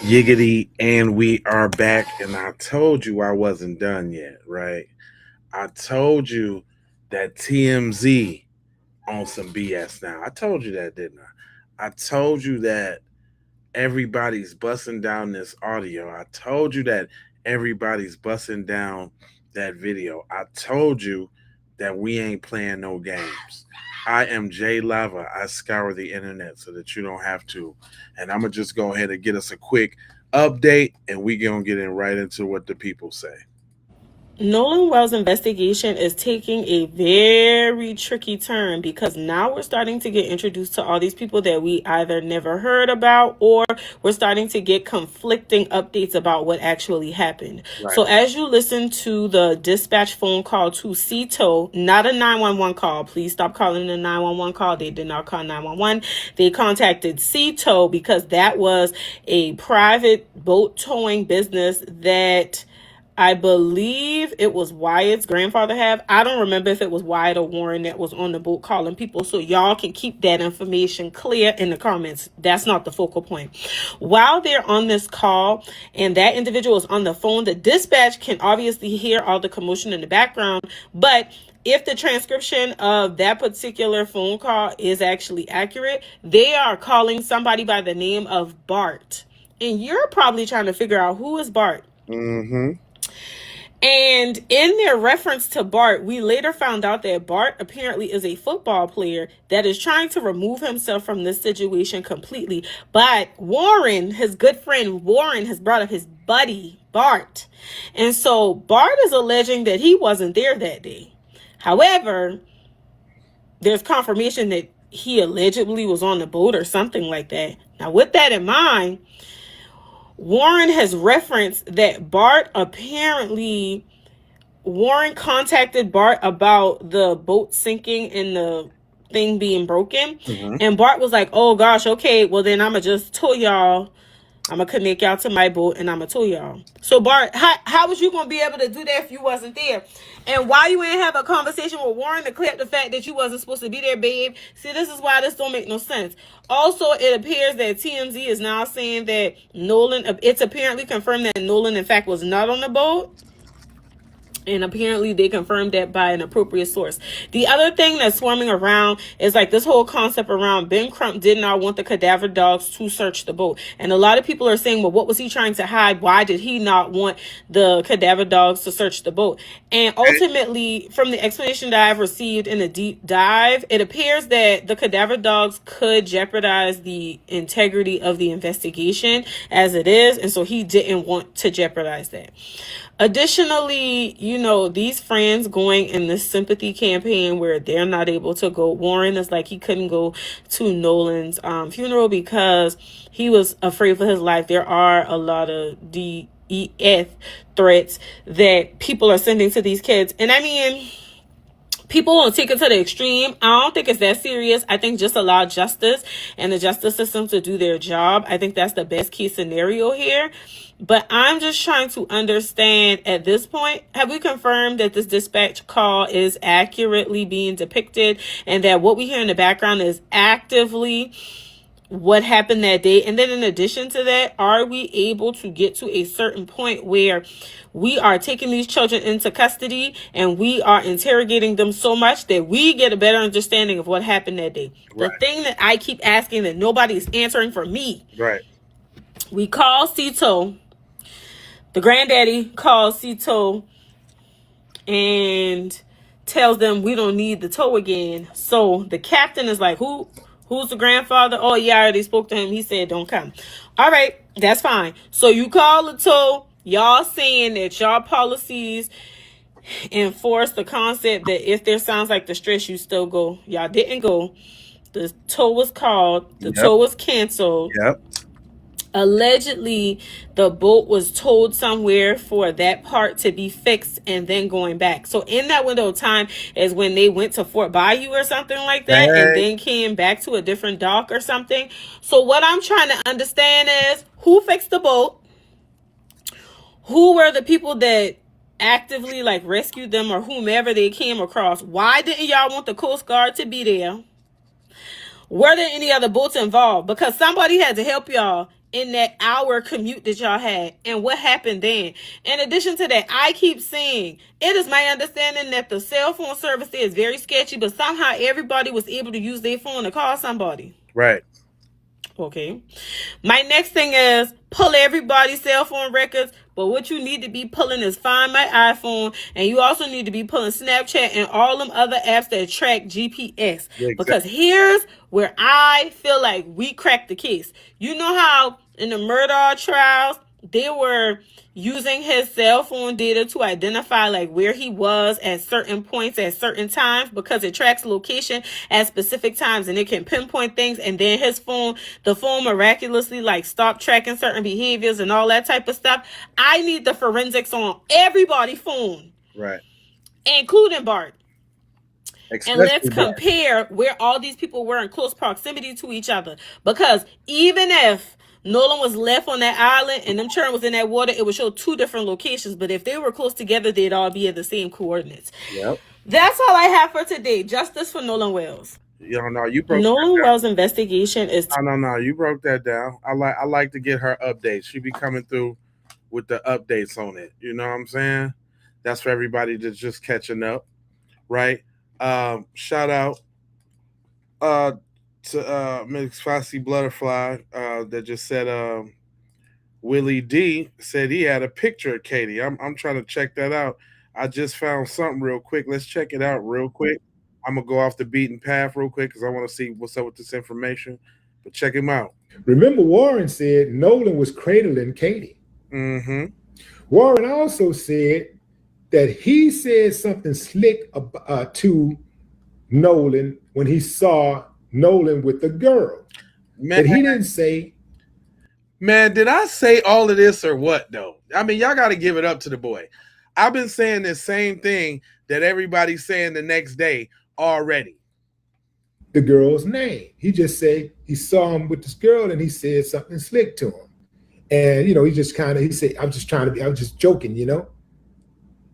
Yiggity, and we are back. And I told you I wasn't done yet, right? I told you that TMZ on some BS now. I told you that, didn't I? I told you that everybody's busting down this audio. I told you that everybody's busting down that video. I told you that we ain't playing no games. I am Jay Lava. I scour the internet so that you don't have to. And I'm going to just go ahead and get us a quick update, and we going to get in right into what the people say. Nolan Wells' investigation is taking a very tricky turn because now we're starting to get introduced to all these people that we either never heard about, or we're starting to get conflicting updates about what actually happened. Right. So as you listen to the dispatch phone call to CETO, not a 911 call, please stop calling it a 911 call. They did not call 911. They contacted CETO because that was a private boat towing business that I believe it was Wyatt's grandfather have. I don't remember if it was Wyatt or Warren that was on the boat calling people. So y'all can keep that information clear in the comments. That's not the focal point. While they're on this call and that individual is on the phone, the dispatch can obviously hear all the commotion in the background. But if the transcription of that particular phone call is actually accurate, they are calling somebody by the name of Bart. And you're probably trying to figure out who is Bart. Mm-hmm. And in their reference to Bart, we later found out that Bart apparently is a football player that is trying to remove himself from this situation completely. But Warren, his good friend Warren, has brought up his buddy, Bart. And so Bart is alleging that he wasn't there that day. However, there's confirmation that he allegedly was on the boat or something like that. Now, with that in mind, Warren has referenced that Warren contacted Bart about the boat sinking and the thing being broken. Mm-hmm. And Bart was like, oh gosh, okay, well then I'm going to just tow y'all. I'm going to connect y'all to my boat and I'm going to tow y'all. So Bart, how was you going to be able to do that if you wasn't there? And why you ain't have a conversation with Warren to clear up the fact that you wasn't supposed to be there, babe? See, this is why this don't make no sense. Also, it appears that TMZ is now saying that it's apparently confirmed that Nolan, in fact, was not on the boat. And apparently they confirmed that by an appropriate source. The other thing that's swarming around is like this whole concept around Ben Crump did not want the cadaver dogs to search the boat. And a lot of people are saying, well, what was he trying to hide? Why did he not want the cadaver dogs to search the boat? And ultimately, from the explanation that I've received in a deep dive, it appears that the cadaver dogs could jeopardize the integrity of the investigation as it is. And so he didn't want to jeopardize that. Additionally, these friends going in this sympathy campaign where they're not able to go. Warren is like he couldn't go to Nolan's funeral because he was afraid for his life. There are a lot of DEF threats that people are sending to these kids. And I mean, people won't take it to the extreme. I don't think it's that serious. I think just allow justice and the justice system to do their job. I think that's the best case scenario here. But I'm just trying to understand at this point, have we confirmed that this dispatch call is accurately being depicted and that what we hear in the background is actively what happened that day? And then in addition to that, are we able to get to a certain point where we are taking these children into custody and we are interrogating them so much that we get a better understanding of what happened that day? Right. The thing that I keep asking that nobody's answering for me. Right. We call CETO. The granddaddy calls CETO and tells them we don't need the tow again. So the captain is like, who's the grandfather? Oh, yeah, I already spoke to him. He said don't come. All right, that's fine. So you call the tow. Y'all saying that y'all policies enforce the concept that if there sounds like distress, you still go. Y'all didn't go. The tow was called. The tow was canceled. Yep. Allegedly, the boat was towed somewhere for that part to be fixed and then going back. So in that window of time is when they went to Fort Bayou or something like that, and then came back to a different dock or something. So what I'm trying to understand is who fixed the boat? Who were the people that actively rescued them or whomever they came across? Why didn't y'all want the Coast Guard to be there? Were there any other boats involved? Because somebody had to help y'all in that hour commute that y'all had and what happened then. In addition to that, I keep saying it is my understanding that the cell phone service there is very sketchy, but somehow everybody was able to use their phone to call somebody. Right. Okay. My next thing is pull everybody's cell phone records, but what you need to be pulling is Find My iPhone, and you also need to be pulling Snapchat and all them other apps that track GPS. Because Exactly. here's where I feel like we cracked the case. You know how in the murder trials they were using his cell phone data to identify like where he was at certain points at certain times because it tracks location at specific times and it can pinpoint things, and then the phone miraculously like stopped tracking certain behaviors and all that type of stuff. I need the forensics on everybody's phone, Right. including Bart. And let's Especially Bart. compare where all these people were in close proximity to each other. Because even if Nolan was left on that island and them children was in that water, it would show two different locations. But if they were close together, they'd all be at the same coordinates. Yep. That's all I have for today. Justice for Nolan Wells. You don't know. You broke that Nolan down. Wells' investigation is No. You broke that down. I like to get her updates. She be coming through with the updates on it. You know what I'm saying? That's for everybody that's just catching up, right? Shout out uh to Miss Fossey Butterfly that just said Willie D said he had a picture of Katie. I'm trying to check that out. I just found something real quick. Let's check it out real quick. I'm gonna go off the beaten path real quick because I want to see what's up with this information. But check him out. Remember, Warren said Nolan was cradling Katie. Mm-hmm. Warren also said that he said something slick to Nolan when he saw Nolan with the girl. Man, But he didn't say, man, did I say all of this or what though? I mean, y'all got to give it up to the boy. I've been saying the same thing that everybody's saying the next day already. the girl's name. He just said he saw him with this girl and he said something slick to him. And, he just he said, I was just joking,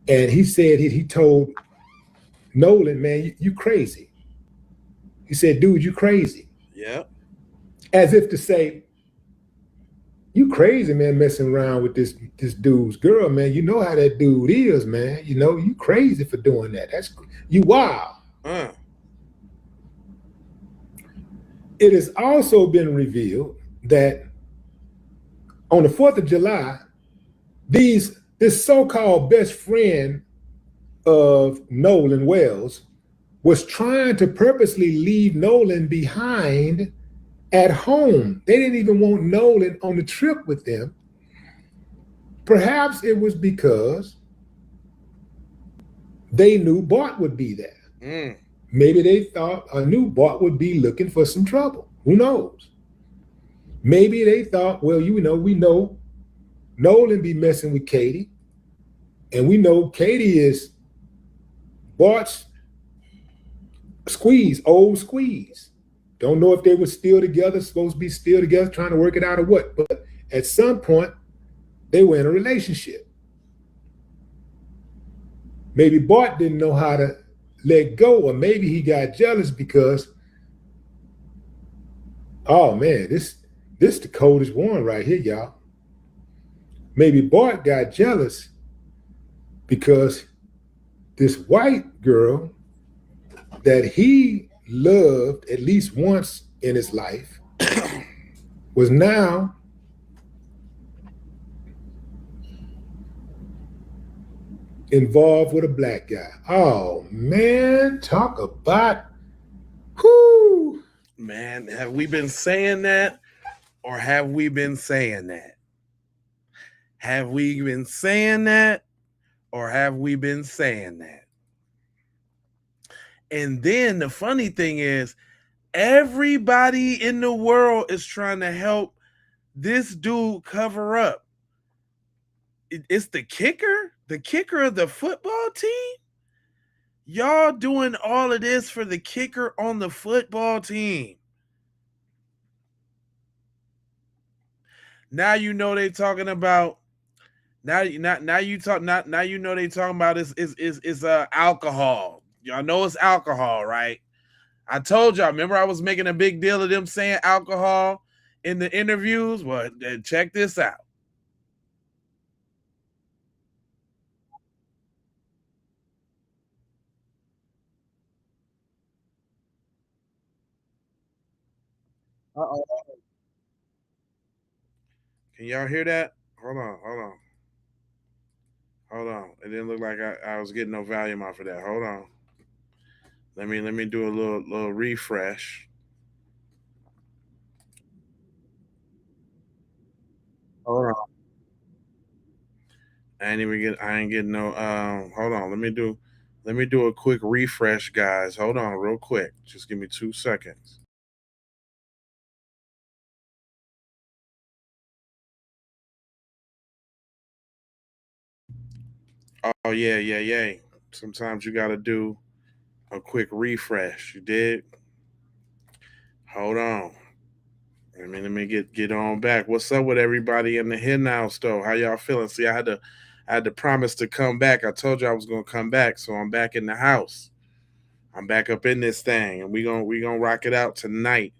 And he said, he told Nolan, man, you crazy. He said, dude, you crazy. Yeah. As if to say, you crazy, man, messing around with this dude's girl, man. You know how that dude is, man. You crazy for doing that. You wild. It has also been revealed that on the 4th of July, this so-called best friend of Nolan Wells was trying to purposely leave Nolan behind at home. They didn't even want Nolan on the trip with them. Perhaps it was because they knew Bart would be there. Maybe they thought or knew Bart would be looking for some trouble. Who knows? Maybe they thought, well, we know Nolan be messing with Katie, and we know Katie is Bart's old squeeze. Don't know if they were still together, supposed to be still together, trying to work it out or what. But at some point, they were in a relationship. Maybe Bart didn't know how to let go, or maybe he got jealous because, oh man, this the coldest one right here, y'all. Maybe Bart got jealous because this white girl that he loved at least once in his life was now involved with a black guy. Oh man, talk about whoo. Man, have we been saying that or have we been saying that? Have we been saying that or have we been saying that? And then the funny thing is, everybody in the world is trying to help this dude cover up. It's the kicker of the football team. Y'all doing all of this for the kicker on the football team. Now you know they talking about. Now you know they talking about is alcohol. Y'all know it's alcohol, right? I told y'all. Remember, I was making a big deal of them saying alcohol in the interviews. Well, check this out. Uh-oh. Can y'all hear that? Hold on. It didn't look like I was getting no volume off of that. Hold on. Let me do a little refresh. Hold on. I ain't getting no hold on. Let me do a quick refresh, guys. Hold on real quick. Just give me 2 seconds. Oh yeah. Sometimes you gotta do a quick refresh. You did? Hold on. Let me get on back. What's up with everybody in the hen house though? How y'all feeling? See, I had to promise to come back. I told you I was gonna come back, so I'm back in the house. I'm back up in this thing, and we gonna rock it out tonight.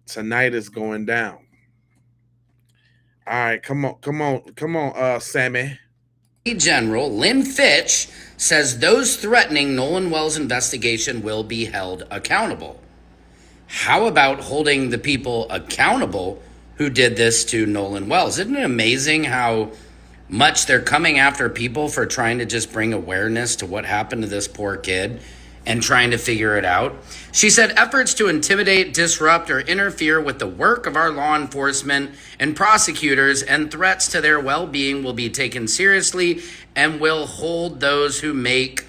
Tonight is going down. All right, come on, Sammy. General Lynn Fitch says those threatening Nolan Wells' investigation will be held accountable. How about holding the people accountable who did this to Nolan Wells? Isn't it amazing how much they're coming after people for trying to just bring awareness to what happened to this poor kid and trying to figure it out? She said efforts to intimidate, disrupt, or interfere with the work of our law enforcement and prosecutors and threats to their well-being will be taken seriously and will hold those who make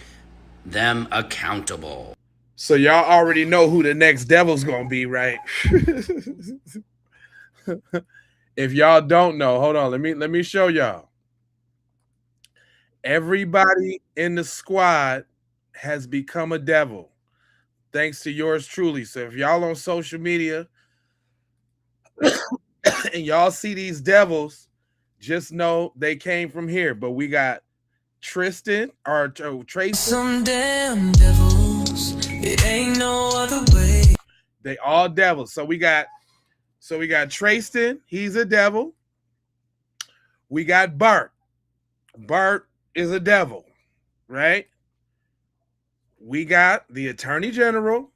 them accountable. So y'all already know who the next devil's gonna be, right? If y'all don't know, hold on. Let me show y'all. Everybody in the squad has become a devil, thanks to yours truly. So if y'all on social media and y'all see these devils, just know they came from here. But we got Tristan or Tracy. Some damn devils. It ain't no other way. They all devils. So we got Tristan. He's a devil. We got Bart. Bart is a devil, right? We got the Attorney General.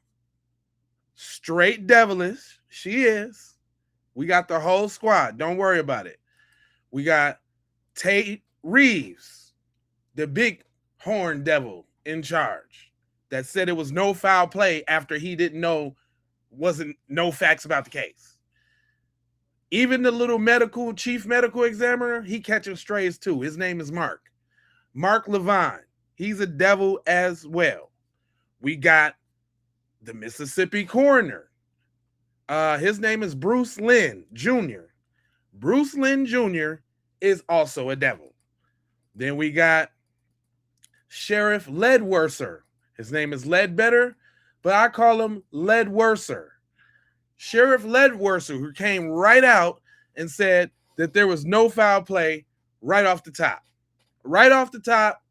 Straight devilish. She is. We got the whole squad. Don't worry about it. We got Tate Reeves, the big horn devil in charge, that said it was no foul play after he didn't know, wasn't no facts about the case. Even the little chief medical examiner, he catches strays too. His name is Mark Levine. He's a devil as well. We got the Mississippi coroner. His name is Bruce Lynn Jr. Bruce Lynn Jr. is also a devil. Then we got Sheriff Ledworser. His name is Ledbetter, but I call him Ledworser. Sheriff Ledworser, who came right out and said that there was no foul play right off the top. Right off the top,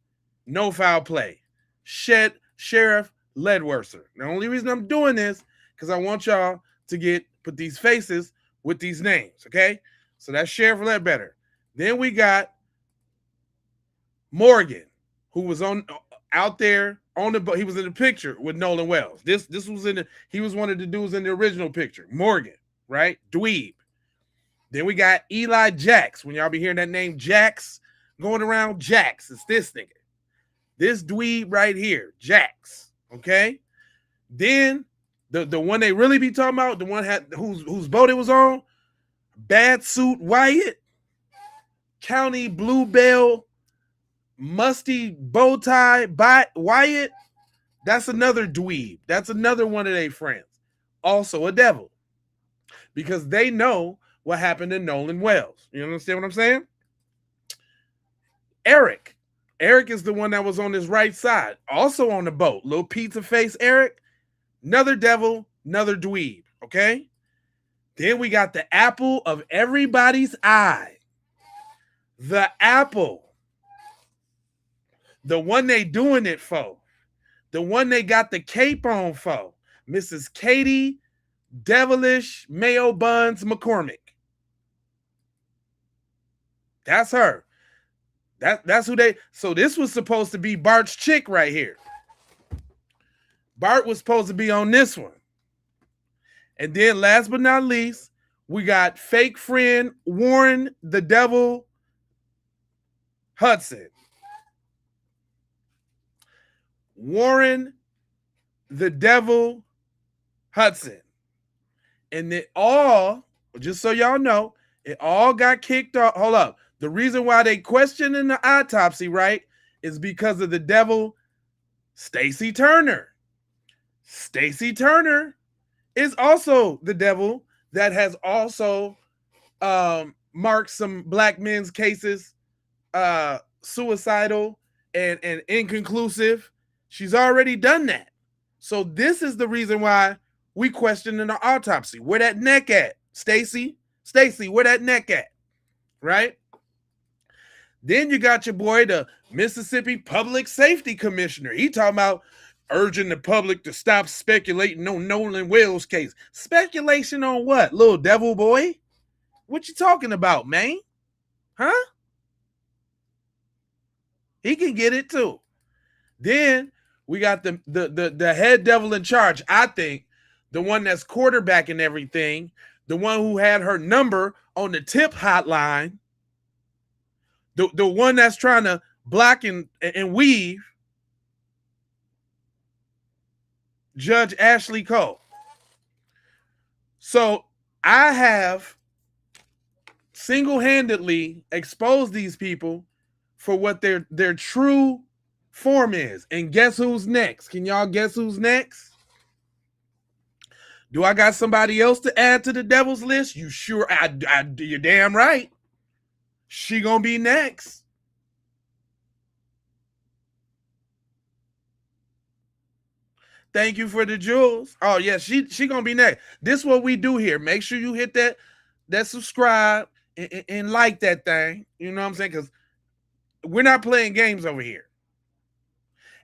no foul play. Sheriff Ledworser. The only reason I'm doing this because I want y'all to put these faces with these names, okay? So that's Sheriff Ledbetter. Then we got Morgan, who was out there on the boat. He was in the picture with Nolan Wells. This was he was one of the dudes in the original picture. Morgan, right? Dweeb. Then we got Eli Jax. When y'all be hearing that name Jax going around, Jax, it's this nigga. This dweeb right here, Jax. Okay. Then the one they really be talking about, the one whose boat it was on, Bad Suit Wyatt, County Bluebell, Musty Bow Tie Wyatt. That's another dweeb. That's another one of their friends. Also a devil. Because they know what happened to Nolan Wells. You understand what I'm saying? Eric is the one that was on his right side, also on the boat. Little pizza face Eric, another devil, another dweeb, okay? Then we got the apple of everybody's eye. The apple. The one they doing it for. The one they got the cape on for. Mrs. Katie Devilish Mayo Buns McCormick. That's her. That's who they. So this was supposed to be Bart's chick right here. Bart was supposed to be on this one. And then last but not least, we got fake friend Warren the Devil Hudson. Warren the Devil Hudson. And it all, just so y'all know, it all got kicked off. Hold up. The reason why they questioned in the autopsy, right, is because of the devil, Stacy Turner. Stacy Turner is also the devil that has also marked some black men's cases suicidal and inconclusive. She's already done that. So this is the reason why we question in the autopsy. Where that neck at, Stacy? Stacy, where that neck at? Right? Then you got your boy, the Mississippi Public Safety Commissioner. He talking about urging the public to stop speculating on Nolan Wells' case. Speculation on what, little devil boy? What you talking about, man? Huh? He can get it too. Then we got the head devil in charge. I think the one that's quarterbacking everything, the one who had her number on the tip hotline, the one that's trying to block and weave, Judge Ashley Cole. So I have single-handedly exposed these people for what their true form is. And guess who's next? Can y'all guess who's next? Do I got somebody else to add to the devil's list? You sure? You're damn right. She gonna be next. Thank you for the jewels. Oh yeah, she gonna be next. This is what we do here. Make sure you hit that subscribe and like that thing. You know what I'm saying? Because we're not playing games over here.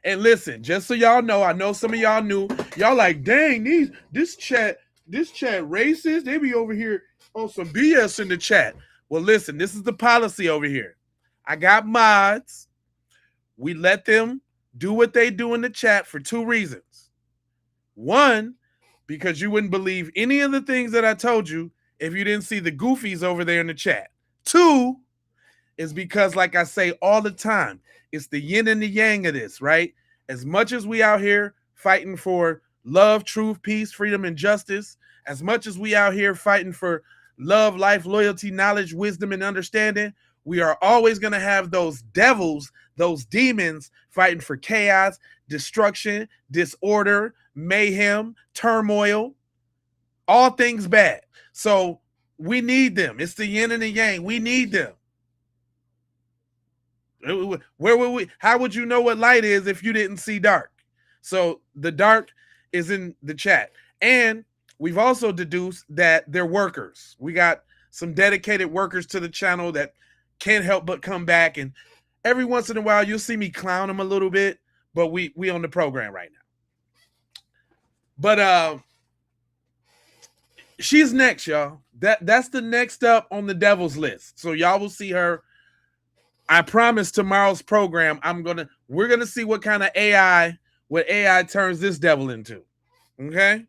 And listen, just so y'all know, I know some of y'all knew. Y'all like, dang, this chat racist. They be over here on some BS in the chat. Well, listen, this is the policy over here. I got mods. We let them do what they do in the chat for two reasons. One, because you wouldn't believe any of the things that I told you if you didn't see the goofies over there in the chat. Two, is because, like I say all the time, it's the yin and the yang of this, right? As much as we out here fighting for love, truth, peace, freedom, and justice, as much as we out here fighting for love, life, loyalty, knowledge, wisdom, and understanding, we are always going to have those devils, those demons fighting for chaos, destruction, disorder, mayhem, turmoil, all things bad. So we need them. It's the yin and the yang. We need them. Where would we? How would you know what light is if you didn't see dark? So the dark is in the chat. And we've also deduced that they're workers. We got some dedicated workers to the channel that can't help but come back. And every once in a while, you'll see me clown them a little bit, but we on the program right now. But she's next, y'all. That's the next up on the devil's list. So y'all will see her. I promise tomorrow's program, we're gonna see what kind of AI turns this devil into. Okay?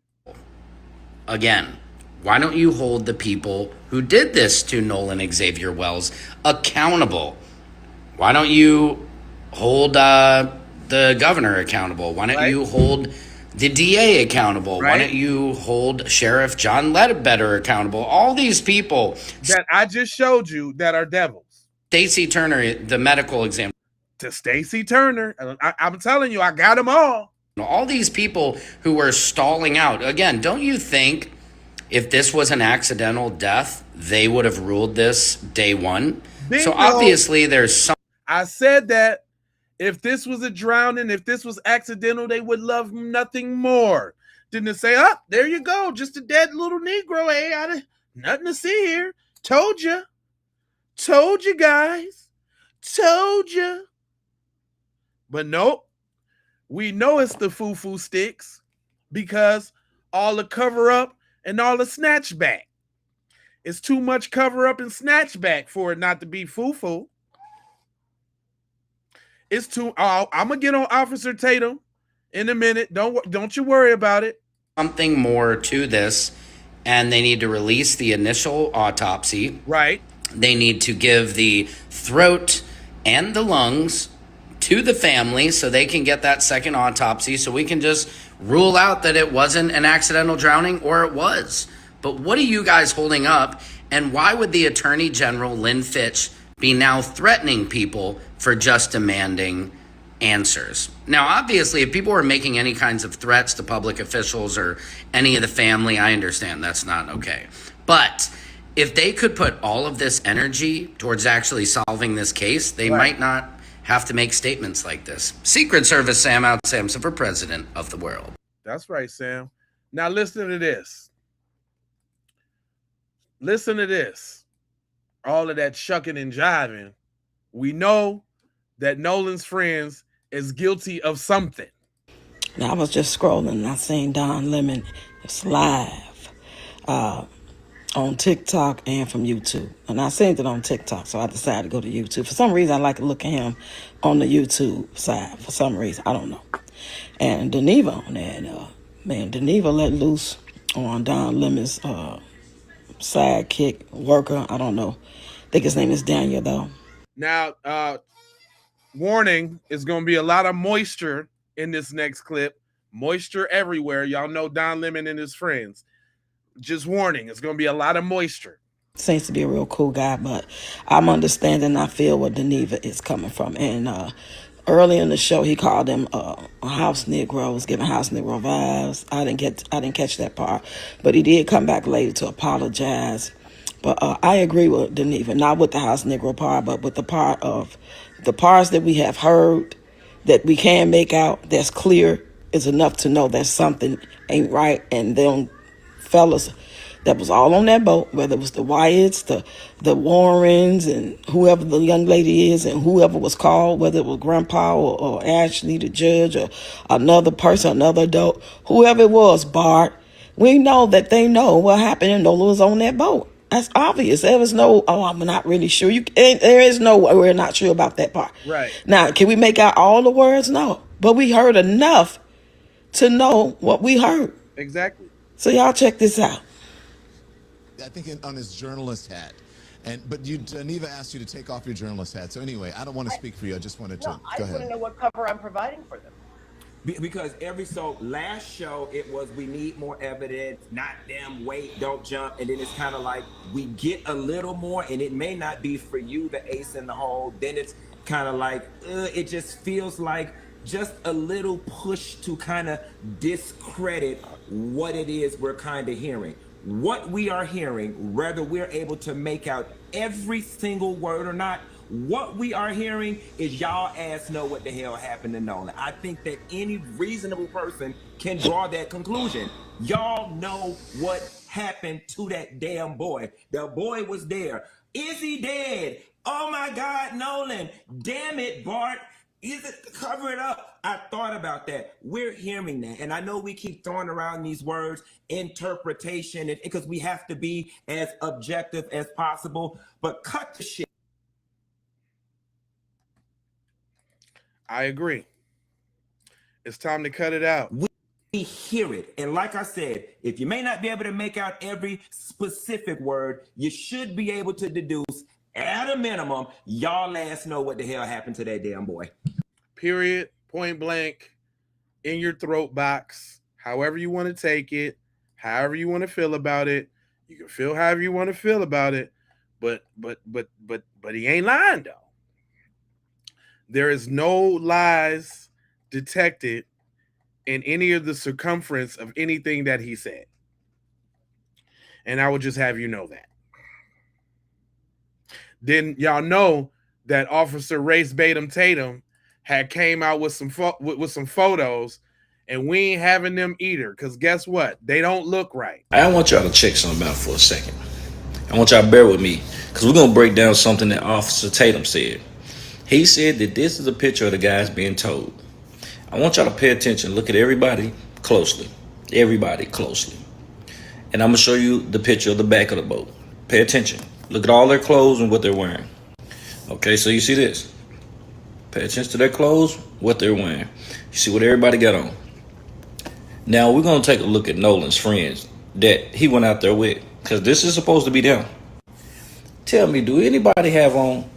Again, why don't you hold the people who did this to Nolan Xavier Wells accountable? Why don't you hold the governor accountable? Why don't you hold the DA accountable? Right. Why don't you hold Sheriff John Ledbetter accountable? All these people that I just showed you that are devils. Stacy Turner, the medical exam. To Stacy Turner. I'm telling you, I got them all. All these people who were stalling out. Again, don't you think if this was an accidental death, they would have ruled this day one? Bingo. So obviously there's some. I said that if this was a drowning, if this was accidental, they would love nothing more than to say, oh, there you go. Just a dead little Negro. Hey, nothing to see here. Told you. Told you guys. Told you. But nope. We know it's the foo-foo sticks because all the cover up and all the snatch back. It's too much cover up and snatchback for it not to be foo-foo. It's too. I'm gonna get on Officer Tatum in a minute. Don't you worry about it. Something more to this, and they need to release the initial autopsy. Right. They need to give the throat and the lungs to the family so they can get that second autopsy, so we can just rule out that it wasn't an accidental drowning, or it was. But what are you guys holding up? And why would the Attorney General, Lynn Fitch, be now threatening people for just demanding answers? Now, obviously, if people were making any kinds of threats to public officials or any of the family, I understand that's not okay. But if they could put all of this energy towards actually solving this case, they might not have to make statements like this. Secret Service Sam out Samson for president of the world. That's right, Sam. Now listen to this. Listen to this. All of that shucking and jiving. We know that Nolan's friends is guilty of something. Now, I was just scrolling and I seen Don Lemon is live on TikTok and from YouTube. And I seen it on TikTok, so I decided to go to YouTube. For some reason, I like to look at him on the YouTube side. For some reason, I don't know. And Deneva on there, Deneva let loose on Don Lemon's sidekick, worker. I don't know. I think his name is Daniel, though. Now, warning, is going to be a lot of moisture in this next clip. Moisture everywhere. Y'all know Don Lemon and his friends. Just warning, it's going to be a lot of moisture. Seems to be a real cool guy, but I'm understanding, I feel where Deneva is coming from. And early in the show, he called them house Negroes, giving house Negro vibes. I didn't catch that part, but he did come back later to apologize. But I agree with Deneva, not with the house Negro part, but with the part of the parts that we have heard that we can make out that's clear is enough to know that something ain't right. And them fellas that was all on that boat, whether it was the Wyatts, the Warrens, and whoever the young lady is, and whoever was called, whether it was Grandpa or Ashley, the judge, or another person, another adult, whoever it was, Bart, we know that they know what happened and Nola was on that boat. That's obvious. There was no, I'm not really sure. There is no, we're not sure about that part. Right. Now, can we make out all the words? No. But we heard enough to know what we heard. Exactly. So y'all check this out. I think on his journalist hat. But Neva asked you to take off your journalist hat. So anyway, I don't want to speak for you. I just wanted to go ahead. I just want to know what cover I'm providing for them. Because last show it was we need more evidence, not damn wait, don't jump, and then it's kind of like we get a little more, and it may not be for you the ace in the hole. Then it's kind of like it just feels like just a little push to kind of discredit what it is we're kind of hearing. What we are hearing, whether we're able to make out every single word or not, what we are hearing is y'all ass know what the hell happened to Nolan. I think that any reasonable person can draw that conclusion. Y'all know what happened to that damn boy. The boy was there. Is he dead? Oh my God, Nolan. Damn it, Bart. Is it, cover it up. I thought about that. We're hearing that. And I know we keep throwing around these words, interpretation, because we have to be as objective as possible. But cut the shit. I agree. It's time to cut it out. We hear it. And like I said, if you may not be able to make out every specific word, you should be able to deduce, at a minimum, y'all ass know what the hell happened to that damn boy. Period. Point blank. In your throat box. However you want to take it. However you want to feel about it. You can feel however you want to feel about it. But he ain't lying though. There is no lies detected in any of the circumference of anything that he said. And I would just have you know that. Then y'all know that Officer Race Batum Tatum had came out with some photos, and we ain't having them either, because guess what? They don't look right. I want y'all to check something out for a second. I want y'all to bear with me, because we're going to break down something that Officer Tatum said. He said that this is a picture of the guys being told. I want y'all to pay attention. Look at everybody closely. Everybody closely. And I'm going to show you the picture of the back of the boat. Pay attention. Look at all their clothes and what they're wearing. Okay, so you see this. Pay attention to their clothes, what they're wearing. You see what everybody got on. Now we're gonna take a look at Nolan's friends that he went out there with, because this is supposed to be them. Tell me, do anybody have on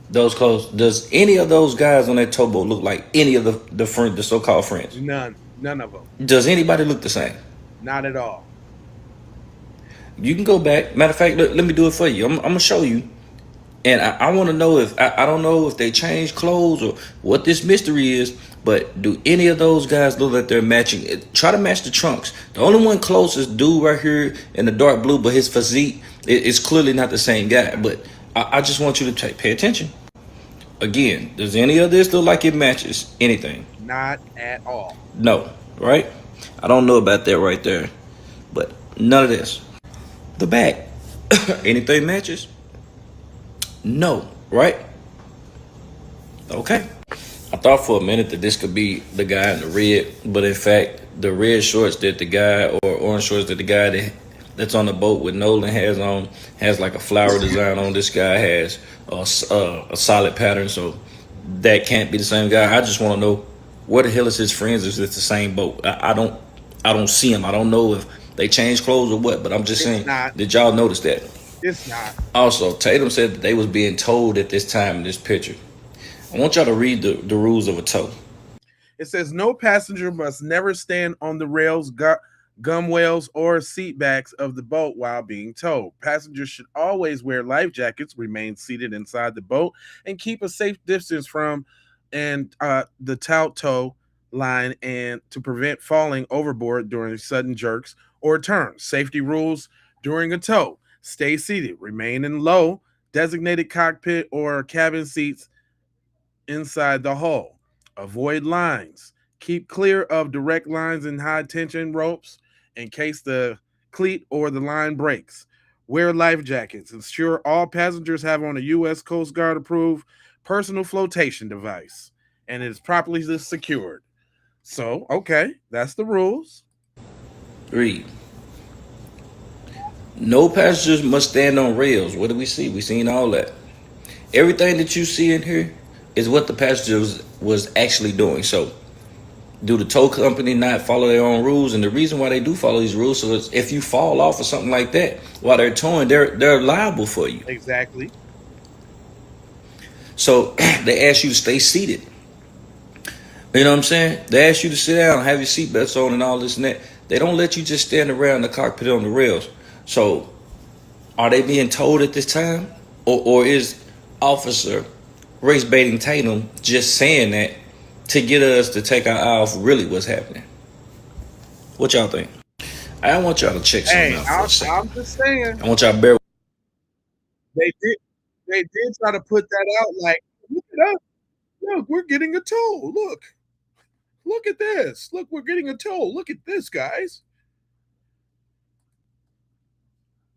those clothes? Does any of those guys on that towboat look like any of the so-called friends? None of them. Does anybody look the same? Not at all. You can go back. Matter of fact, let me do it for you. I'm gonna show you. And I want to know if I don't know if they changed clothes or what this mystery is, but do any of those guys look like they're matching? Try to match the trunks. The only one closest dude right here in the dark blue, but his physique is clearly not the same guy. But I just want you to pay attention. Again, does any of this look like it matches anything? Not at all. No, right? I don't know about that right there, but none of this. The back, anything matches? No, right? Okay. I thought for a minute that this could be the guy in the red, but in fact, the red shorts that the guy, or orange shorts that the guy that's on the boat with Nolan has on, has like a flower design on. This guy has a solid pattern, so that can't be the same guy. I just want to know where the hell is his friends? Is it the same boat? I don't see him. I don't know if they changed clothes or what, but I'm just saying. Did y'all notice that? It's not. Also, Tatum said that they was being towed at this time in this picture. I want y'all to read the rules of a tow. It says no passenger must never stand on the rails, gunwales, or seat backs of the boat while being towed. Passengers should always wear life jackets, remain seated inside the boat, and keep a safe distance from the taut tow line and to prevent falling overboard during sudden jerks or turns. Safety rules during a tow. Stay seated. Remain in low, designated cockpit or cabin seats inside the hull. Avoid lines. Keep clear of direct lines and high tension ropes in case the cleat or the line breaks. Wear life jackets. Ensure all passengers have on a U.S. Coast Guard approved personal flotation device and it is properly secured. So, okay, that's the rules. Read. No passengers must stand on rails. What do we see? We seen all that. Everything that you see in here is what the passengers was actually doing. So, do the tow company not follow their own rules? And the reason why they do follow these rules, so it's if you fall off or something like that while they're towing, they're liable for you. Exactly. So they ask you to stay seated. You know what I'm saying? They ask you to sit down, have your seatbelts on, and all this and that. They don't let you just stand around the cockpit on the rails. So, are they being told at this time, or is Officer race baiting Tatum just saying that to get us to take our eye off really what's happening? What y'all think? I want y'all to check something out for a second. I'm just saying. I want y'all to bear. They did try to put that out like, look at us. Look, we're getting a toll. Look at this. Look, we're getting a toll. Look at this, guys.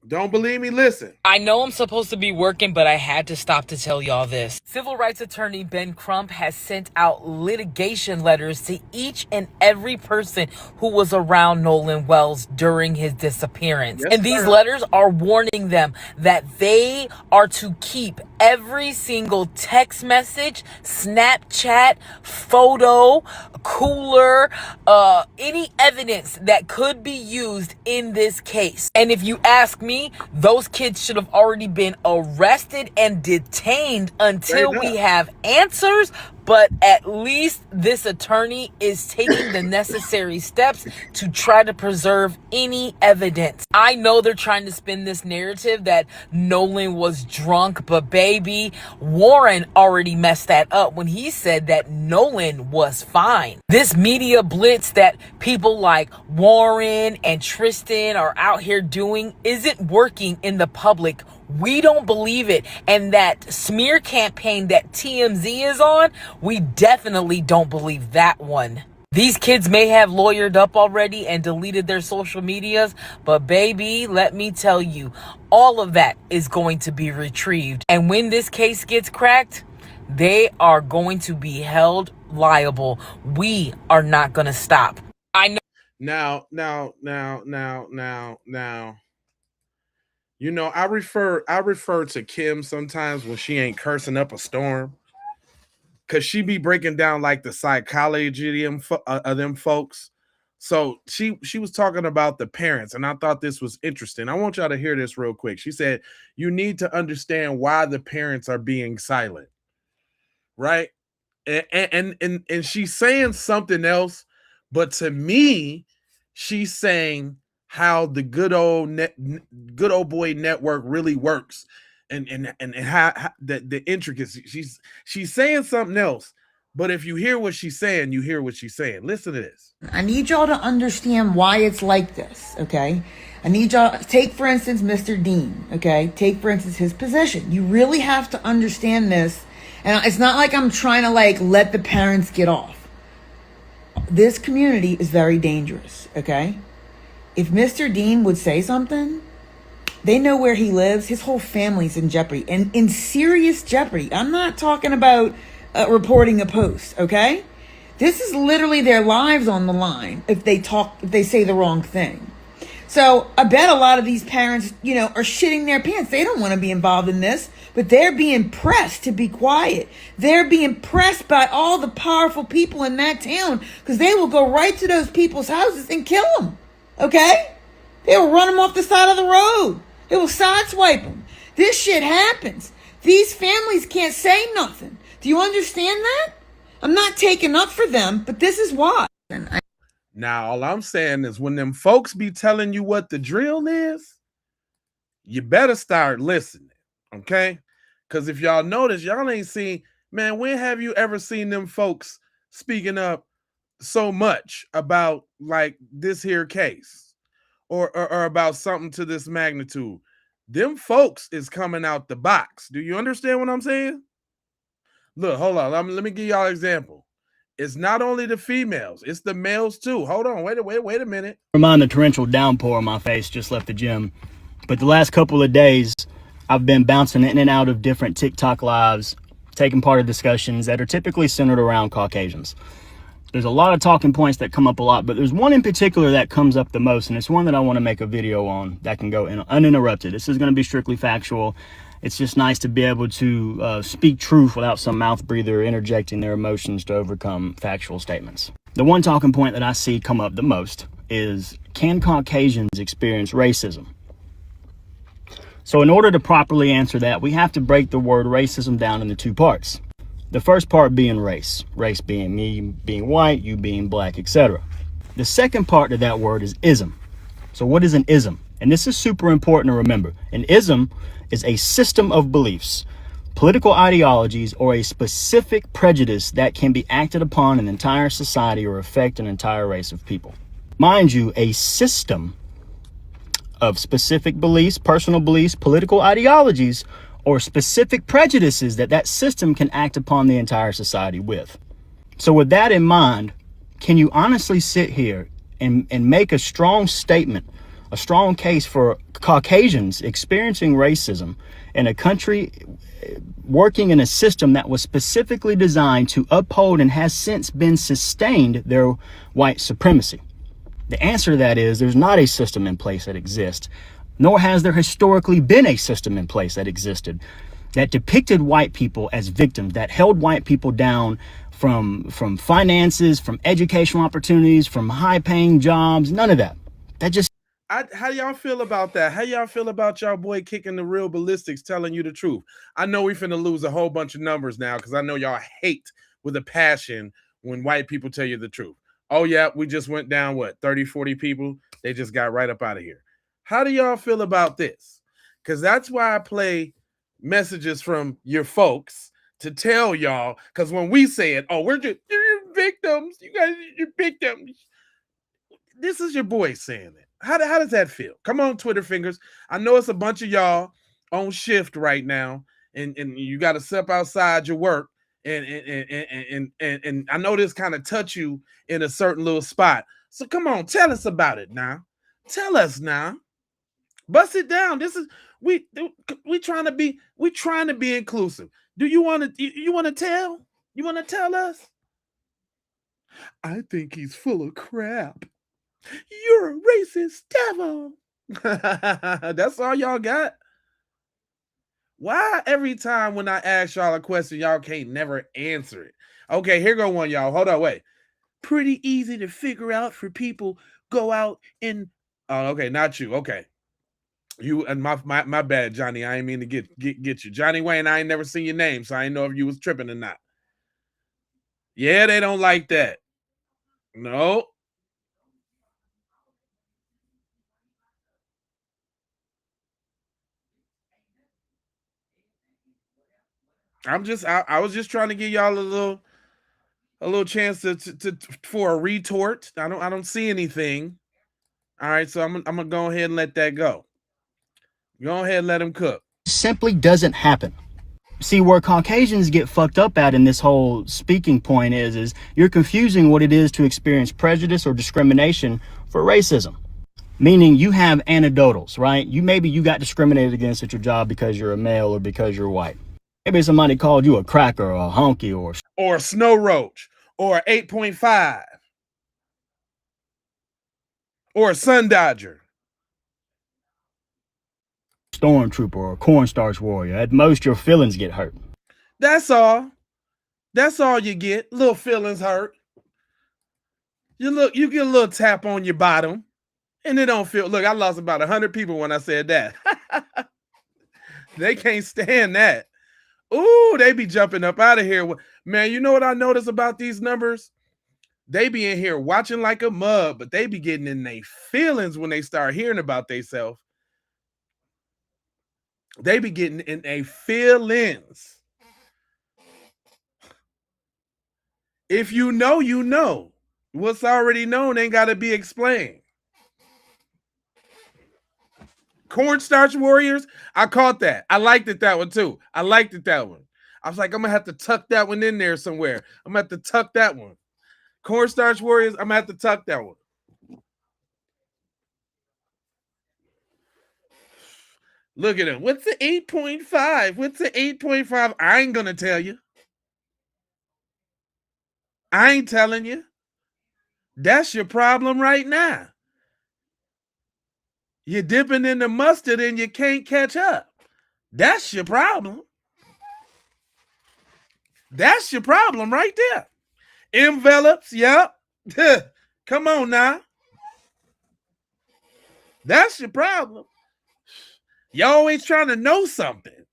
Don't believe me? Listen. I know I'm supposed to be working, but I had to stop to tell y'all this. Civil rights attorney Ben Crump has sent out litigation letters to each and every person who was around Nolan Wells during his disappearance. Yes, and these letters are warning them that they are to keep every single text message, Snapchat, photo, cooler, any evidence that could be used in this case. And if you ask me, those kids should have already been arrested and detained until we have answers. But at least this attorney is taking the necessary steps to try to preserve any evidence. I know they're trying to spin this narrative that Nolan was drunk, but baby, Warren already messed that up when he said that Nolan was fine. This media blitz that people like Warren and Tristan are out here doing isn't working in the public. We don't believe it. And that smear campaign that TMZ is on, we definitely don't believe that one. These kids may have lawyered up already and deleted their social medias, but baby, let me tell you, all of that is going to be retrieved. And when this case gets cracked, they are going to be held liable. We are not going to stop. I know. Now. You know, I refer to Kim sometimes when she ain't cursing up a storm, cause she be breaking down like the psychology of them folks. So she was talking about the parents, and I thought this was interesting. I want y'all to hear this real quick. She said, "You need to understand why the parents are being silent, right?" And she's saying something else, but to me, she's saying how the good old boy network really works, and how the intricacies. She's saying something else, but if you hear what she's saying, you hear what she's saying. Listen to this. I need y'all to understand why it's like this, okay? I need y'all, take for instance Mr. Dean, okay? Take for instance his position. You really have to understand this. And it's not like I'm trying to like let the parents get off. This community is very dangerous, okay? If Mr. Dean would say something, they know where he lives. His whole family's in jeopardy, and in serious jeopardy. I'm not talking about reporting a post, okay? This is literally their lives on the line if they say the wrong thing. So I bet a lot of these parents, are shitting their pants. They don't want to be involved in this, but they're being pressed to be quiet. They're being pressed by all the powerful people in that town because they will go right to those people's houses and kill them. Okay? They will run them off the side of the road. They will sideswipe them. This shit happens. These families can't say nothing. Do you understand that? I'm not taking up for them, but this is why. Now, all I'm saying is when them folks be telling you what the drill is, you better start listening, okay? Because if y'all notice, y'all ain't seen, man, when have you ever seen them folks speaking up so much about like this here case or about something to this magnitude? Them folks is coming out the box. Do you understand what I'm saying? Look, hold on. Let me give y'all an example. It's not only the females, it's the males too. Hold on, wait a minute. Remind the torrential downpour on my face, just left the gym. But the last couple of days, I've been bouncing in and out of different TikTok lives, taking part in discussions that are typically centered around Caucasians. There's a lot of talking points that come up a lot, but there's one in particular that comes up the most, and it's one that I want to make a video on that can go uninterrupted. This is going to be strictly factual. It's just nice to be able to speak truth without some mouth breather interjecting their emotions to overcome factual statements. The one talking point that I see come up the most is, can Caucasians experience racism? So in order to properly answer that, we have to break the word racism down into two parts. The first part being race being me being white, you being black, etc. The second part of that word is ism. So what is an ism? And this is super important to remember. An ism is a system of beliefs, political ideologies, or a specific prejudice that can be acted upon an entire society or affect an entire race of people. Mind you, a system of specific beliefs, personal beliefs, political ideologies, or specific prejudices that system can act upon the entire society with. So with that in mind, can you honestly sit here and make a strong statement, a strong case for Caucasians experiencing racism in a country working in a system that was specifically designed to uphold and has since been sustained their white supremacy? The answer to that is there's not a system in place that exists, nor has there historically been a system in place that existed that depicted white people as victims, that held white people down from finances, from educational opportunities, from high-paying jobs, none of that. That just... How y'all feel about that? How y'all feel about y'all boy kicking the real ballistics, telling you the truth? I know we finna lose a whole bunch of numbers now because I know y'all hate with a passion when white people tell you the truth. Oh yeah, we just went down, 30, 40 people? They just got right up out of here. How do y'all feel about this? Because that's why I play messages from your folks to tell y'all, because when we say it, oh, you're victims. You guys, you're victims. This is your boy saying it. How does that feel? Come on, Twitter fingers. I know it's a bunch of y'all on shift right now, and you got to step outside your work. And I know this kind of touch you in a certain little spot. So come on, tell us about it now. Tell us now. Bust it down. This is we trying to be inclusive. Do you want to tell? You want to tell us? I think he's full of crap. You're a racist devil. That's all y'all got? Why every time when I ask y'all a question, y'all can't never answer it? Okay, here go one, y'all. Hold on, wait. Pretty easy to figure out for people go out and oh, okay, not you. Okay. You and my bad, Johnny. I ain't mean to get you. Johnny Wayne, I ain't never seen your name, so I ain't know if you was tripping or not. Yeah, they don't like that. No. I was just trying to give y'all a little chance to for a retort. I don't see anything. All right, so I'm gonna go ahead and let that go. Go ahead and let him cook. Simply doesn't happen. See, where Caucasians get fucked up at in this whole speaking point is you're confusing what it is to experience prejudice or discrimination for racism. Meaning you have anecdotals, right? Maybe you got discriminated against at your job because you're a male or because you're white. Maybe somebody called you a cracker or a honky or a snow roach or 8.5 or a sun dodger. Stormtrooper or a cornstarch warrior. At most, your feelings get hurt. That's all. That's all you get. Little feelings hurt. You get a little tap on your bottom, and it don't feel. Look, I lost about 100 people when I said that. They can't stand that. Ooh, they be jumping up out of here. Man, you know what I notice about these numbers? They be in here watching like a mug, but they be getting in their feelings when they start hearing about themselves. They be getting in their feelings. If you know, you know. What's already known ain't got to be explained. Cornstarch warriors, I caught that. I liked it, that one too. I liked it, that one. I was like, I'm gonna have to tuck that one in there somewhere. I'm gonna have to tuck that one. Cornstarch warriors, I'm gonna have to tuck that one. Look at him. What's the 8.5? What's the 8.5? I ain't gonna tell you. I ain't telling you. That's your problem right now. You're dipping in the mustard and you can't catch up. That's your problem. That's your problem right there. Envelopes, yep. Come on now. That's your problem. You always trying to know something.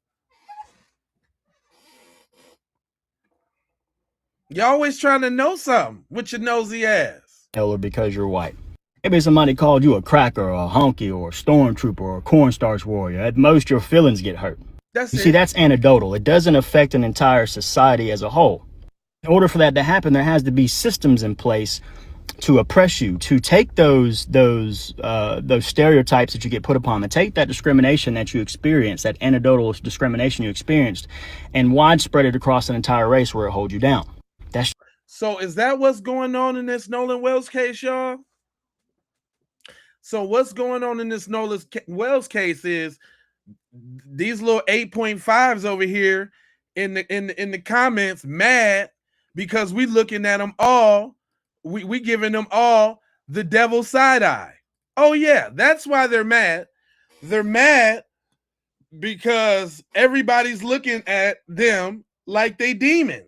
You always trying to know something with your nosy ass. Or because you're white. Maybe somebody called you a cracker or a honky or a stormtrooper or a cornstarch warrior. At most, your feelings get hurt. You see, that's anecdotal. It doesn't affect an entire society as a whole. In order for that to happen, there has to be systems in place to oppress you, to take those stereotypes that you get put upon, to take that discrimination that you experience, that anecdotal discrimination you experienced, and widespread it across an entire race where it holds you down. So is that what's going on in this Nolan Wells case, y'all? So what's going on in this Nolan Wells case is these little 8.5s over here in the comments mad because we looking at them all, we giving them all the devil side eye. Oh yeah, that's why they're mad. They're mad because everybody's looking at them like they demons.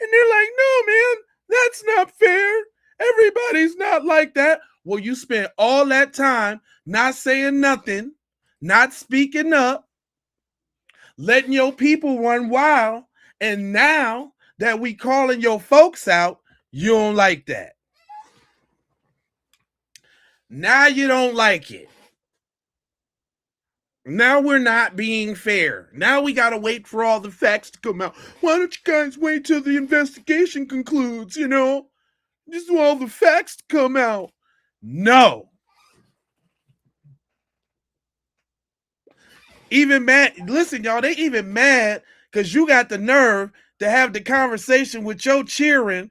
And they're like, no, man, that's not fair. Everybody's not like that. Well, you spent all that time not saying nothing, not speaking up, letting your people run wild. And now that we calling your folks out, you don't like that. Now you don't like it. Now we're not being fair. Now we got to wait for all the facts to come out. Why don't you guys wait till the investigation concludes, you know? Just all the facts to come out. No. Even mad. Listen, y'all, they even mad because you got the nerve to have the conversation with your cheering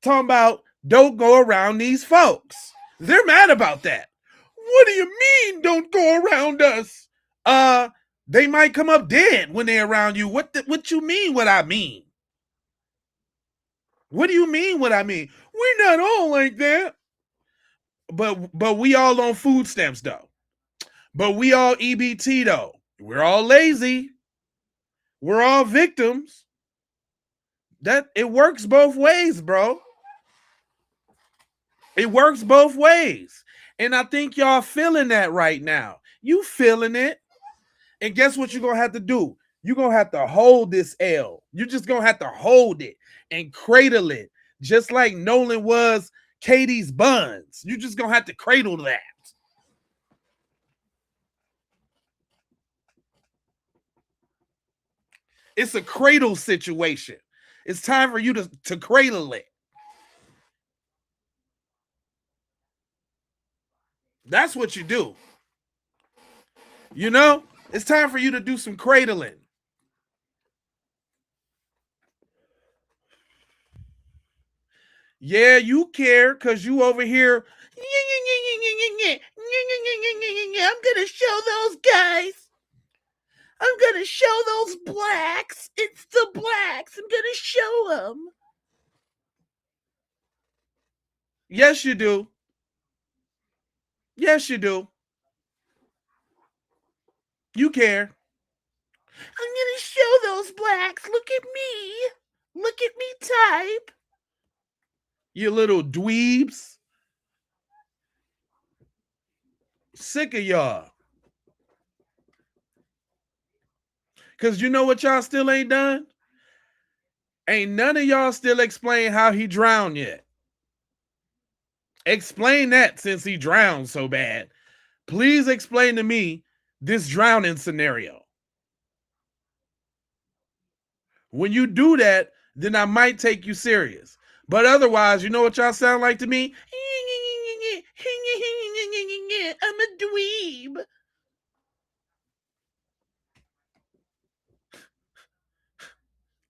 talking about don't go around these folks. They're mad about that. What do you mean don't go around us? They might come up dead when they're around you. What you mean what I mean? What do you mean what I mean? We're not all like that. But we all on food stamps though. But we all EBT though. We're all lazy. We're all victims. That it works both ways, bro. It works both ways. And I think y'all feeling that right now. You feeling it. And guess what you're going to have to do? You're going to have to hold this L. You're just going to have to hold it and cradle it. Just like Nolan was Katie's buns. You're just going to have to cradle that. It's a cradle situation. It's time for you to cradle it. That's what you do. You know, it's time for you to do some cradling. Yeah, you care because you over here. I'm going to show those guys. I'm going to show those blacks. It's the blacks. I'm going to show them. Yes, you do. Yes, you do. You care. I'm going to show those blacks. Look at me. Look at me type. You little dweebs. Sick of y'all. Because you know what y'all still ain't done? Ain't none of y'all still explain how he drowned yet. Explain that since he drowned so bad. Please explain to me this drowning scenario. When you do that, then I might take you serious. But otherwise, you know what y'all sound like to me? I'm a dweeb.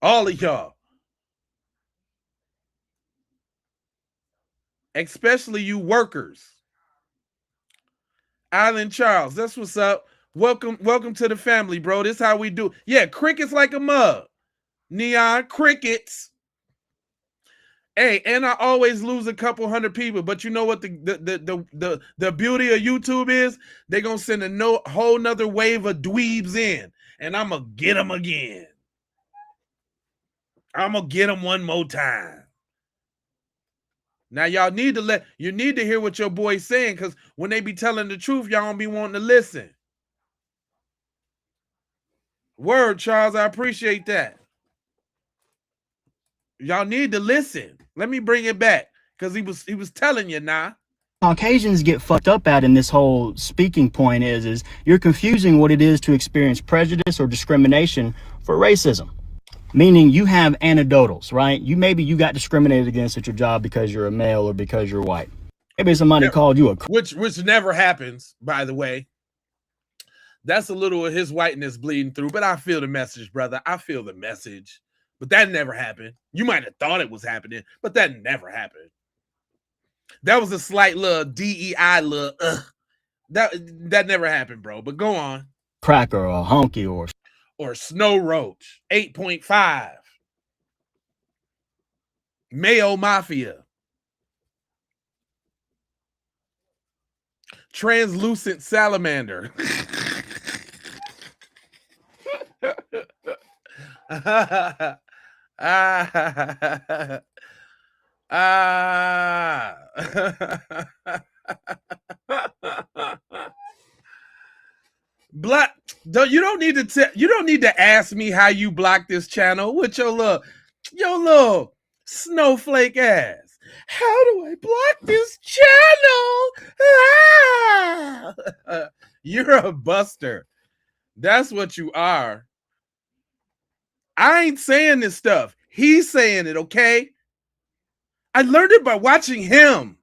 All of y'all. Especially you workers. Island Charles, that's what's up. Welcome to the family, bro. This is how we do. Yeah, crickets like a mug. Neon crickets. Hey, and I always lose a couple hundred people, but you know what the beauty of YouTube is? They're gonna send a whole nother wave of dweebs in, and I'm gonna get them again. I'm gonna get them one more time. Now y'all need to hear what your boy's saying, because when they be telling the truth, y'all don't be wanting to listen. Word, Charles, I appreciate that. Y'all need to listen. Let me bring it back, because he was telling you now. Caucasians get fucked up at in this whole speaking point is you're confusing what it is to experience prejudice or discrimination for racism. Meaning you have anecdotals, right? Maybe you got discriminated against at your job because you're a male or because you're white. Maybe somebody called you a... Which never happens, by the way. That's a little of his whiteness bleeding through, but I feel the message, brother. I feel the message. But that never happened. You might have thought it was happening, but that never happened. That was a slight little DEI little that never happened, bro. But go on. Cracker or a honky or Snow Roach, 8.5. Mayo Mafia. Translucent Salamander. Black, you don't need to ask me how you block this channel with your little snowflake ass. How do I block this channel? Ah! You're a buster. That's what you are. I ain't saying this stuff. He's saying it, okay? I learned it by watching him.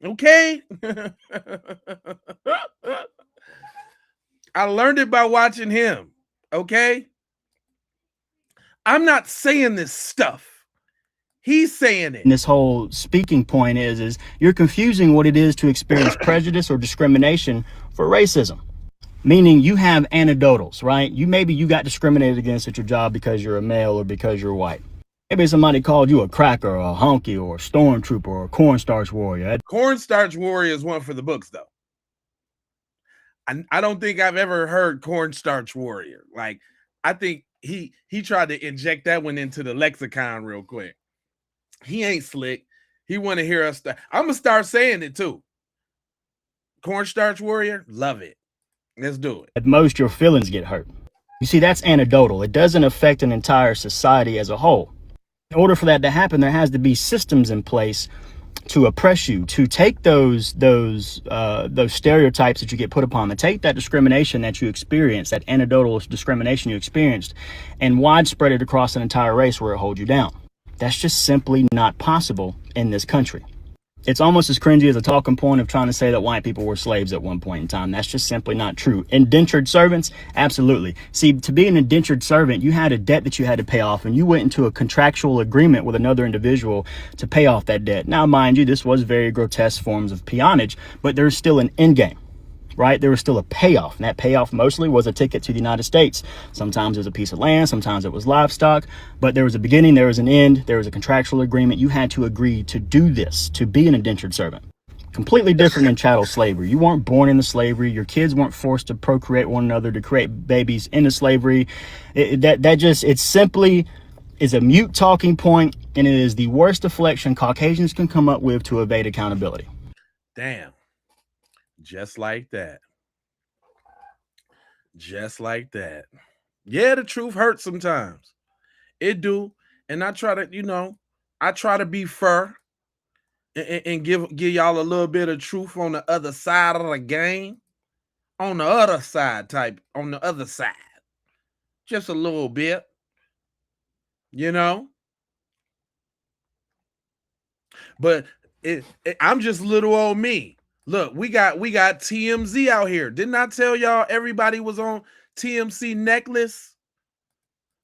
Okay? I learned it by watching him. Okay? I'm not saying this stuff. He's saying it. And this whole speaking point is you're confusing what it is to experience prejudice or discrimination for racism. Meaning you have anecdotals, right? Maybe you got discriminated against at your job because you're a male or because you're white. Maybe somebody called you a cracker or a honky or a stormtrooper or a cornstarch warrior. Cornstarch warrior is one for the books, though. I don't think I've ever heard cornstarch warrior. Like, I think he tried to inject that one into the lexicon real quick. He ain't slick. He want to hear us. I'm gonna start saying it too. Cornstarch warrior, love it. Let's do it. At most, your feelings get hurt. You see, that's anecdotal. It doesn't affect an entire society as a whole. In order for that to happen, there has to be systems in place to oppress you, to take those stereotypes that you get put upon, to take that discrimination that you experience, that anecdotal discrimination you experienced, and widespread it across an entire race where it holds you down. That's just simply not possible in this country. It's almost as cringy as a talking point of trying to say that white people were slaves at one point in time. That's just simply not true. Indentured servants? Absolutely. See, to be an indentured servant, you had a debt that you had to pay off, and you went into a contractual agreement with another individual to pay off that debt. Now, mind you, this was very grotesque forms of peonage, but there's still an end game. Right? There was still a payoff, and that payoff mostly was a ticket to the United States. Sometimes it was a piece of land, sometimes it was livestock, but there was a beginning, there was an end, there was a contractual agreement. You had to agree to do this, to be an indentured servant. Completely different than chattel slavery. You weren't born into slavery. Your kids weren't forced to procreate one another to create babies into slavery. It simply is a mute talking point, and it is the worst deflection Caucasians can come up with to evade accountability. Damn. Just like that. Just like that. Yeah, the truth hurts sometimes. It do. And I try to, I try to be fair and give y'all a little bit of truth on the other side of the game. On the other side on the other side. Just a little bit. But I'm just little old me. Look, we got TMZ out here. Didn't I tell y'all everybody was on TMZ necklace?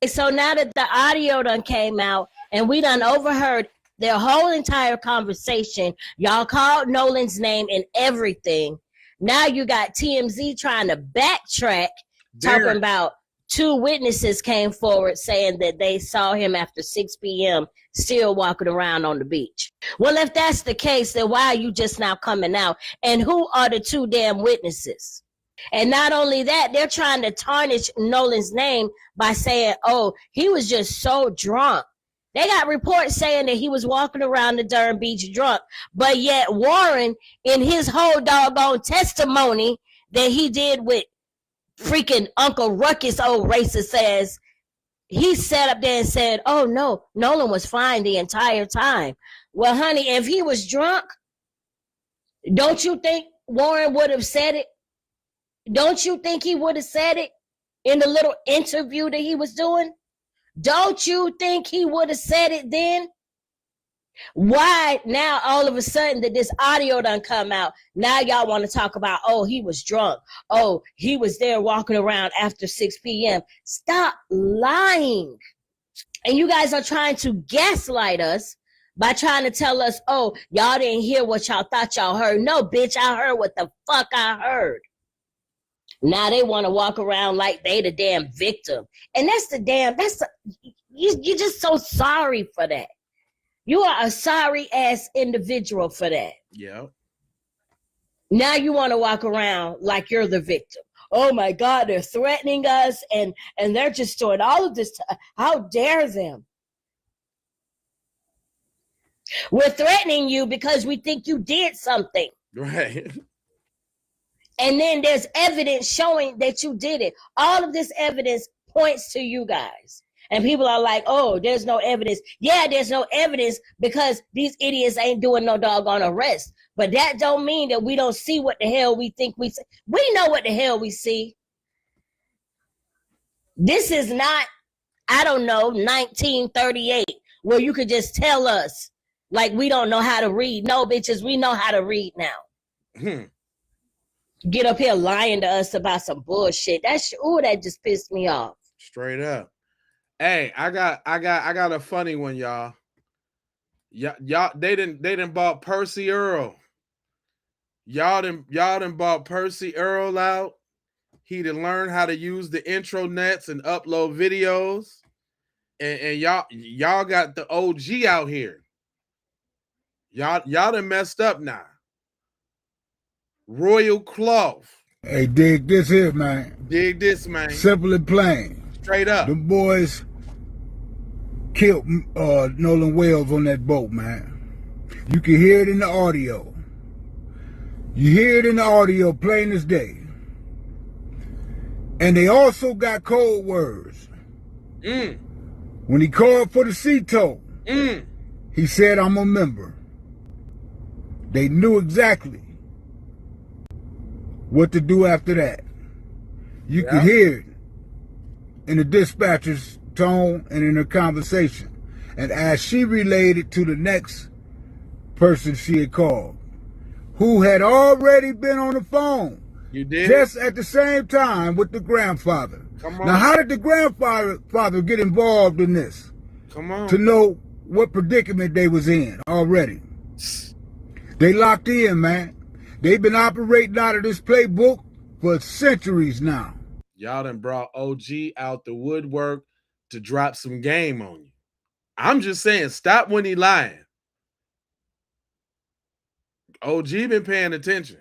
So now that the audio done came out and we done overheard their whole entire conversation, y'all called Nolan's name and everything. Now you got TMZ trying to backtrack, talking about 2 witnesses came forward saying that they saw him after 6 p.m. still walking around on the beach. Well, if that's the case, then why are you just now coming out? And who are the 2 damn witnesses? And not only that, they're trying to tarnish Nolan's name by saying, oh, he was just so drunk. They got reports saying that he was walking around the Durham Beach drunk, but yet Warren, in his whole doggone testimony that he did with freaking Uncle Ruckus, old racist, says, he sat up there and said, oh no, Nolan was fine the entire time. Well, honey, if he was drunk, don't you think Warren would have said it? Don't you think he would have said it in the little interview that he was doing? Don't you think he would have said it then? Why now all of a sudden that this audio done come out, now y'all want to talk about, oh, he was drunk. Oh, he was there walking around after 6 p.m. Stop lying. And you guys are trying to gaslight us by trying to tell us, oh, y'all didn't hear what y'all thought y'all heard. No, bitch, I heard what the fuck I heard. Now they want to walk around like they the damn victim. And you're just so sorry for that. You are a sorry ass individual for that. Yeah. Now you want to walk around like you're the victim. Oh my God, they're threatening us and they're just doing all of this. How dare them? We're threatening you because we think you did something. Right. And then there's evidence showing that you did it. All of this evidence points to you guys. And people are like, oh, there's no evidence. Yeah, there's no evidence because these idiots ain't doing no doggone arrest. But that don't mean that we don't see what the hell we think we see. We know what the hell we see. This is not, I don't know, 1938, where you could just tell us like we don't know how to read. No, bitches, we know how to read now. Get up here lying to us about some bullshit. That just pissed me off. Straight up. Hey, I got a funny one, y'all. Y'all, they didn't bought Percy Earl. Y'all done bought Percy Earl out. He done learned how to use the intro nets and upload videos. And y'all got the OG out here. Y'all done messed up now. Royal Cloth. Hey, dig this here, man. Dig this, man. Simple and plain. Straight up. Them boys killed Nolan Wells on that boat, man. You can hear it in the audio. You hear it in the audio plain as day. And they also got code words. When he called for the sea tow, he said, I'm a member. They knew exactly what to do after that. You could hear it in the dispatcher's tone and in her conversation. And as she relayed it to the next person she had called, who had already been on the phone. You did? Just at the same time with the grandfather. Come on. Now, how did the grandfather get involved in this? Come on. To know what predicament they was in already. They locked in, man. They've been operating out of this playbook for centuries now. Y'all done brought OG out the woodwork to drop some game on you. I'm just saying, stop when he lying. OG been paying attention.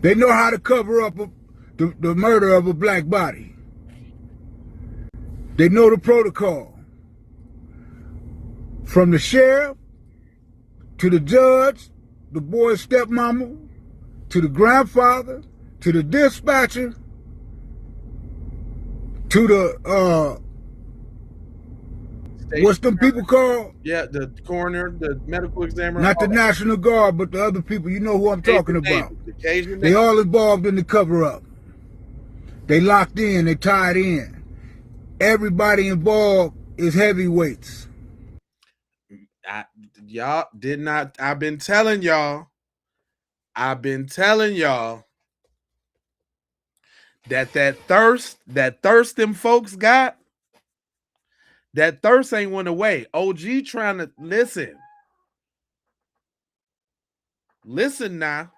They know how to cover up the murder of a black body. They know the protocol. From the sheriff to the judge, the boy's stepmama, to the grandfather, to the dispatcher, to the what's them people called? Yeah, the coroner, the medical examiner. Not the National Guard, but the other people. You know who I'm talking about. They all involved in the cover-up. They locked in. They tied in. Everybody involved is heavyweights. Y'all did not. I've been telling y'all that thirst them folks got, that thirst ain't went away. OG trying to listen. Listen now.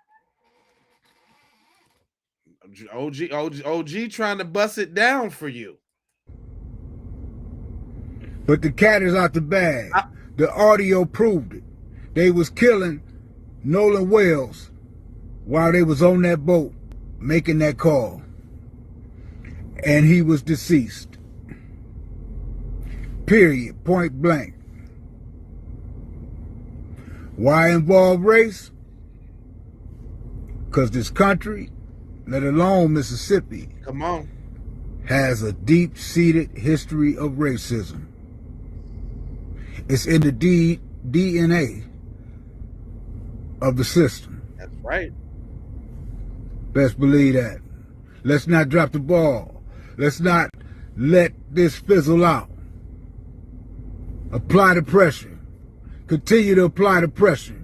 OG trying to bust it down for you. But the cat is out the bag. The audio proved it. They was killing Nolan Wells while they was on that boat making that call. And he was deceased. Period. Point blank. Why involve race? Because this country, let alone Mississippi, come on, has a deep-seated history of racism. It's in the DNA of the system. That's right. Best believe that. Let's not drop the ball. Let's not let this fizzle out. Apply the pressure. Continue to apply the pressure.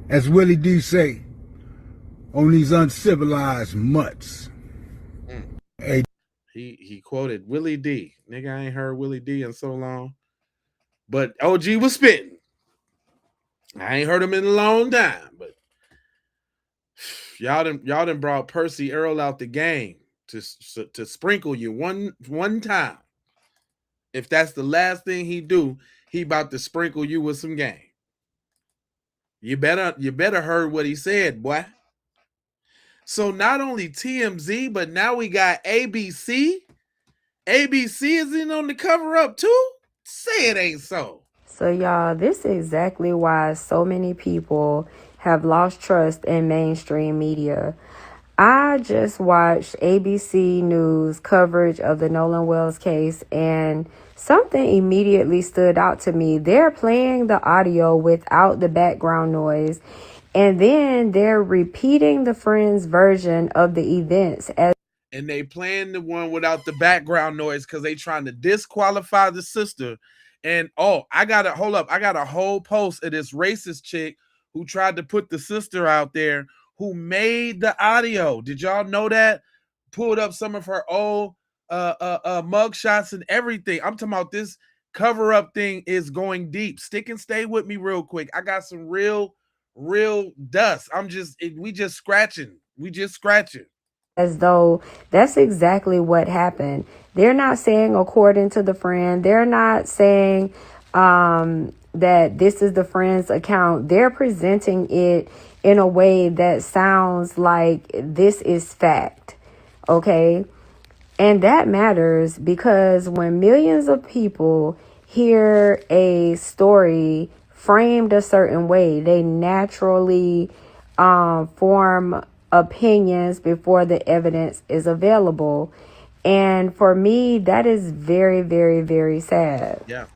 As Willie D say, on these uncivilized mutts. Hey. He quoted Willie D. Nigga, I ain't heard Willie D in so long. But OG was spitting. I ain't heard him in a long time. But y'all done brought Percy Earl out the game to sprinkle you one time. If that's the last thing he do, he about to sprinkle you with some game. You better heard what he said, boy. So not only TMZ, but now we got ABC. ABC is in on the cover up too? Say it ain't so. So y'all, this is exactly why so many people have lost trust in mainstream media. I just watched ABC News coverage of the Nolan Wells case, and something immediately stood out to me. They're playing the audio without the background noise, and then they're repeating the friend's version of the events as. And they playing the one without the background noise because they trying to disqualify the sister. And I got a whole post of this racist chick who tried to put the sister out there who made the audio. Did y'all know that? Pulled up some of her old mug shots and everything. I'm talking about this cover up thing is going deep. Stick and stay with me real quick. I got some real dust. We just scratching. As though that's exactly what happened. They're not saying according to the friend. They're not saying that this is the friend's account, they're presenting it in a way that sounds like this is fact. Okay? And that matters because when millions of people hear a story framed a certain way, they naturally form opinions before the evidence is available. And for me, that is very, very, very sad. Yeah.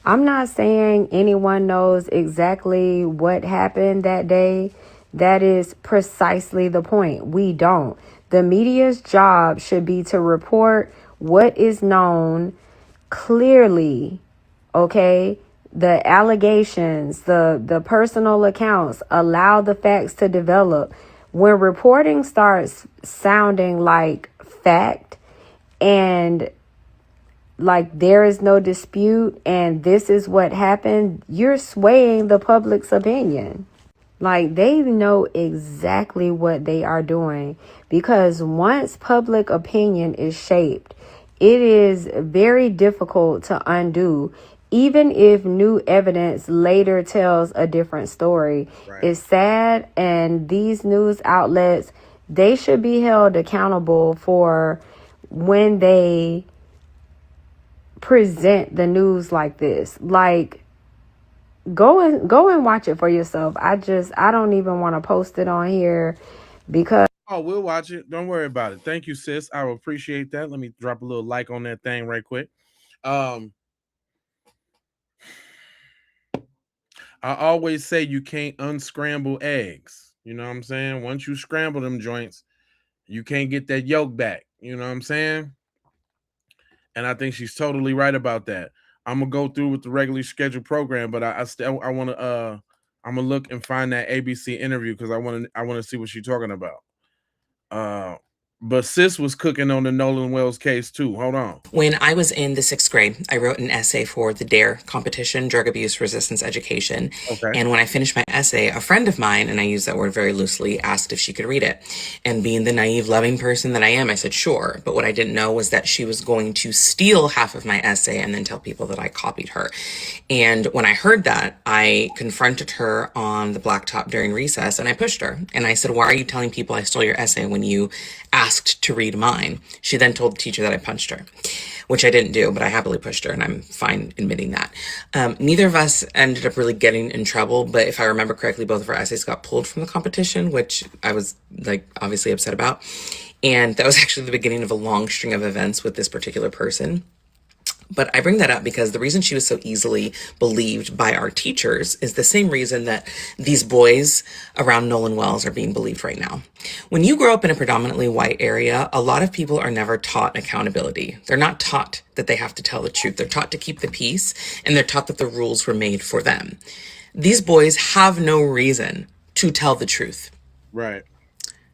I'm not saying anyone knows exactly what happened that day. That is precisely the point. We don't. The media's job should be to report what is known clearly, okay? The allegations, the personal accounts, allow the facts to develop. When reporting starts sounding like fact and like there is no dispute and this is what happened, you're swaying the public's opinion. Like, they know exactly what they are doing, because once public opinion is shaped, it is very difficult to undo. Even if new evidence later tells a different story, it's sad, and these news outlets, they should be held accountable for when they present the news like this. Like, go and watch it for yourself. I don't even want to post it on here because we'll watch it. Don't worry about it. Thank you, sis. I will appreciate that. Let me drop a little like on that thing right quick. I always say you can't unscramble eggs. You know what I'm saying? Once you scramble them joints, you can't get that yolk back. You know what I'm saying? And I think she's totally right about that. I'm gonna go through with the regularly scheduled program, but I want to I'm gonna look and find that ABC interview because I want to see what she's talking about. But sis was cooking on the Nolan Wells case too. Hold on. When I was in the 6th grade, I wrote an essay for the DARE competition, Drug Abuse Resistance Education. Okay. And when I finished my essay, a friend of mine, and I use that word very loosely, asked if she could read it. And being the naive, loving person that I am, I said, sure. But what I didn't know was that she was going to steal half of my essay and then tell people that I copied her. And when I heard that, I confronted her on the blacktop during recess and I pushed her. And I said, why are you telling people I stole your essay when you asked to read mine? She then told the teacher that I punched her, which I didn't do, but I happily pushed her, and I'm fine admitting that. Neither of us ended up really getting in trouble, but if I remember correctly, both of our essays got pulled from the competition, which I was obviously upset about. And that was actually the beginning of a long string of events with this particular person. But I bring that up because the reason she was so easily believed by our teachers is the same reason that these boys around Nolan Wells are being believed right now. When you grow up in a predominantly white area, a lot of people are never taught accountability. They're not taught that they have to tell the truth. They're taught to keep the peace, and they're taught that the rules were made for them. These boys have no reason to tell the truth. Right.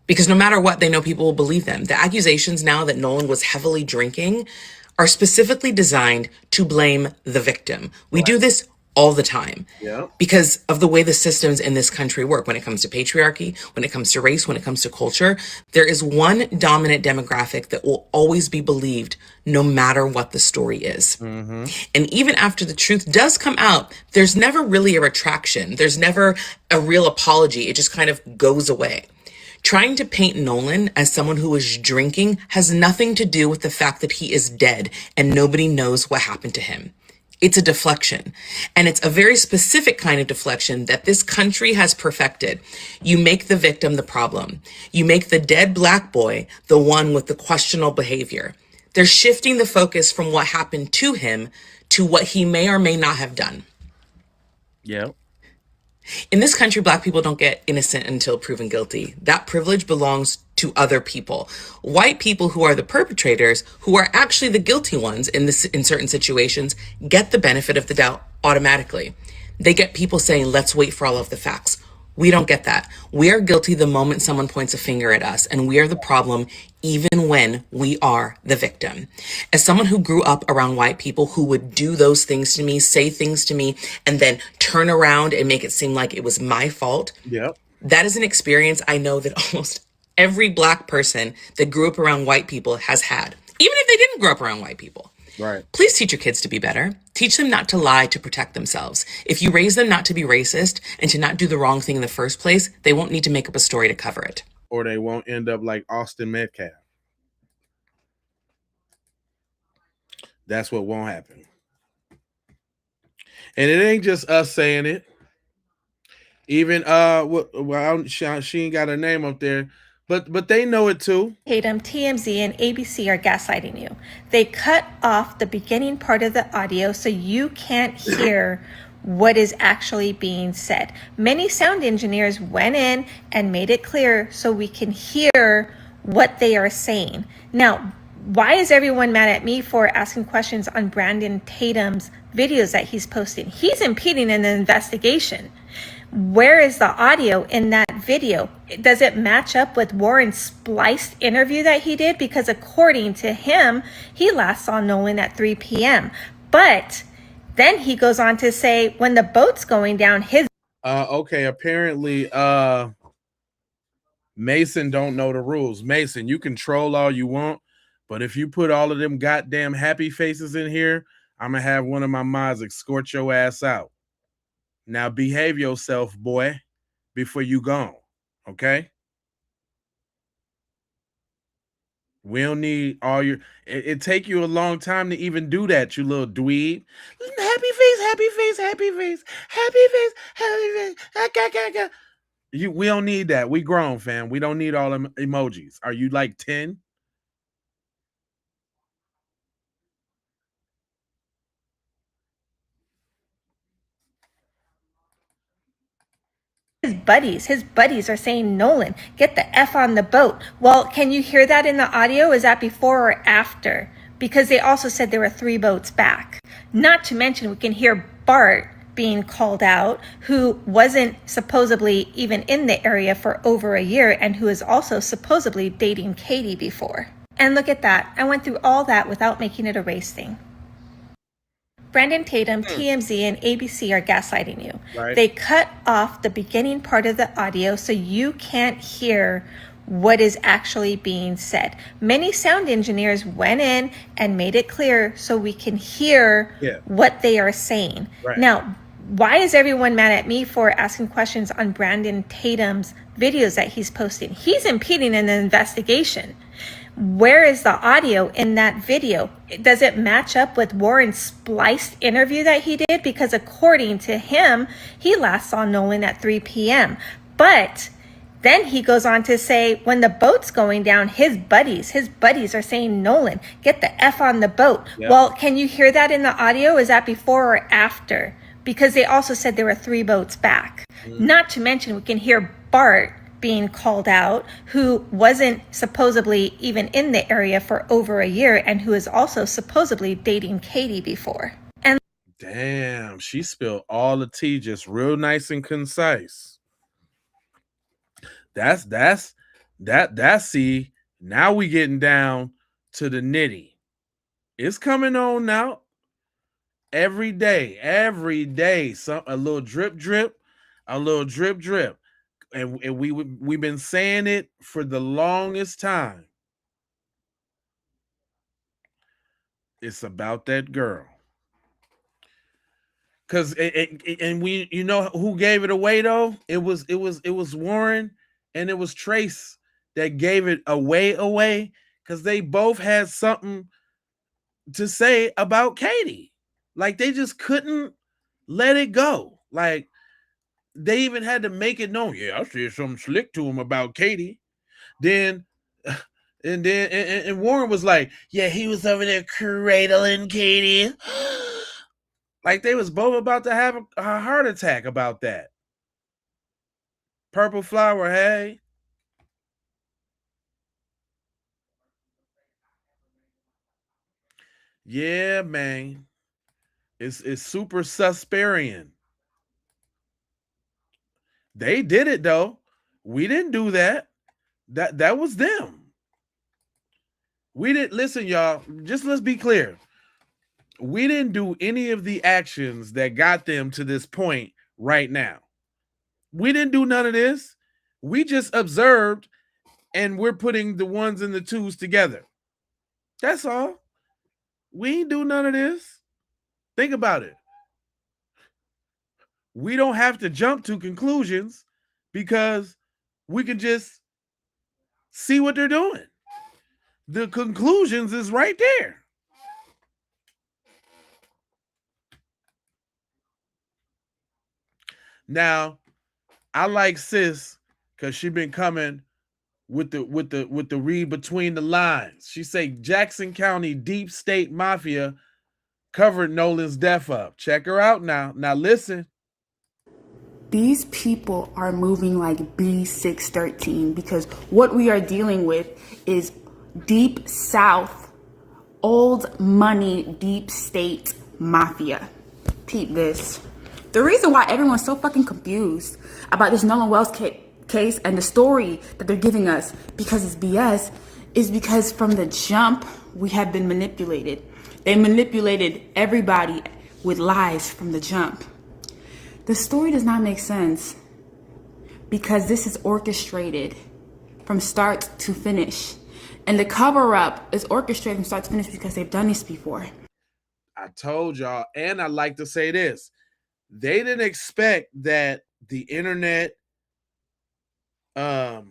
Because no matter what, they know people will believe them. The accusations now that Nolan was heavily drinking are specifically designed to blame the victim. We do this all the time because of the way the systems in this country work. When it comes to patriarchy, when it comes to race, when it comes to culture, there is one dominant demographic that will always be believed no matter what the story is. Mm-hmm. And even after the truth does come out, there's never really a retraction. There's never a real apology. It just kind of goes away. Trying to paint Nolan as someone who was drinking has nothing to do with the fact that he is dead and nobody knows what happened to him. It's a deflection. And it's a very specific kind of deflection that this country has perfected. You make the victim the problem. You make the dead black boy the one with the questionable behavior. They're shifting the focus from what happened to him to what he may or may not have done. Yeah. In this country, Black people don't get innocent until proven guilty. That privilege belongs to other people. White people who are the perpetrators, who are actually the guilty ones in certain situations, get the benefit of the doubt automatically. They get people saying, let's wait for all of the facts. We don't get that. We are guilty the moment someone points a finger at us, and we are the problem even when we are the victim. As someone who grew up around white people who would do those things to me, say things to me, and then turn around and make it seem like it was my fault, that is an experience I know that almost every Black person that grew up around white people has had, even if they didn't grow up around white people. Right. Please teach your kids to be better. Teach them not to lie to protect themselves. If you raise them not to be racist and to not do the wrong thing in the first place, they won't need to make up a story to cover it. Or they won't end up like Austin Metcalf. That's what won't happen. And it ain't just us saying it. Even well, she ain't got her name up there, but they know it too. Tatum, TMZ, and ABC are gaslighting you. They cut off the beginning part of the audio so you can't hear what is actually being said. Many sound engineers went in and made it clear so we can hear what they are saying. Now, why is everyone mad at me for asking questions on Brandon Tatum's videos that he's posting? He's impeding an investigation. Where is the audio in that video? Does it match up with Warren's spliced interview that he did? Because according to him, he last saw Nolan at 3 p.m. But then he goes on to say when the boat's going down, his okay, apparently Mason don't know the rules. Mason, you can troll all you want, but if you put all of them goddamn happy faces in here, I'm gonna have one of my mods escort your ass out. Now behave yourself, boy, before you gone. Okay? We don't need all your it take you a long time to even do that, you little dweeb. Happy face, happy face, happy face, happy face, happy face. We don't need that. We grown, fam. We don't need all them emojis. Are you like 10? buddies are saying, Nolan, get the F on the boat. Well, can you hear that in the audio? Is that before or after? Because they also said there were 3 boats back. Not to mention, we can hear Bart being called out, who wasn't supposedly even in the area for over a year and who is also supposedly dating Katie before. And look at that. I went through all that without making it a race thing. Brandon Tatum, TMZ, and ABC are gaslighting you. Right. They cut off the beginning part of the audio so you can't hear what is actually being said. Many sound engineers went in and made it clear so we can hear what they are saying. Right. Now, why is everyone mad at me for asking questions on Brandon Tatum's videos that he's posting? He's impeding an investigation. Where is the audio in that video? Does it match up with Warren's spliced interview that he did? Because according to him, he last saw Nolan at 3 p.m. But then he goes on to say when the boat's going down, his buddies are saying, Nolan, get the F on the boat. Yep. Well, can you hear that in the audio? Is that before or after? Because they also said there were 3 boats back. Not to mention, we can hear Bart being called out, who wasn't supposedly even in the area for over a year and who is also supposedly dating Katie before. And damn, she spilled all the tea just real nice and concise. That's see, now we getting down to the nitty. It's coming on now. Every day, a little drip, a little drip. And we've been saying it for the longest time. It's about that girl. Cause and we, you know who gave it away though? It was Warren and it was Trace that gave it away because they both had something to say about Katie. Like they just couldn't let it go. Like they even had to make it known. Yeah, I said something slick to him about Katie. Then and Warren was like, yeah, he was over there cradling Katie. Like they was both about to have a heart attack about that. Purple flower, hey. Yeah, man. It's super Susperian. They did it though. We didn't do that. That was them. We didn't listen, y'all. Just let's be clear. We didn't do any of the actions that got them to this point right now. We didn't do none of this. We just observed and we're putting the ones and the twos together. That's all. We ain't do none of this. Think about it. We don't have to jump to conclusions because we can just see what they're doing. The conclusions is right there. Now, I like sis because she been coming with the read between the lines. She say Jackson County deep state mafia covered Nolan's death up. Check her out now. Now listen. These people are moving like B613 because what we are dealing with is deep south, old money, deep state mafia. Peep this. The reason why everyone's so fucking confused about this Nolan Wells case and the story that they're giving us because it's BS is because from the jump, we have been manipulated. They manipulated everybody with lies from the jump. The story does not make sense because this is orchestrated from start to finish. And the cover-up is orchestrated from start to finish because they've done this before. I told y'all, and I like to say this. They didn't expect that the internet the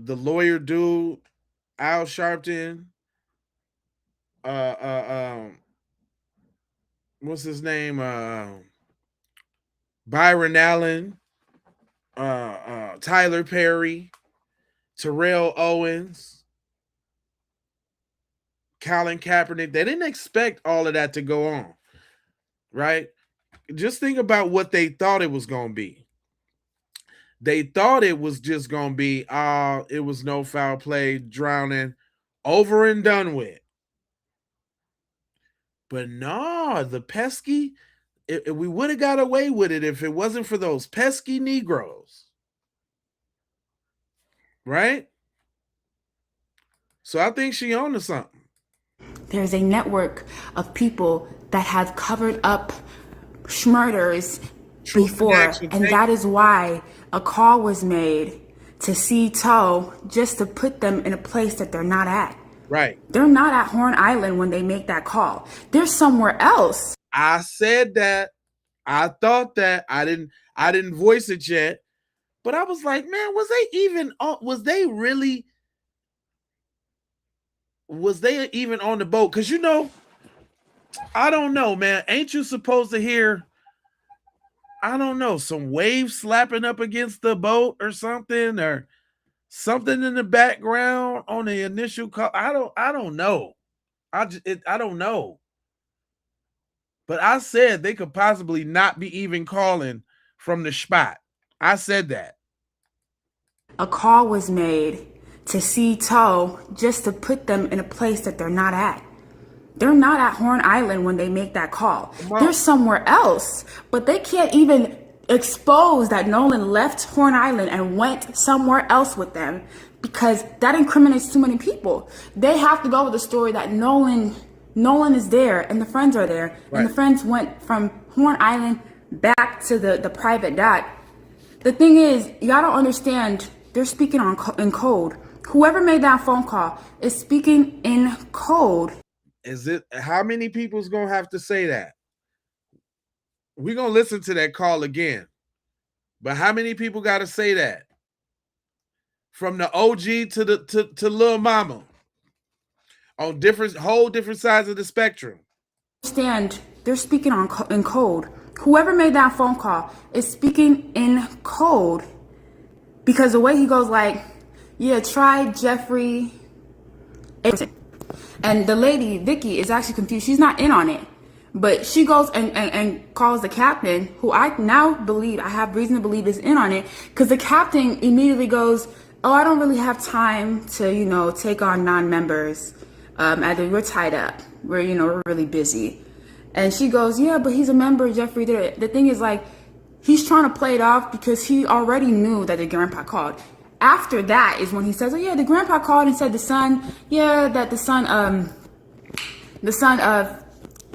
lawyer dude, Al Sharpton, what's his name? Byron Allen, Tyler Perry, Terrell Owens, Colin Kaepernick. They didn't expect all of that to go on, right? Just think about what they thought it was going to be. They thought it was just going to be, it was no foul play, drowning, over and done with. But no, the pesky, we would have got away with it if it wasn't for those pesky Negroes. Right? So I think she on to something. There's a network of people that have covered up murders before, and that is why a call was made to see Toe just to put them in a place that they're not at. Right. They're not at Horn Island when they make that call. They're somewhere else. I said that. I thought that. I didn't voice it yet. But I was like, man, was they even on the boat? Because, I don't know, man. Ain't you supposed to hear, I don't know, some waves slapping up against the boat or something in the background on the initial call? I don't know. I don't know. But I said they could possibly not be even calling from the spot. I said that. A call was made to see Toe just to put them in a place that they're not at. They're not at Horn Island when they make that call. They're somewhere else, but they can't even expose that Nolan left Horn Island and went somewhere else with them because that incriminates too many people. They have to go with the story that Nolan is there and the friends are there, right. And the friends went from Horn Island back to the private dot. The thing is, y'all don't understand, they're speaking in code. Whoever made that phone call is speaking in code. How many people's gonna have to say that? We're gonna listen to that call again. But how many people gotta say that? From the OG to Lil Mama. On whole different sides of the spectrum. Understand, they're speaking in code. Whoever made that phone call is speaking in code. Because the way he goes like, yeah, try Jeffrey. And the lady, Vicky, is actually confused. She's not in on it. But she goes and calls the captain, who I now believe, I have reason to believe is in on it. Because the captain immediately goes, oh, I don't really have time to, take on non-members. Either we're tied up. We're really busy. And she goes, yeah, but he's a member, Jeffrey. The thing is, like, he's trying to play it off because he already knew that the grandpa called. After that is when he says, oh, yeah, the grandpa called and said the son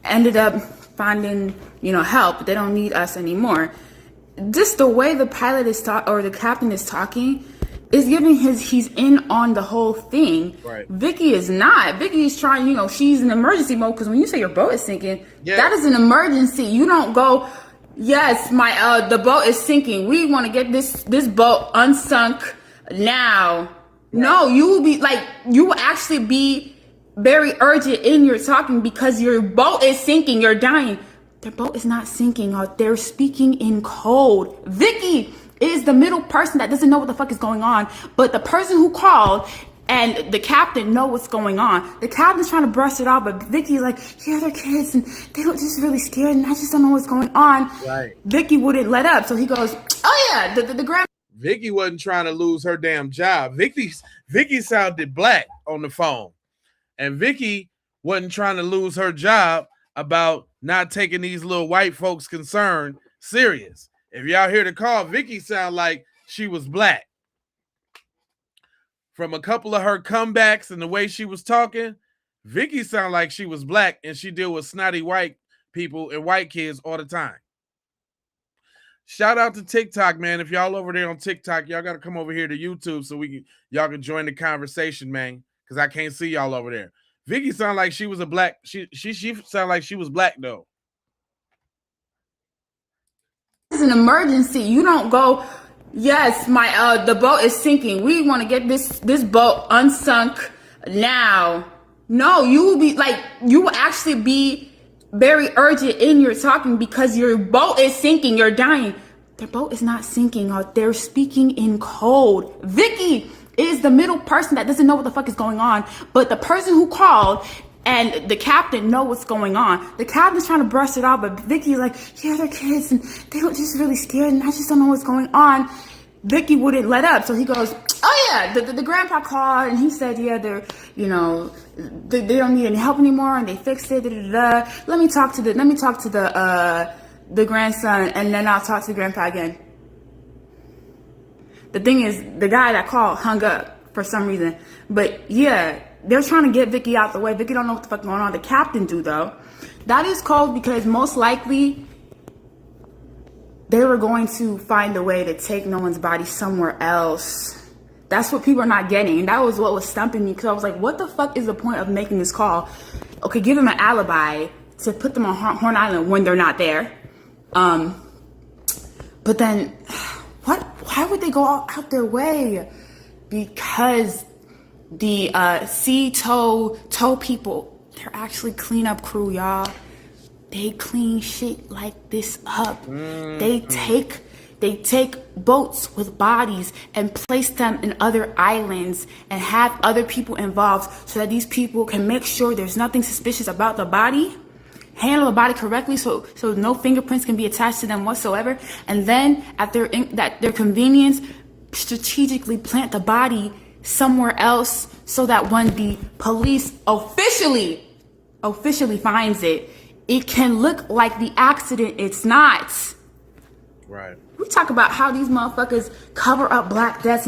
ended up finding, help. They don't need us anymore. Just the way the pilot is or the captain is talking, is giving he's in on the whole thing. Right. Vicky is not. Vicky is trying, she's in emergency mode, because when you say your boat is sinking, that is an emergency. You don't go, yes, the boat is sinking. We want to get this boat unsunk now. Right. No, you will be like, you will actually be very urgent in your talking, because your boat is sinking. You're dying. Their boat is not sinking. They're speaking in code. Vicky is the middle person that doesn't know what the fuck is going on, but the person who called and the captain know what's going on. The captain's trying to brush it off, but Vicky's like, yeah, they're kids and they look just really scared and I just don't know what's going on. Right. Vicky wouldn't let up, so he goes, oh yeah, the grand. Vicky wasn't trying to lose her damn job. Vicky sounded black on the phone, and Vicky wasn't trying to lose her job about not taking these little white folks' concern serious. If y'all hear the call, Vicky sound like she was black. From a couple of her comebacks and the way she was talking, Vicky sound like she was black, and she deal with snotty white people and white kids all the time. Shout out to TikTok, man. If y'all over there on TikTok, y'all got to come over here to YouTube so y'all can join the conversation, man, because I can't see y'all over there. Vicky sound like she was a black. She sound like she was black though. It's an emergency. You don't go, yes, the boat is sinking. We want to get this boat unsunk now. No, you will be like, you will actually be very urgent in your talking, because your boat is sinking. You're dying. Their boat is not sinking. They're speaking in code. Vicky is the middle person that doesn't know what the fuck is going on, but the person who called and the captain know what's going on. The captain's trying to brush it off, but Vicky's like, yeah, they're kids and they look just really scared and I just don't know what's going on. Vicky wouldn't let up, so he goes, oh yeah, the grandpa called and he said, yeah, they don't need any help anymore and they fixed it. Let me talk to the grandson and then I'll talk to the grandpa again. The thing is, the guy that called hung up for some reason. But yeah, they're trying to get Vicky out the way. Vicky don't know what the fuck going on. The captain do though. That is cold, because most likely they were going to find a way to take Nolan's body somewhere else. That's what people are not getting. And that was what was stumping me, because I was like, what the fuck is the point of making this call? Okay, give them an alibi to put them on Horn Island when they're not there. But then, why would they go out their way? Because the sea tow people, they're actually cleanup crew, y'all. They clean shit like this up. They take boats with bodies and place them in other islands and have other people involved, so that these people can make sure there's nothing suspicious about the body, handle the body correctly so no fingerprints can be attached to them whatsoever, and then at their convenience, strategically plant the body somewhere else, so that when the police officially finds it, it can look like the accident it's not. Right. We talk about how these motherfuckers cover up black deaths,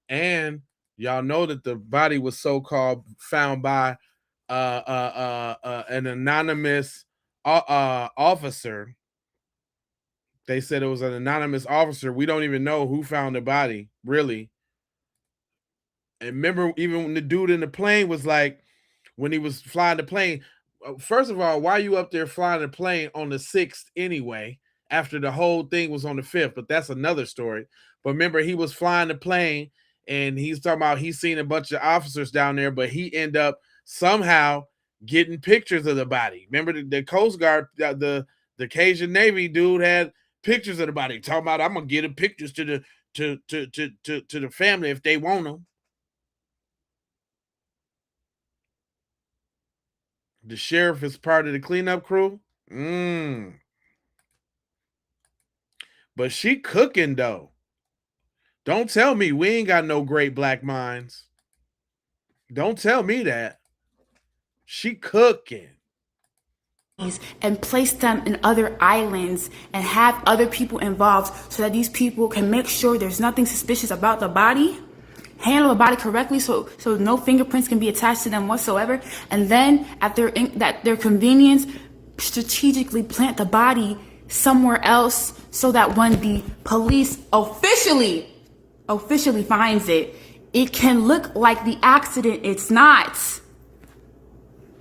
and y'all know that the body was so-called found by an anonymous officer. They said it was an anonymous officer. We don't even know who found the body, really. And remember, even when the dude in the plane was like, when he was flying the plane, first of all, why are you up there flying the plane on the 6th anyway, after the whole thing was on the 5th? But that's another story. But remember, he was flying the plane, and he's talking about he's seen a bunch of officers down there, but he ended up somehow getting pictures of the body. Remember, the Coast Guard, the Cajun Navy dude had pictures of the body, talking about, I'm gonna get the pictures to the family if they want them. The sheriff is part of the cleanup crew. But she cooking though. Don't tell me we ain't got no great black minds. Don't tell me that. She cooking. And place them in other islands and have other people involved, so that these people can make sure there's nothing suspicious about the body, handle the body correctly so no fingerprints can be attached to them whatsoever, and then at their convenience, strategically plant the body somewhere else, so that when the police officially officially finds it, it can look like the accident. It's not.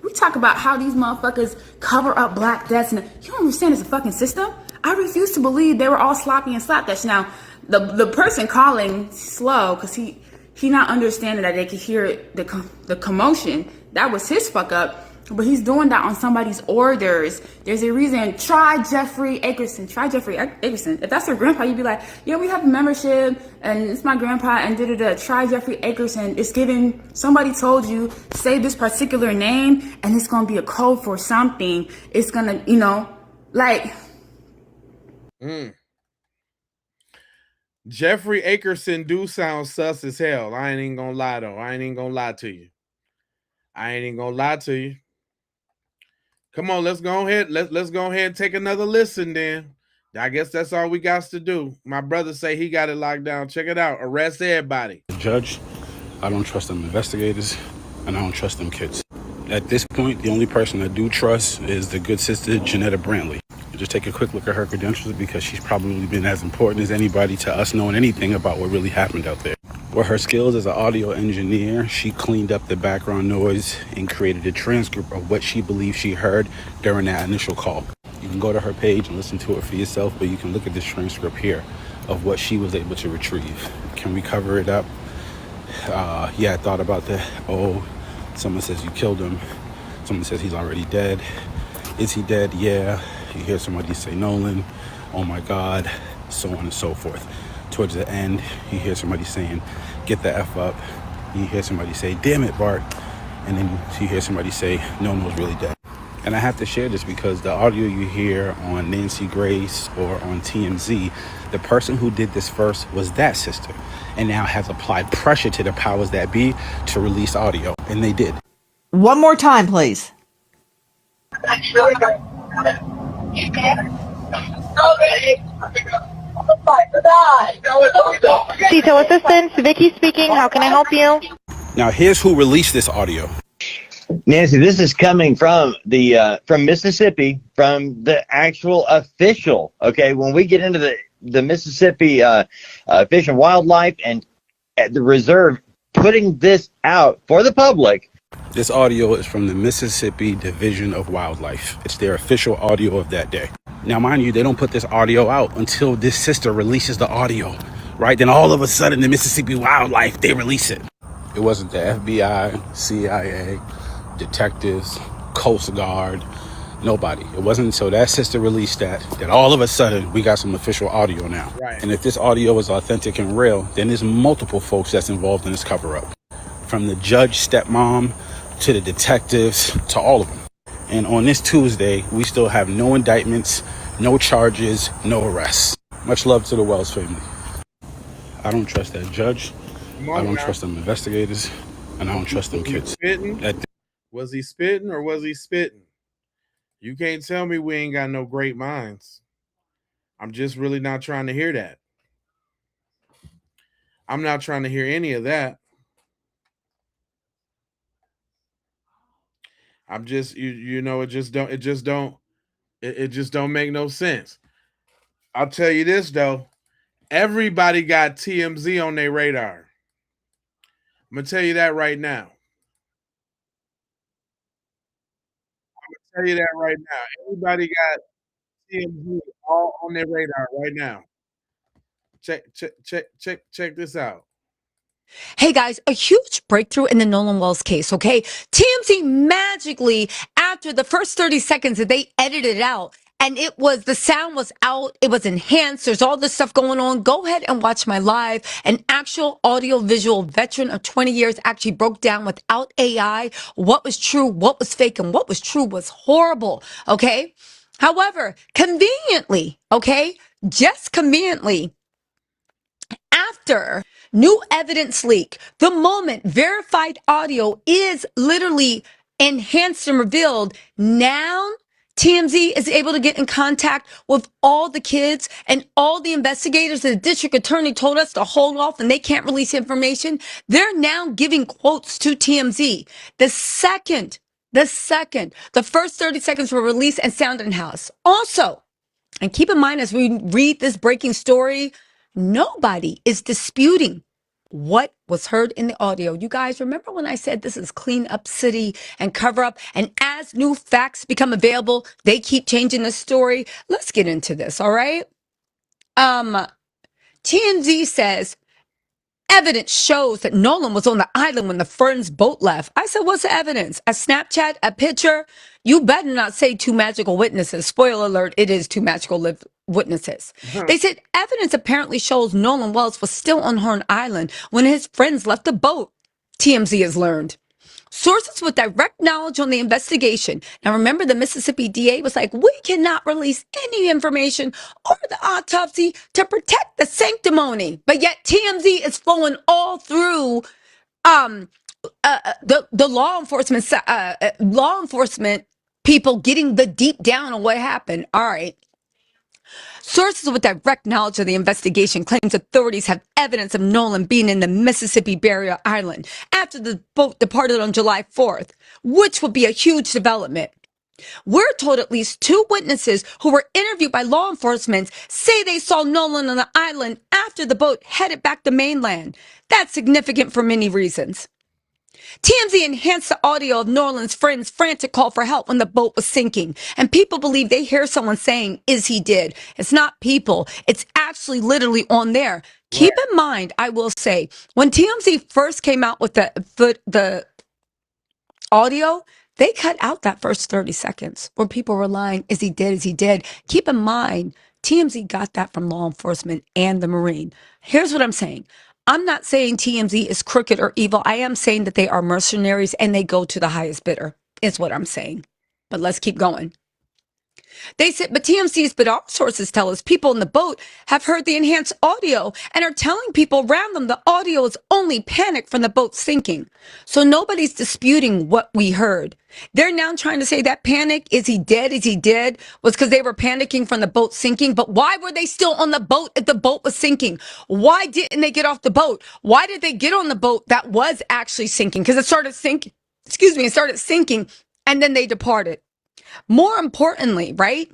We talk about how these motherfuckers cover up black deaths, and you don't understand it's a fucking system. I refuse to believe they were all sloppy and slapdash. Now, the person calling slow because he not understanding that they could hear the commotion. That was his fuck up. But he's doing that on somebody's orders. There's a reason. Try Jeffrey Akerson. Try Jeffrey Akerson. If that's your grandpa, you'd be like, yeah, we have a membership, and it's my grandpa, and da-da-da. Try Jeffrey Akerson. It's giving, somebody told you, say this particular name, and it's going to be a code for something. It's going to, you know, like. Jeffrey Akerson do sound sus as hell. I ain't even gonna lie, though. I ain't even gonna lie to you. I ain't even gonna lie to you. Come on, let's go ahead. Let's go ahead and take another listen then. I guess that's all we got to do. My brother say he got it locked down. Check it out. Arrest everybody. Judge, I don't trust them investigators, and I don't trust them kids. At this point, the only person I do trust is the good sister, Janetta Brantley. Just take a quick look at her credentials because she's probably been as important as anybody to us knowing anything about what really happened out there. With her skills as an audio engineer, she cleaned up the background noise and created a transcript of what she believed she heard during that initial call. You can go to her page and listen to it for yourself, but you can look at this transcript here of what she was able to retrieve. Can we cover it up? Yeah, I thought about that. Oh, someone says you killed him. Someone says he's already dead. Is he dead? Yeah. You hear somebody say Nolan, oh my God, so on and so forth. Towards the end, you hear somebody saying, get the F up. You hear somebody say, damn it, Bart. And then you hear somebody say, no one's really dead. And I have to share this because the audio you hear on Nancy Grace or on TMZ, the person who did this first was that sister and now has applied pressure to the powers that be to release audio. And they did. One more time, please. Detail assistance, Vicky speaking. How can I help you? Now, here's who released this audio. Nancy, this is coming from the from Mississippi, from the actual official. Okay, when we get into the Mississippi Fish and Wildlife and the reserve putting this out for the public. This audio is from the Mississippi Division of Wildlife. It's their official audio of that day. Now, mind you, they don't put this audio out until this sister releases the audio, right? Then all of a sudden, the Mississippi Wildlife, they release it. It wasn't the FBI, CIA, detectives, Coast Guard, nobody. It wasn't until that sister released that all of a sudden we got some official audio now. Right. And if this audio is authentic and real, then there's multiple folks that's involved in this cover-up. From the judge, stepmom, to the detectives, to all of them. And on this Tuesday, we still have no indictments, no charges, no arrests. Much love to the Wells family. I don't trust that judge. I don't trust them investigators. And I don't trust them kids. Was he spitting or was he spitting? You can't tell me we ain't got no great minds. I'm just really not trying to hear that. I'm not trying to hear any of that. I'm just you know, it just don't make no sense. I'll tell you this though. Everybody got TMZ on their radar. I'm gonna tell you that right now. Tell you that right now. Everybody got TMZ all on their radar right now. Check this out. Hey guys, a huge breakthrough in the Nolan Wells case, okay? TMZ magically, after the first 30 seconds that they edited it out, and the sound was out, it was enhanced, there's all this stuff going on. Go ahead and watch my live. An actual audio-visual veteran of 20 years actually broke down without AI what was true, what was fake, and what was true was horrible, okay? However, conveniently, okay, just conveniently, after new evidence leak, the moment verified audio is literally enhanced and revealed, now TMZ is able to get in contact with all the kids and all the investigators. The district attorney told us to hold off and they can't release information. They're now giving quotes to TMZ. The first 30 seconds were released and sound in house. Also, and keep in mind as we read this breaking story, Nobody is disputing what was heard in the audio. You guys remember when I said this is clean up city and cover up? And as new facts become available, they keep changing the story. Let's get into this, all right? TMZ says evidence shows that Nolan was on the island when the Ferns boat left. I said, what's the evidence? A Snapchat, a picture? You better not say two magical witnesses. Spoiler alert, it is two magical witnesses. They said evidence apparently shows Nolan Wells was still on Horn Island when his friends left the boat. TMZ has learned. Sources with direct knowledge on the investigation. Now, remember, the Mississippi DA was like, we cannot release any information or the autopsy to protect the sanctimony. But yet TMZ is flowing all through the law enforcement people getting the deep down on what happened. All right. Sources with direct knowledge of the investigation claims authorities have evidence of Nolan being in the Mississippi Barrier Island after the boat departed on July 4th, which would be a huge development. We're told at least two witnesses who were interviewed by law enforcement say they saw Nolan on the island after the boat headed back to mainland. That's significant for many reasons. TMZ enhanced the audio of Nolan's friend's frantic call for help when the boat was sinking. And people believe they hear someone saying, is he dead? It's not people. It's actually literally on there. Keep in mind, I will say, when TMZ first came out with the audio, they cut out that first 30 seconds where people were lying, is he dead? Is he dead? Keep in mind, TMZ got that from law enforcement and the Marine. Here's what I'm saying. I'm not saying TMZ is crooked or evil. I am saying that they are mercenaries and they go to the highest bidder, is what I'm saying. But let's keep going. They said, but but our sources tell us people in the boat have heard the enhanced audio and are telling people around them the audio is only panic from the boat sinking. So nobody's disputing what we heard. They're now trying to say that panic, is he dead? Is he dead? Was because they were panicking from the boat sinking. But why were they still on the boat if the boat was sinking? Why didn't they get off the boat? Why did they get on the boat that was actually sinking? Because it started sinking. It started sinking and then they departed. More importantly, right?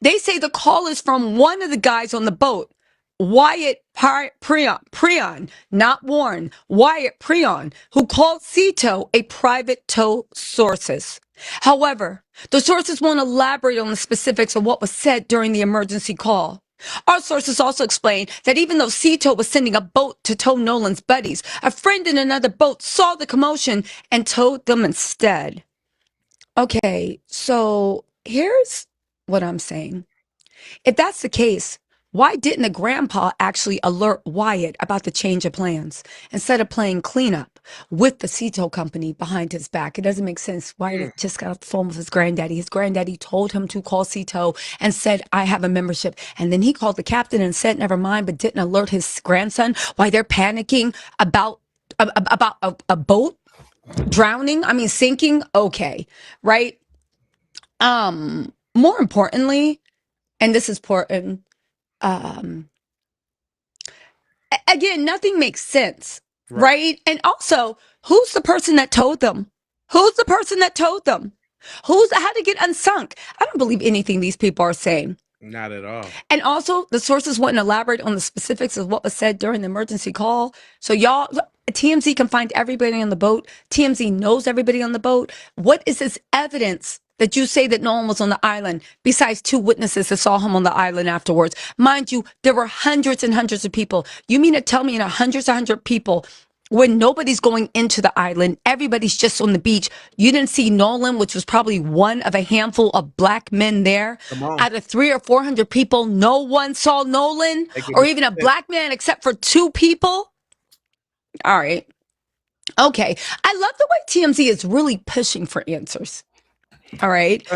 They say the call is from one of the guys on the boat, Wyatt Preon, not Warren, Wyatt Preon, who called Cito a private tow sources. However, the sources won't elaborate on the specifics of what was said during the emergency call. Our sources also explain that even though Cito was sending a boat to tow Nolan's buddies, a friend in another boat saw the commotion and towed them instead. Okay, so here's what I'm saying. If that's the case, why didn't the grandpa actually alert Wyatt about the change of plans instead of playing cleanup with the Cito company behind his back? It doesn't make sense. Wyatt just got off the phone with his granddaddy. His granddaddy told him to call Cito and said, I have a membership. And then he called the captain and said, never mind, but didn't alert his grandson why they're panicking about a boat drowning. I mean, sinking. Okay. Right. More importantly, and this is important, again, nothing makes sense, right? And also, who's the person that told them? Who's the person that told them? How to get unsunk? I don't believe anything these people are saying. Not at all. And also, the sources wouldn't elaborate on the specifics of what was said during the emergency call. So y'all, TMZ can find everybody on the boat. TMZ knows everybody on the boat. What is this evidence that you say that no one was on the island besides two witnesses that saw him on the island afterwards? Mind you, there were hundreds and hundreds of people. You mean to tell me in hundreds people when nobody's going into the island, everybody's just on the beach, you didn't see Nolan, which was probably one of a handful of black men there? Out of 300 or 400 people, no one saw Nolan or even a black man except for two people? All right. Okay. I love the way TMZ is really pushing for answers. All right.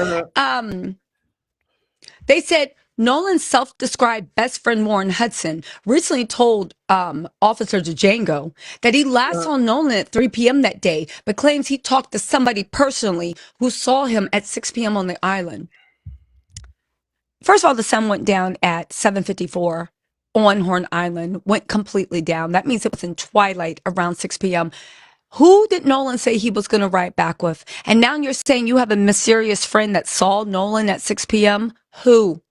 They said Nolan's self-described best friend Warren Hudson recently told Officer Django that he last saw Nolan at 3 p.m. that day, but claims he talked to somebody personally who saw him at 6 p.m. on the island. First of all, the sun went down at 7:54 on Horn Island, went completely down. That means it was in twilight around 6 p.m. Who did Nolan say he was going to ride back with? And now you're saying you have a mysterious friend that saw Nolan at 6 p.m.? Who?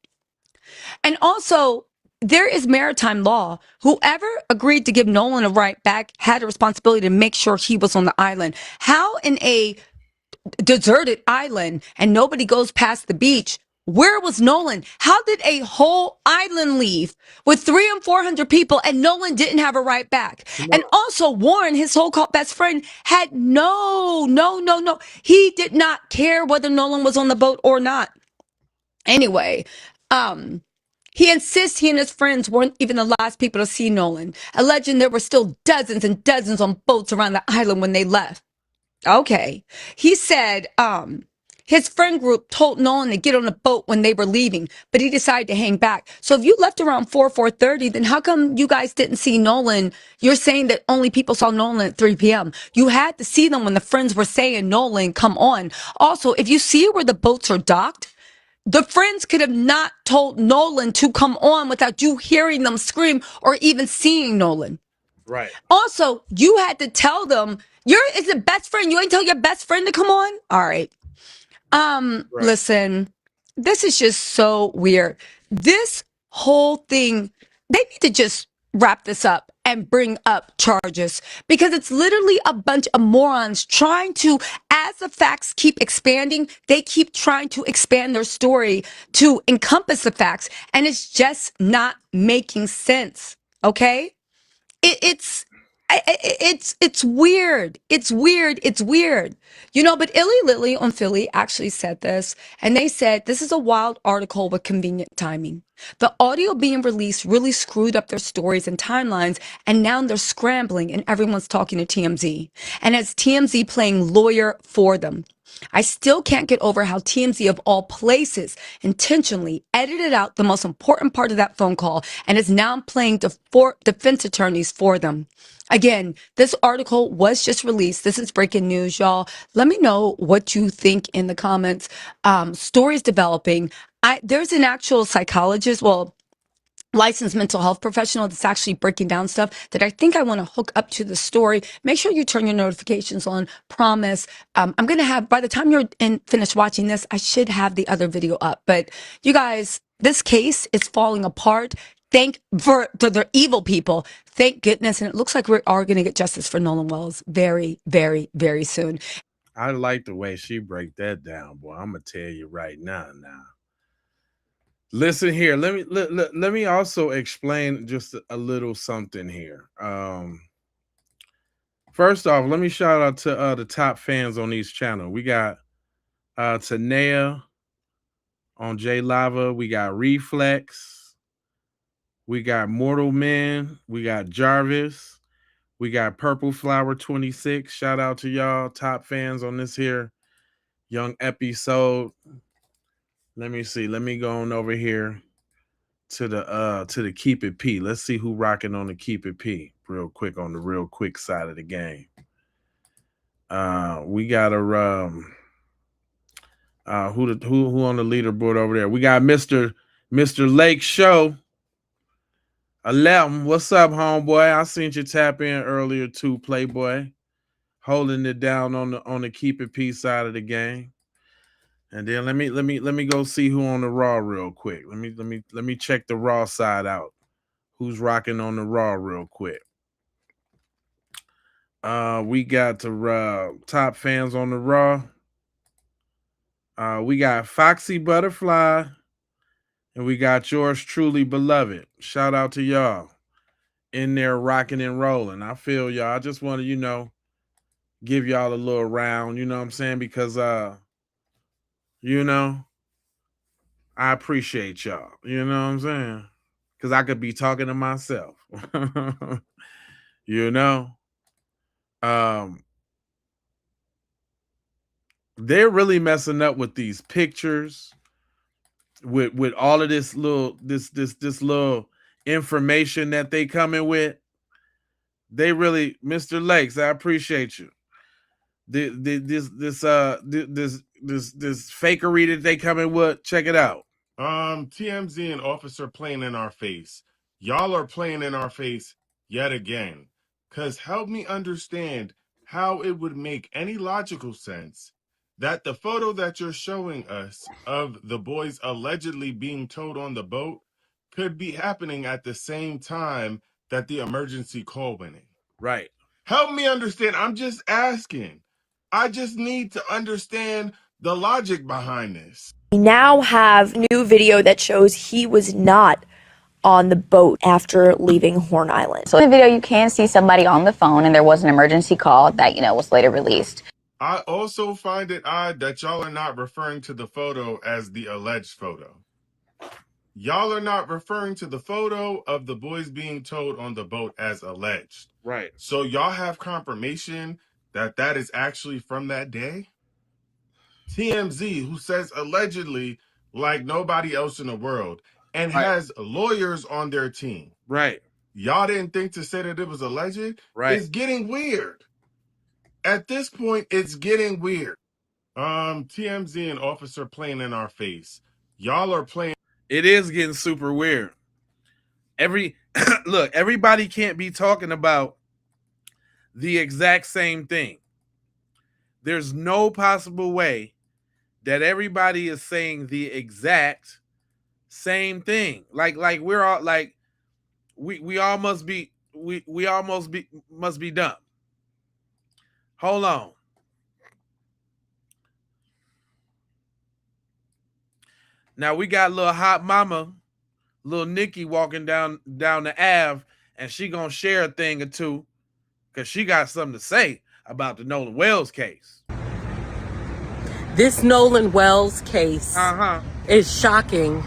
And also, there is maritime law. Whoever agreed to give Nolan a right back had a responsibility to make sure he was on the island. How in a deserted island and nobody goes past the beach? Where was Nolan? How did a whole island leave with 300 and 400 people and Nolan didn't have a right back? And also Warren, his so-called best friend, had no. He did not care whether Nolan was on the boat or not. Anyway, he insists he and his friends weren't even the last people to see Nolan, alleging there were still dozens and dozens on boats around the island when they left. Okay. He said, his friend group told Nolan to get on a boat when they were leaving, but he decided to hang back. So if you left around 4:30, then how come you guys didn't see Nolan? You're saying that only people saw Nolan at 3 p.m. You had to see them when the friends were saying, Nolan, come on. Also, if you see where the boats are docked, the friends could have not told Nolan to come on without you hearing them scream or even seeing Nolan. Right. Also, you had to tell them it's a best friend. You ain't tell your best friend to come on. All right. Right. Listen, this is just so weird. This whole thing, they need to just wrap this up and bring up charges because it's literally a bunch of morons trying to, as the facts keep expanding, they keep trying to expand their story to encompass the facts, and it's just not making sense. Okay? It's it's weird. It's weird. It's weird. You know, but Illy Lily on Philly actually said this, and they said this is a wild article with convenient timing. The audio being released really screwed up their stories and timelines, and now they're scrambling and everyone's talking to TMZ. And as TMZ playing lawyer for them. I still can't get over how TMZ of all places intentionally edited out the most important part of that phone call and is now playing defense attorneys for them. Again, this article was just released. This is breaking news, y'all. Let me know what you think in the comments. Stories developing. There's an actual psychologist, licensed mental health professional that's actually breaking down stuff that I think I want to hook up to the story. Make sure you turn your notifications on. Promise. I'm going to have, by the time you're finished watching this, I should have the other video up. But you guys, this case is falling apart. Thank for the evil people. Thank goodness. And it looks like we are going to get justice for Nolan Wells very, very, very soon. I like the way she break that down, boy. I'm gonna tell you right now. Listen here. Let me also explain just a little something here. First off, let me shout out to the top fans on each channel. We got Tanea on J Lava. We got Reflex. We got Mortal Men. We got Jarvis. We got Purple Flower 26. Shout out to y'all, top fans on this here young episode. Let me see. Let me go on over here to the Keep It P. Let's see who rocking on the Keep It P real quick on the real quick side of the game. We got a who on the leaderboard over there? We got Mr. Lake Show 11. What's up, homeboy? I seen you tap in earlier too, Playboy. Holding it down on the Keep It P side of the game. And then let me go see who on the Raw real quick. Let me check the Raw side out. Who's rocking on the Raw real quick? We got the top fans on the Raw. We got Foxy Butterfly, and we got yours truly, beloved. Shout out to y'all in there rocking and rolling. I feel y'all. I just want to, give y'all a little round. You know what I'm saying? Because I appreciate y'all. You know what I'm saying? Because I could be talking to myself. They're really messing up with these pictures, with all of this little little information that they coming with. They really, Mr. Lakes, I appreciate you. This fakery that they coming with. Check it out. TMZ and Officer playing in our face. Y'all are playing in our face yet again. Cause help me understand how it would make any logical sense that the photo that you're showing us of the boys allegedly being towed on the boat could be happening at the same time that the emergency call went in? Right. Help me understand. I'm just asking. I just need to understand the logic behind this. We now have new video that shows he was not on the boat after leaving Horn Island. So in the video, you can see somebody on the phone, and there was an emergency call that, was later released. I also find it odd that y'all are not referring to the photo as the alleged photo. Y'all are not referring to the photo of the boys being towed on the boat as alleged. Right. So y'all have confirmation that that is actually from that day? TMZ, who says allegedly like nobody else in the world and has lawyers on their team. Right. Y'all didn't think to say that it was alleged? Right. It's getting weird. At this point, it's getting weird. TMZ and officer playing in our face. Y'all are playing. It is getting super weird. Look, everybody can't be talking about the exact same thing. There's no possible way that everybody is saying the exact same thing. Like we're all like we all must be must be dumb. Hold on. Now we got little hot mama, little Nikki walking down the Ave, and she gonna share a thing or two because she got something to say about the Nolan Wells case. This Nolan Wells case is shocking,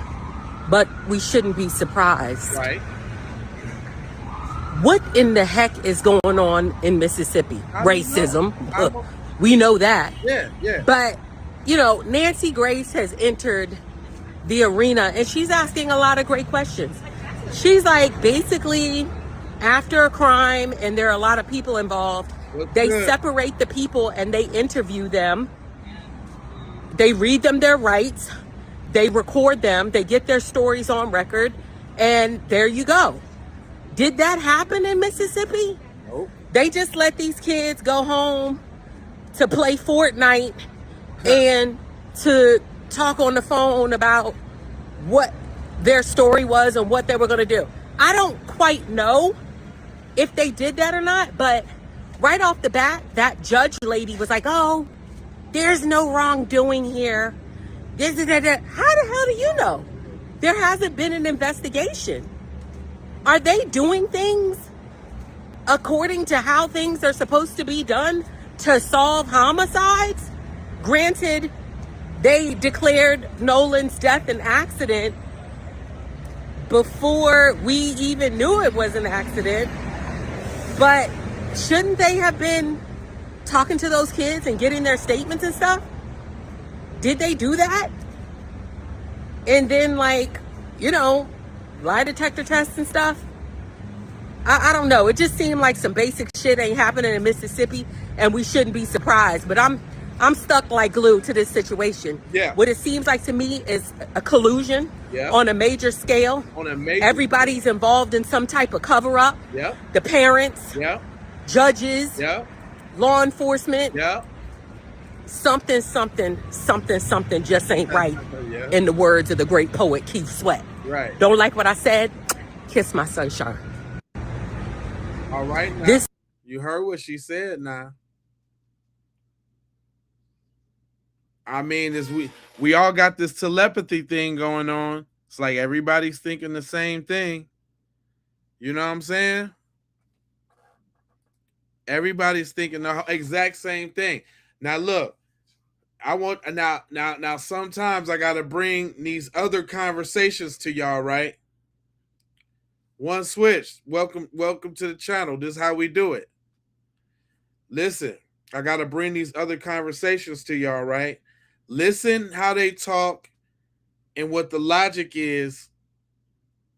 but we shouldn't be surprised. Right. What in the heck is going on in Mississippi? Racism. We know that. Yeah. But, Nancy Grace has entered the arena and she's asking a lot of great questions. She's like, basically, after a crime and there are a lot of people involved, they separate the people and they interview them. They read them their rights. They record them. They get their stories on record. And there you go. Did that happen in Mississippi? Nope. They just let these kids go home to play Fortnite and to talk on the phone about what their story was and what they were going to do. I don't quite know if they did that or not, but right off the bat, that judge lady was like, oh, there's no wrongdoing here. How the hell do you know? There hasn't been an investigation. Are they doing things according to how things are supposed to be done to solve homicides? Granted, they declared Nolan's death an accident before we even knew it was an accident. But shouldn't they have been talking to those kids and getting their statements and stuff? Did they do that? And then lie detector tests and stuff? I don't know. It just seemed like some basic shit ain't happening in Mississippi and we shouldn't be surprised. But I'm stuck like glue to this situation. Yeah. What it seems like to me is a collusion on a major scale. Everybody's involved in some type of cover-up. Yeah. The parents. Yeah. Judges. Yeah. Law enforcement. Yeah. Something just ain't right. In the words of the great poet Keith Sweat. Right. Don't like what I said? Kiss my sunshine. All right. Now, you heard what she said now. I mean, we all got this telepathy thing going on. It's like everybody's thinking the same thing. You know what I'm saying? Everybody's thinking the exact same thing. Now look, now sometimes I gotta bring these other conversations to y'all, right? One switch. Welcome to the channel. This is how we do it. Listen, I gotta bring these other conversations to y'all, right? Listen how they talk and what the logic is.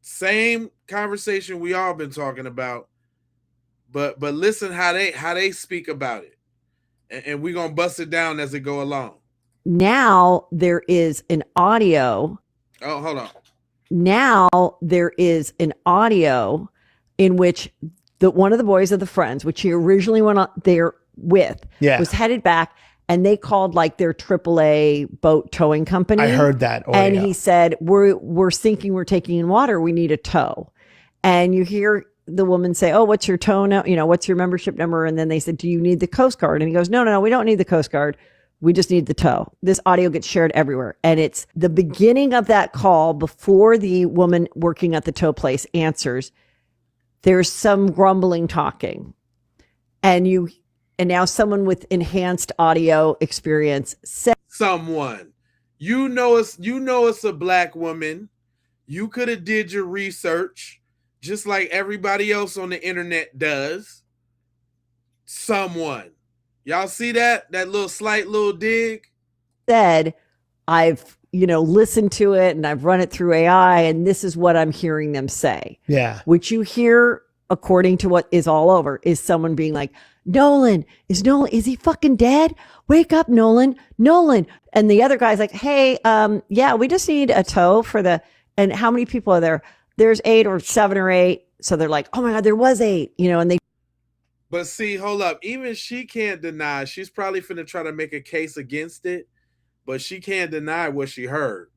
Same conversation we all been talking about, but listen how they speak about it, and we're gonna bust it down as it go along. Now there is an audio. Oh, hold on. Now there is an audio in which one of the boys of the friends, which he originally went out there with, was headed back and they called like their AAA boat towing company. I heard that And audio. he said, we're sinking, we're taking in water, we need a tow. And you hear the woman say, oh, what's your tow now? What's your membership number? And then they said, do you need the Coast Guard? And he goes, no, we don't need the Coast Guard. We just need the tow. This audio gets shared everywhere. And it's the beginning of that call before the woman working at the tow place answers. There's some grumbling talking. And now someone with enhanced audio experience said, someone, you know it's a black woman. You could have did your research just like everybody else on the internet does. Someone. Y'all see that little slight little dig? said, I've, listened to it and I've run it through AI and this is what I'm hearing them say. Yeah. Which you hear, according to what is all over, is someone being like, Nolan, is he fucking dead? Wake up, Nolan. And the other guy's like, hey, yeah, we just need a tow and how many people are there? There's 8 or 7 or 8. So they're like, oh my God, there was 8, and they. But see, hold up. Even she can't deny. She's probably finna try to make a case against it, but she can't deny what she heard.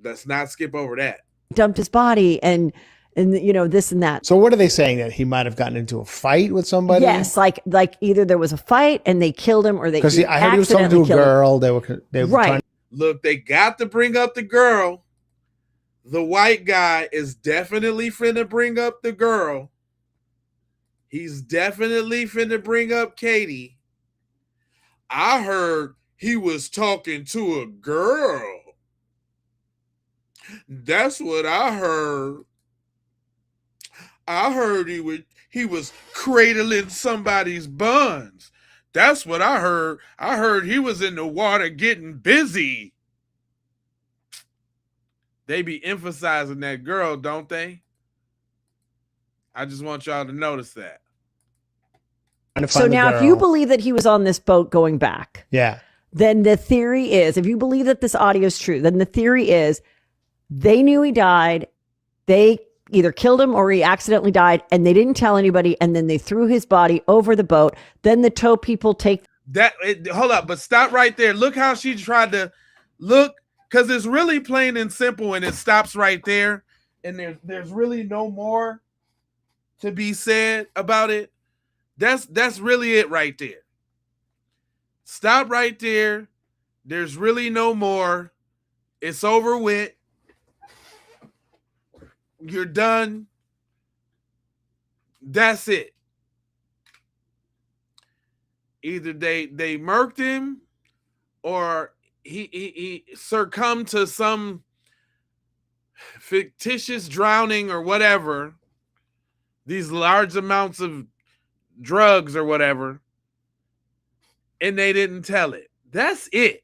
Let's not skip over that. Dumped his body and this and that. So what are they saying, that he might have gotten into a fight with somebody? Yes, like either there was a fight and they killed him, or they because I heard he was talking to a girl. They were right. trying. Look, they got to bring up the girl. The white guy is definitely finna bring up the girl. He's definitely finna bring up Katie. I heard he was talking to a girl. That's what I heard. I heard he was cradling somebody's buns. That's what I heard. I heard he was in the water getting busy. They be emphasizing that girl, don't they? I just want y'all to notice that. So now if you believe that he was on this boat going back, yeah, then the theory is, if you believe that this audio is true, then the theory is they knew he died. They either killed him or he accidentally died and they didn't tell anybody. And then they threw his body over the boat. Then the tow people take that. Hold up, but stop right there. Look how she tried to look, because it's really plain and simple and it stops right there. And there's really no more to be said about it. That's really it right there. Stop right there. There's really no more. It's over with. You're done. That's it. Either they murked him or he succumbed to some fictitious drowning or whatever. These large amounts of drugs or whatever, and they didn't tell it. That's it.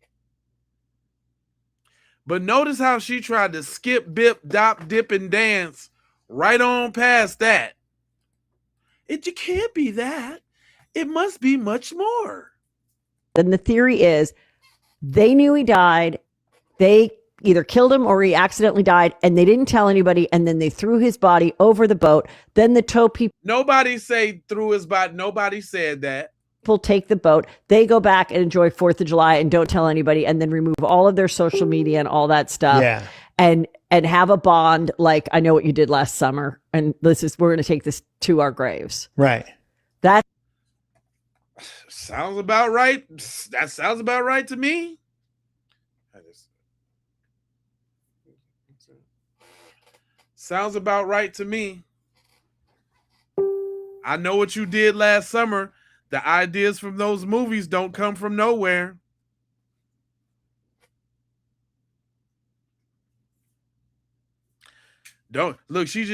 But notice how she tried to skip, bip, dop, dip, and dance right on past that. It can't be that. It must be much more. Then the theory is they knew he died. They either killed him or he accidentally died and they didn't tell anybody. And then they threw his body over the boat. Then the tow people. Nobody say threw his body. Nobody said that. People take the boat. They go back and enjoy 4th of July and don't tell anybody, and then remove all of their social media and all that stuff. Yeah. And have a bond like, I know what you did last summer. And we're going to take this to our graves. Right. That sounds about right. That sounds about right to me. Sounds about right to me. I know what you did last summer. The ideas from those movies don't come from nowhere. Don't look. She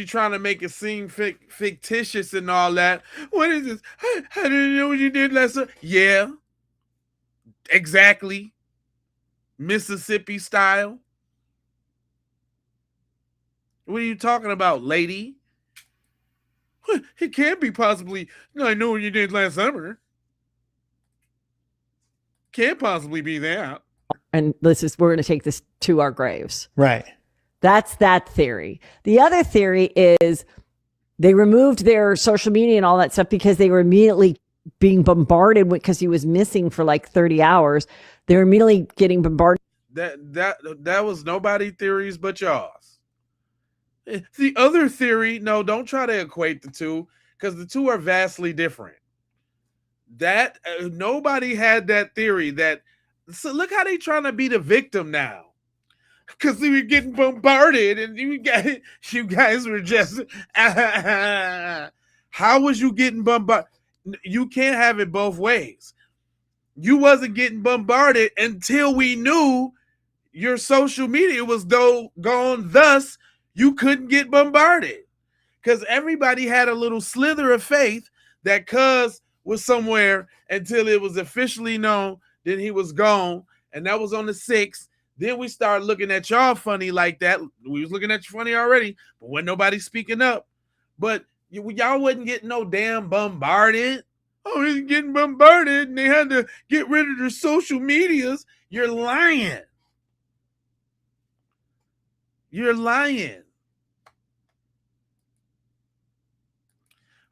trying to make it seem fictitious and all that. What is this? I didn't know what you did last summer. Yeah, exactly. Mississippi style. What are you talking about, lady? It can't be possibly. No, I know what you did last summer. Can't possibly be that. And we're going to take this to our graves. Right. That's that theory. The other theory is they removed their social media and all that stuff because they were immediately being bombarded because he was missing for like 30 hours. They're immediately getting bombarded. That was nobody theories but y'all's. The other theory, no, don't try to equate the two because the two are vastly different. That nobody had that theory that. So look how they trying to be the victim now, because they were getting bombarded, and you guys were just. How was you getting bombarded? You can't have it both ways. You wasn't getting bombarded until we knew your social media was gone. Thus, you couldn't get bombarded because everybody had a little slither of faith that Cuz was somewhere until it was officially known that he was gone, and that was on the 6th. Then we started looking at y'all funny like that. We was looking at you funny already, but wasn't nobody speaking up. But y'all wasn't getting no damn bombarded. Oh, he's getting bombarded, and they had to get rid of their social medias. You're lying. You're lying.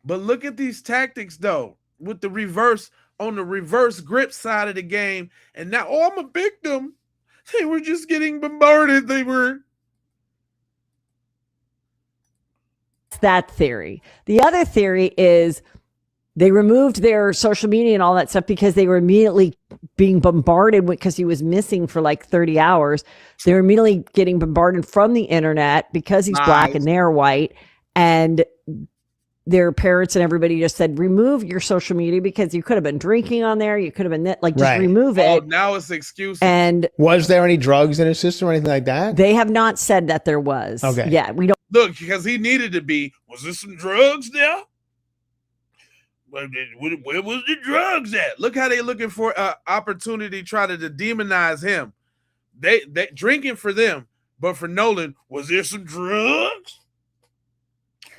But look at these tactics, though, with the reverse, on the reverse grip side of the game. And now, oh, I'm a victim. They were just getting bombarded. They were. That theory. The other theory is they removed their social media and all that stuff because they were immediately being bombarded because he was missing for like 30 hours. They're immediately getting bombarded from the internet because he's black and they're white. And their parents and everybody just said, remove your social media because you could have been drinking on there. You could have been like, just remove it. Now it's excuses. And was there any drugs in his system or anything like that? They have not said that there was. Okay. Yeah, we don't. Look, because he needed to be. Was there some drugs there? Where was the drugs at? Look how they looking for an opportunity to try to demonize him. They drinking for them, but for Nolan, was there some drugs?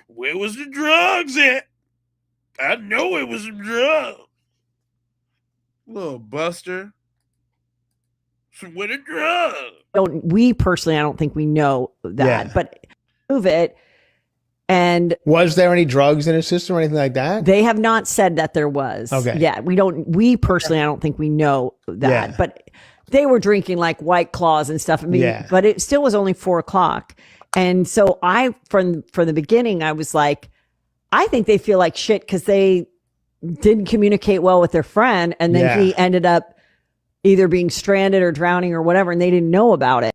Where was the drugs at? I know it was some drugs. Little Buster. Where the drugs? We personally, I don't think we know that, but move it. And was there any drugs in his system or anything like that? They have not said that there was. Okay. Yeah, we personally, I don't think we know that, but they were drinking like White Claws and stuff. I mean, but it still was only 4:00. And so from the beginning, I was like, I think they feel like shit because they didn't communicate well with their friend. And then he ended up either being stranded or drowning or whatever. And they didn't know about it.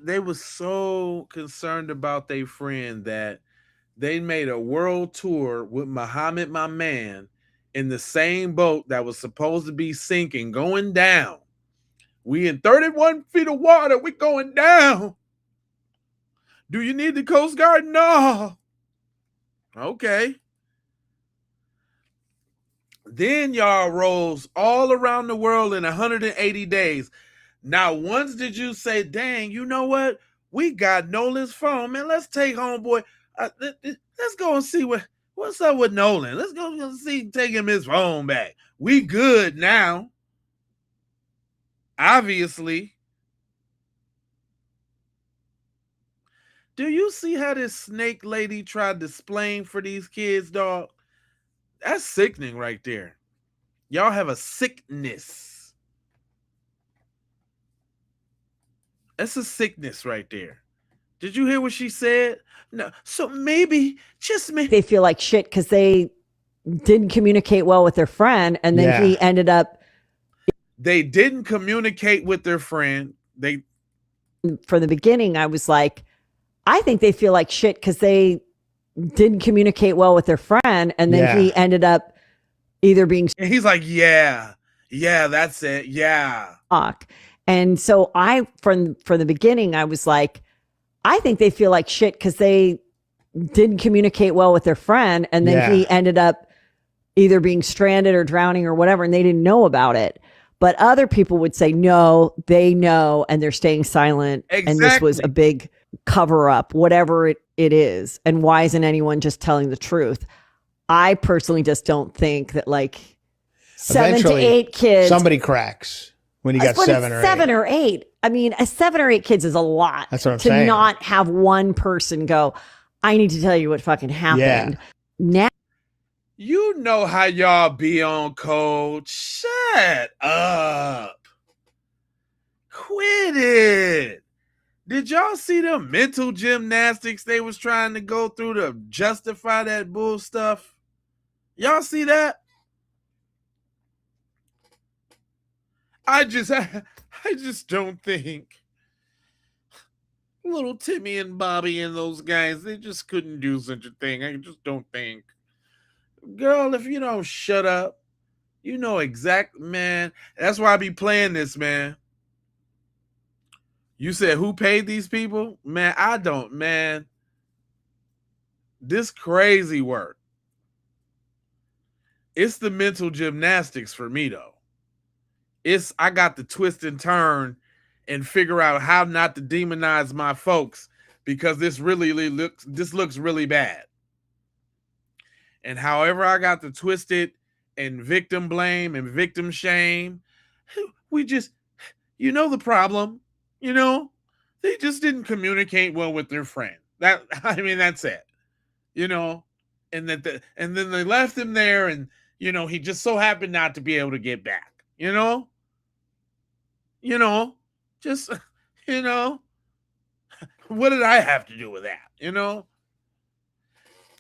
They were so concerned about their friend that they made a world tour with Muhammad, my man, in the same boat that was supposed to be sinking, going down. We in 31 feet of water. We going down. Do you need the Coast Guard? No. Okay. Then y'all rolls all around the world in 180 days. Now, once did you say, dang, you know what? We got Nolan's phone, man. Let's take homeboy. Let's go and see what's up with Nolan. Let's go see, take him his phone back. We good now. Obviously. Do you see how this snake lady tried to explain for these kids, dog? That's sickening right there. Y'all have a sickness. That's a sickness right there. Did you hear what she said? No. So maybe, just maybe. They feel like shit because they didn't communicate well with their friend. And then he ended up. They didn't communicate with their friend. From the beginning, I was like, I think they feel like shit because they didn't communicate well with their friend. And then he ended up either being. And he's like, yeah, that's it. Yeah. And so from the beginning, I was like, I think they feel like shit because they didn't communicate well with their friend. And then he ended up either being stranded or drowning or whatever. And they didn't know about it. But other people would say, no, they know. And they're staying silent. Exactly. And this was a big cover up, whatever it is. And why isn't anyone just telling the truth? I personally just don't think that 7 to Eventually, 8 kids. somebody cracks when you got But 7 or 8. 7 or 8. I mean, 7 or 8 kids is a lot. That's what I'm to saying. not have one person go, I need to tell you what fucking happened. Now, You know how y'all be on code. Shut up. Quit it. Did y'all see the mental gymnastics they was trying to go through to justify that bull stuff? Y'all see that? I just don't think little Timmy and Bobby and those guys, they just couldn't do such a thing. I just don't think. Girl, if you don't shut up, you know man. That's why I be playing this, man. You said who paid these people? Man, I don't, man. This crazy work. It's the mental gymnastics for me, though. I got to twist and turn and figure out how not to demonize my folks because this looks really bad. And however I got to twist it and victim blame and victim shame, we just, the problem, they just didn't communicate well with their friend. That's it, and then they left him there and, he just so happened not to be able to get back, just, what did I have to do with that,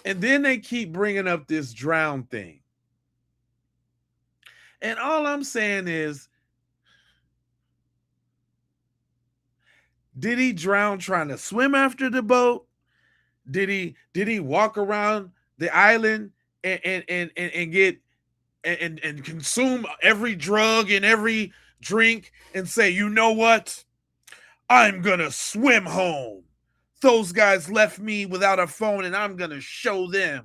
And then they keep bringing up this drown thing. And all I'm saying is, did he drown trying to swim after the boat? Did he walk around the island and get and consume every drug and every drink and say, you know what? I'm gonna swim home. Those guys left me without a phone and I'm going to show them.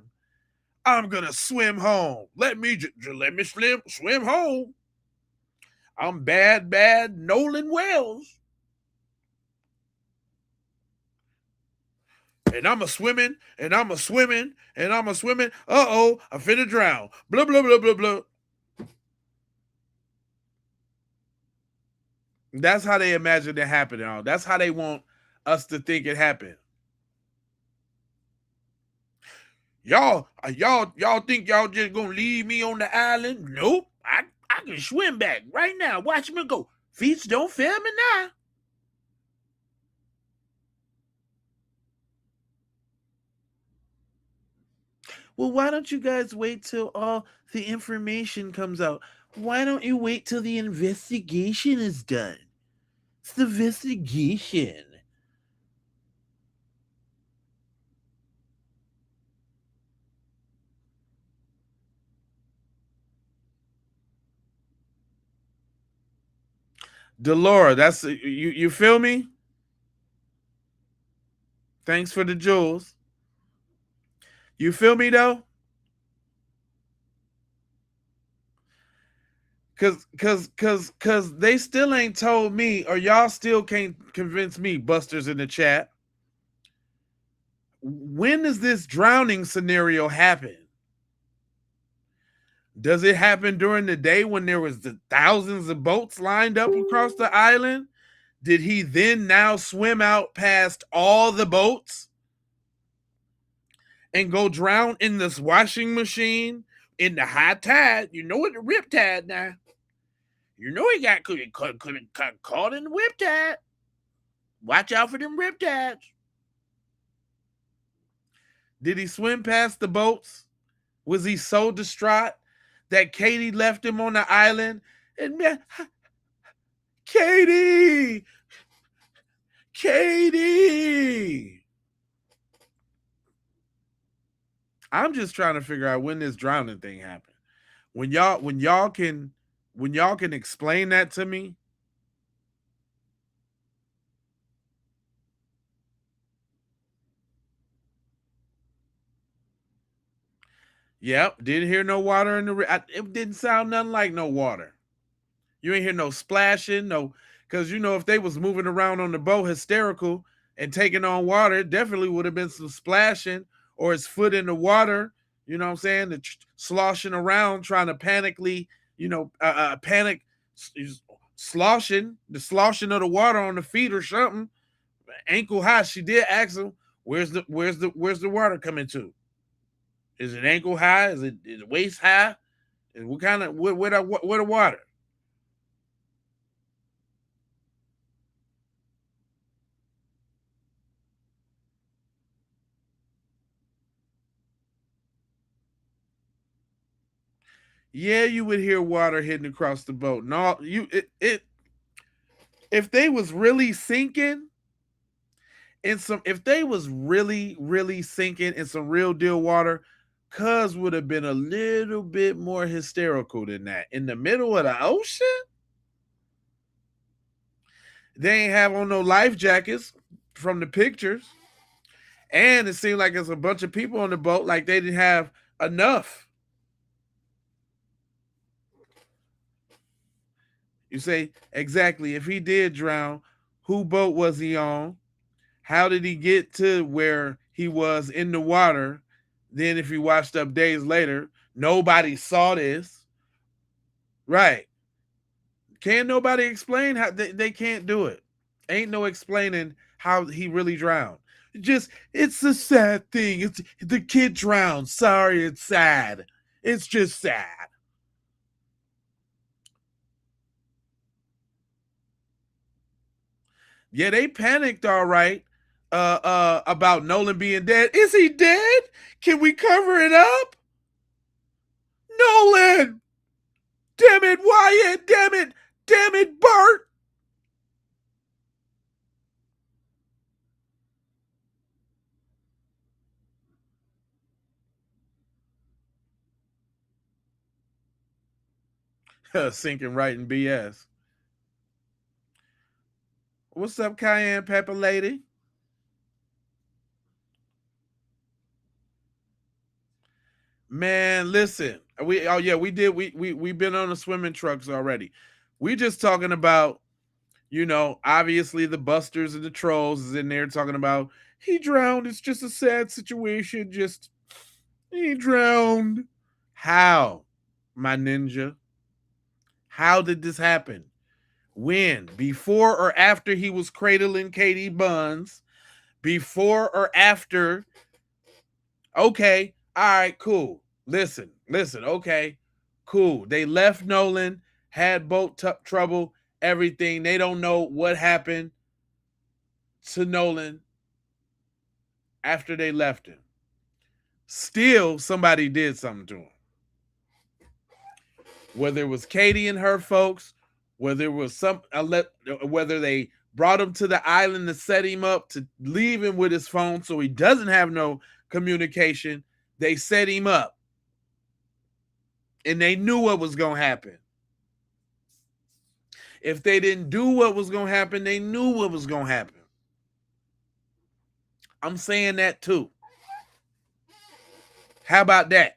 I'm going to swim home. Let me swim home. I'm bad Nolan Wells. And I'm a swimming. Uh-oh, I'm finna drown. Blah, blah, blah, blah, blah. That's how they imagine it happening. That's how they want us to think it happened. Y'all think y'all just gonna leave me on the island? Nope. I can swim back right now. Watch me go. Feet don't fail me now. Well, why don't you guys wait till all the information comes out? Why don't you wait till the investigation is done? It's the investigation. Delora, that's you feel me? Thanks for the jewels. You feel me though? Cause they still ain't told me, or y'all still can't convince me, busters in the chat. When does this drowning scenario happen? Does it happen during the day when there was the thousands of boats lined up across the island? Did he then now swim out past all the boats and go drown in this washing machine in the high tide? You know what, the rip tide now. You know he got caught in the rip tide. Watch out for them rip tides. Did he swim past the boats? Was he so distraught that Katie left him on the island? And man, Katie! I'm just trying to figure out when this drowning thing happened. When y'all can explain that to me. Yep, didn't hear no water in the. It didn't sound nothing like no water. You ain't hear no splashing, no, because if they was moving around on the boat hysterical and taking on water, it definitely would have been some splashing or his foot in the water. You know what I'm saying? The sloshing around trying to panically panic, sloshing of the water on the feet or something, ankle high. She did ask him, where's the water coming to? Is it ankle high? Is it waist high? And what kind of where the water? Yeah, you would hear water hitting across the boat. No, if they was really sinking if they was really sinking in some real deal water, Cuz would have been a little bit more hysterical than that. In the middle of the ocean, they ain't have on no life jackets from the pictures, and it seemed like there's a bunch of people on the boat, like they didn't have enough. You say, exactly, if he did drown, who boat was he on? How did he get to where he was in the water? Then if he washed up days later, nobody saw this. Right. Can't nobody explain how they can't do it. Ain't no explaining how he really drowned. It's a sad thing. It's the kid drowned. Sorry, it's sad. It's just sad. Yeah, they panicked all right about Nolan being dead. Is he dead? Can we cover it up? Nolan! Damn it, Wyatt! Damn it! Damn it, Bart! Sinking right in BS. What's up, Cayenne Pepper Lady? Man, listen. We've been on the swimming trucks already. We just talking about, obviously the busters and the trolls is in there talking about he drowned. It's just a sad situation. Just he drowned. How, my ninja? How did this happen? When? Before or after he was cradling Katie Buns? Before or after? Okay. All right, cool. Listen. Okay, cool. They left Nolan, had boat trouble, everything. They don't know what happened to Nolan after they left him. Still, somebody did something to him. Whether it was Katie and her folks, whether it was whether they brought him to the island to set him up to leave him with his phone so he doesn't have no communication. They set him up. And they knew what was going to happen. If they didn't do what was going to happen, they knew what was going to happen. I'm saying that too. How about that?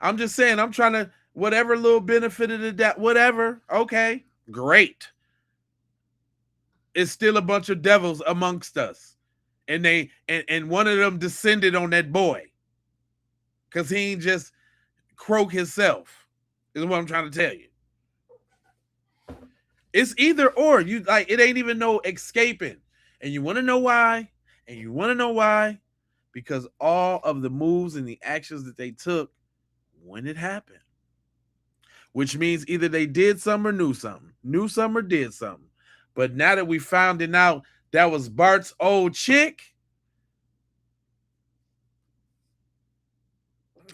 I'm just saying, I'm trying to, whatever little benefit of the doubt, whatever. Okay, great. It's still a bunch of devils amongst us. And and one of them descended on that boy. Because he ain't just croak himself, is what I'm trying to tell you. It's either or. You like it ain't even no escaping. And you want to know why? Because all of the moves and the actions that they took when it happened. Which means either they did something or knew something. Knew something or did something. But now that we found it out that was Bart's old chick.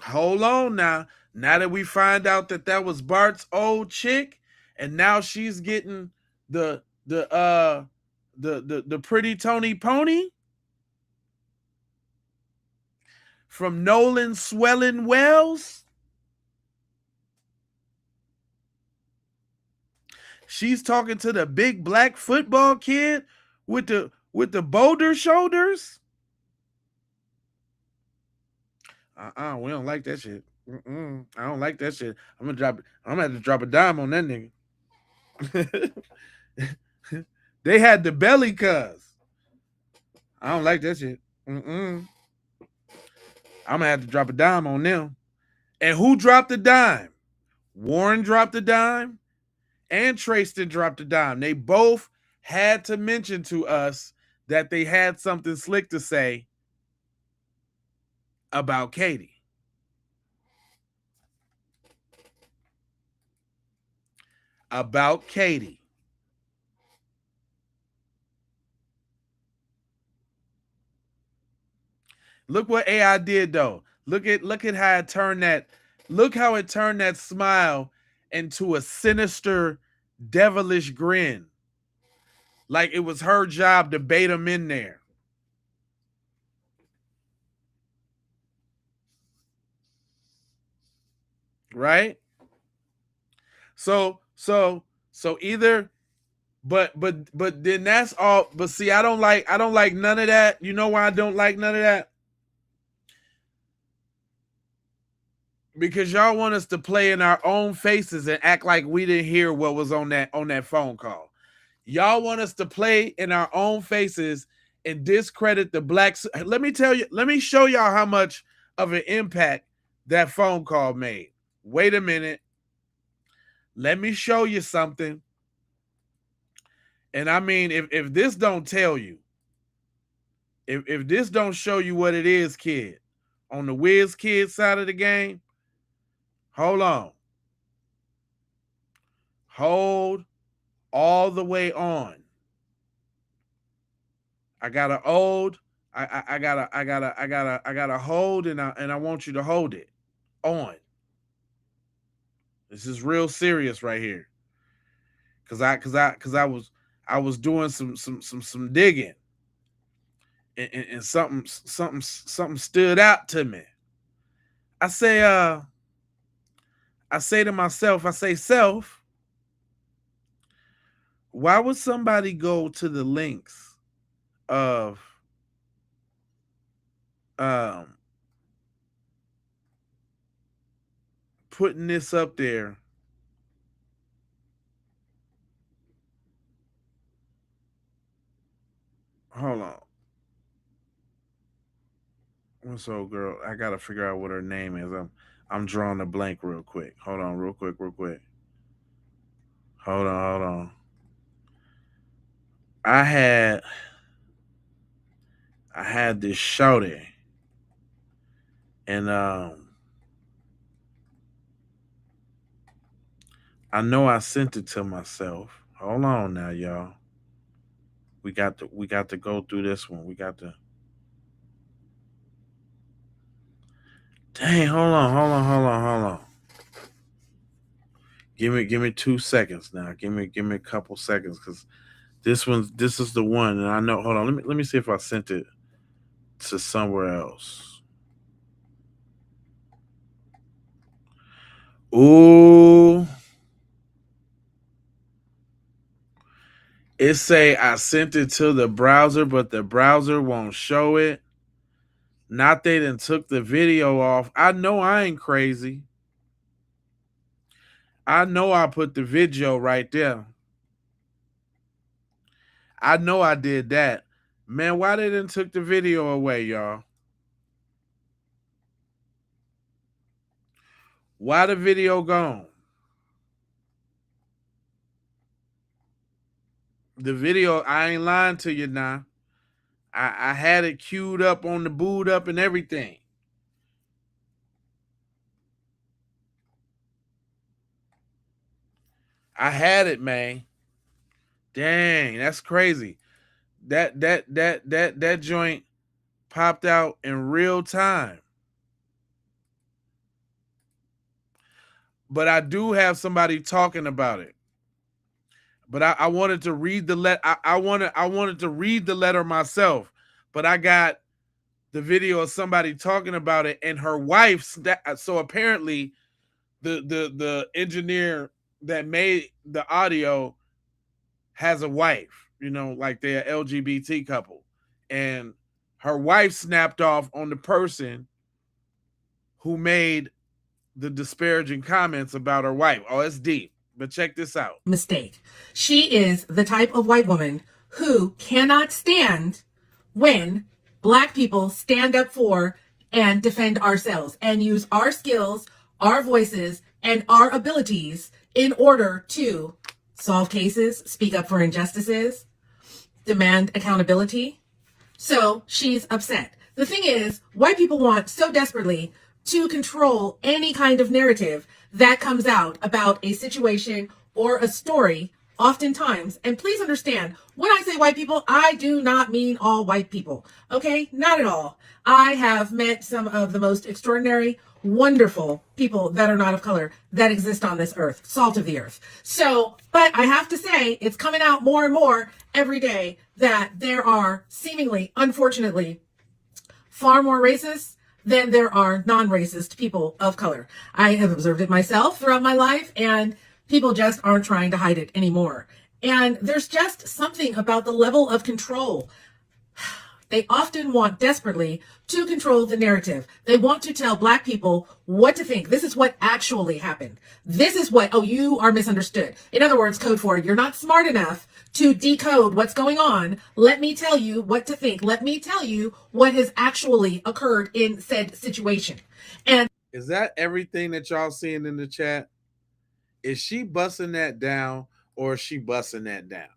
Hold on now. Now that we find out that was Bart's old chick, and now she's getting the pretty Tony Pony from Nolan Swelling Wells. She's talking to the big black football kid with the boulder shoulders. We don't like that shit. I don't like that shit. I'm gonna have to drop a dime on that nigga. They had the belly cuz. I don't like that shit. I'm gonna have to drop a dime on them. And who dropped the dime? Warren dropped the dime, and Trayston dropped a dime. They both had to mention to us that they had something slick to say about Katie. About Katie. Look what AI did though. Look at how it turned that. Look how it turned that smile into a sinister, devilish grin. Like it was her job to bait him in there. Right? So either but then that's all. But see, I don't like none of that. You know why I don't like none of that? Because y'all want us to play in our own faces and act like we didn't hear what was on that phone call. Y'all want us to play in our own faces and discredit the blacks. Let me show y'all how much of an impact that phone call made. Wait a minute. Let me show you something. And I mean, if this don't tell you, if this don't show you what it is, kid, on the Wiz Kid side of the game, hold on. Hold all the way on. I gotta hold. I gotta hold, and I want you to hold it on. This is real serious right here. Cause I was doing some digging, and something stood out to me. I say to myself, self, why would somebody go to the lengths of putting this up there hold on. What's old girl? I gotta figure out what her name is. I'm drawing a blank real quick. Hold on, real quick. Hold on. I had this shouty, and I know I sent it to myself. Hold on now, y'all. We got to go through this one. We got to. Dang, hold on. Give me 2 seconds now. Give me a couple seconds, because this is the one, and I know. Hold on, let me see if I sent it to somewhere else. Ooh. It say I sent it to the browser, but the browser won't show it. Not they done took the video off. I know I ain't crazy. I know I put the video right there. I know I did that. Man, why they done took the video away, y'all? Why the video gone? The video, I ain't lying to you now. I had it queued up on the boot up and everything. I had it, man. Dang, that's crazy. That joint popped out in real time. But I do have somebody talking about it. But I wanted to read the letter. I wanted to read the letter myself. But I got the video of somebody talking about it, and her wife. So apparently, the engineer that made the audio has a wife. You know, like they're an LGBT couple, and her wife snapped off on the person who made the disparaging comments about her wife. Oh, it's deep. But check this out. Mistake. She is the type of white woman who cannot stand when Black people stand up for and defend ourselves and use our skills, our voices, and our abilities in order to solve cases, speak up for injustices, demand accountability. So she's upset. The thing is, white people want so desperately to control any kind of narrative that comes out about a situation or a story, oftentimes. And please understand, when I say white people, I do not mean all white people. Okay? Not at all. I have met some of the most extraordinary, wonderful people that are not of color that exist on this earth, salt of the earth. So, but I have to say, it's coming out more and more every day that there are seemingly, unfortunately, far more racists than there are non-racist people of color. I have observed it myself throughout my life, and people just aren't trying to hide it anymore. And there's just something about the level of control. They often want desperately to control the narrative. They want to tell Black people what to think. This is what actually happened. This is what, oh, you are misunderstood. In other words, code for you're not smart enough to decode what's going on. Let me tell you what to think. Let me tell you what has actually occurred in said situation. And is that everything that y'all seeing in the chat? Is she busting that down or is she busting that down?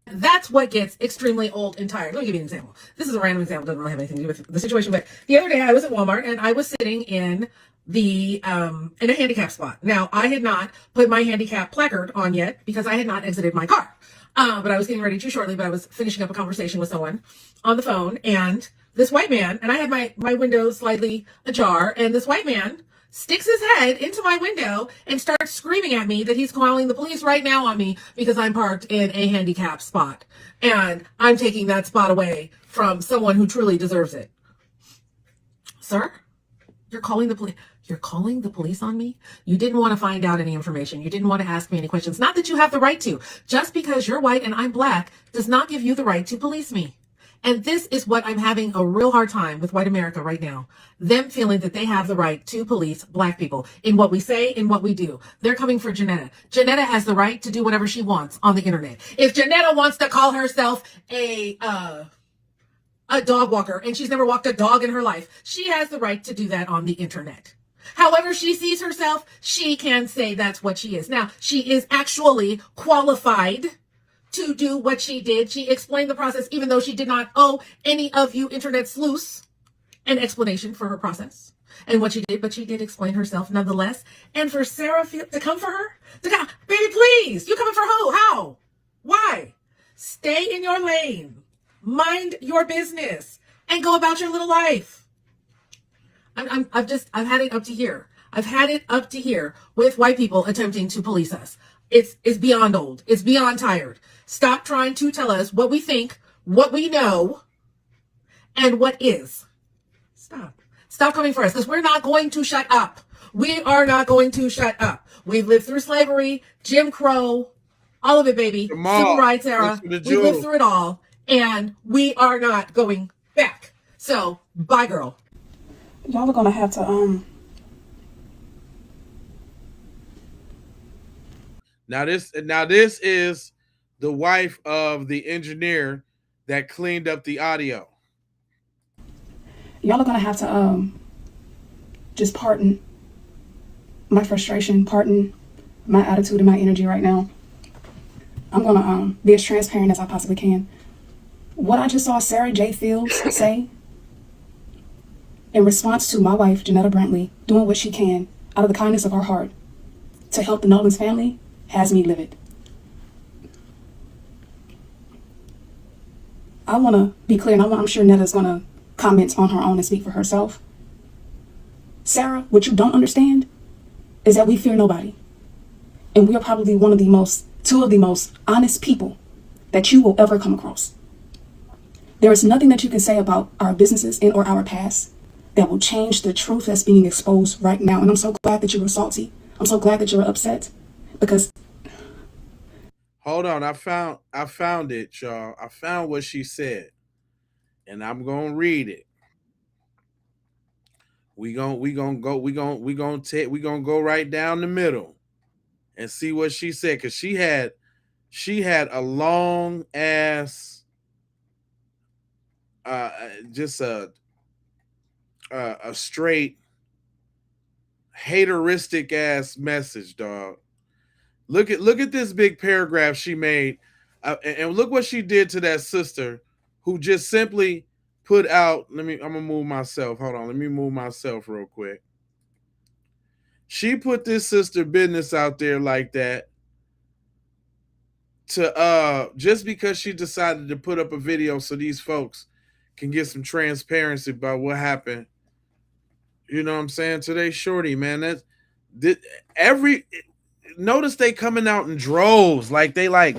that's what gets extremely old and tired. Let me give you an example. This is a random example. Doesn't really have anything to do with the situation. But the other day I was at Walmart and I was sitting in in a handicap spot. Now, I had not put my handicap placard on yet because I had not exited my car. But I was getting ready to shortly, but I was finishing up a conversation with someone on the phone, and this white man, and I had my window slightly ajar, and this white man sticks his head into my window and starts screaming at me that he's calling the police right now on me because I'm parked in a handicap spot. And I'm taking that spot away from someone who truly deserves it. Sir, you're calling the police. You're calling the police on me? You didn't want to find out any information. You didn't want to ask me any questions. Not that you have the right to. Just because you're white and I'm Black does not give you the right to police me. And this is what I'm having a real hard time with white America right now. Them feeling that they have the right to police Black people in what we say, in what we do. They're coming for Janetta. Janetta has the right to do whatever she wants on the internet. If Janetta wants to call herself a dog walker and she's never walked a dog in her life, she has the right to do that on the internet. However she sees herself, she can say that's what she is. Now, she is actually qualified to do what she did. She explained the process, even though she did not owe any of you internet sleuths an explanation for her process and what she did, but she did explain herself nonetheless. And for Sarah to come for her, baby, please, you coming for who? How? Why? Stay in your lane, mind your business, and go about your little life. I've had it up to here. I've had it up to here with white people attempting to police us. It's beyond old. It's beyond tired. Stop trying to tell us what we think, what we know, and what is. Stop coming for us, because we're not going to shut up. We are not going to shut up. We've lived through slavery, Jim Crow, all of it, baby. Civil rights era. We lived through it all, and we are not going back. So, bye, girl. Y'all are gonna have to Now this is the wife of the engineer that cleaned up the audio. Y'all are gonna have to just pardon my frustration, pardon my attitude and my energy right now. I'm gonna be as transparent as I possibly can. What I just saw Sarah J. Fields say in response to my wife, Janetta Brantley, doing what she can out of the kindness of her heart to help the Nolans family has me livid. I want to be clear, and I'm sure Netta's going to comment on her own and speak for herself. Sarah, what you don't understand is that we fear nobody. And we are probably two of the most honest people that you will ever come across. There is nothing that you can say about our businesses and or our past that will change the truth that's being exposed right now. And I'm so glad that you were salty. I'm so glad that you were upset because. Hold on, I found it, y'all. I found what she said, and I'm gonna read it. We gonna go right down the middle and see what she said, because she had a long ass just a a straight hateristic ass message, dog. Look at this big paragraph she made, and look what she did to that sister, who just simply put out. I'm gonna move myself. Hold on, let me move myself real quick. She put this sister business out there like that to just because she decided to put up a video so these folks can get some transparency about what happened. You know what I'm saying? Today, shorty, man. Every notice they coming out in droves, like they like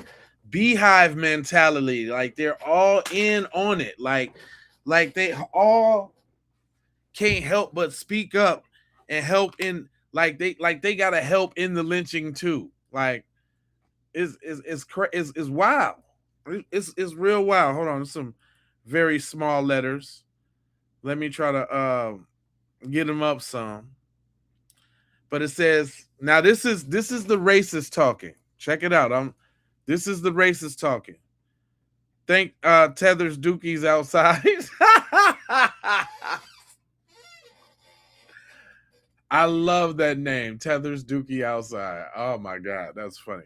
beehive mentality, like they're all in on it, like they all can't help but speak up and help in, like they gotta help in the lynching too. Like it's wild. It's real wild. Hold on, there's some very small letters. Let me try to get them up some. But it says, now this is the racist talking. Check it out. This is the racist talking. Think Tethers Dookie's outside. I love that name, Tethers Dookie outside. Oh my god, that's funny.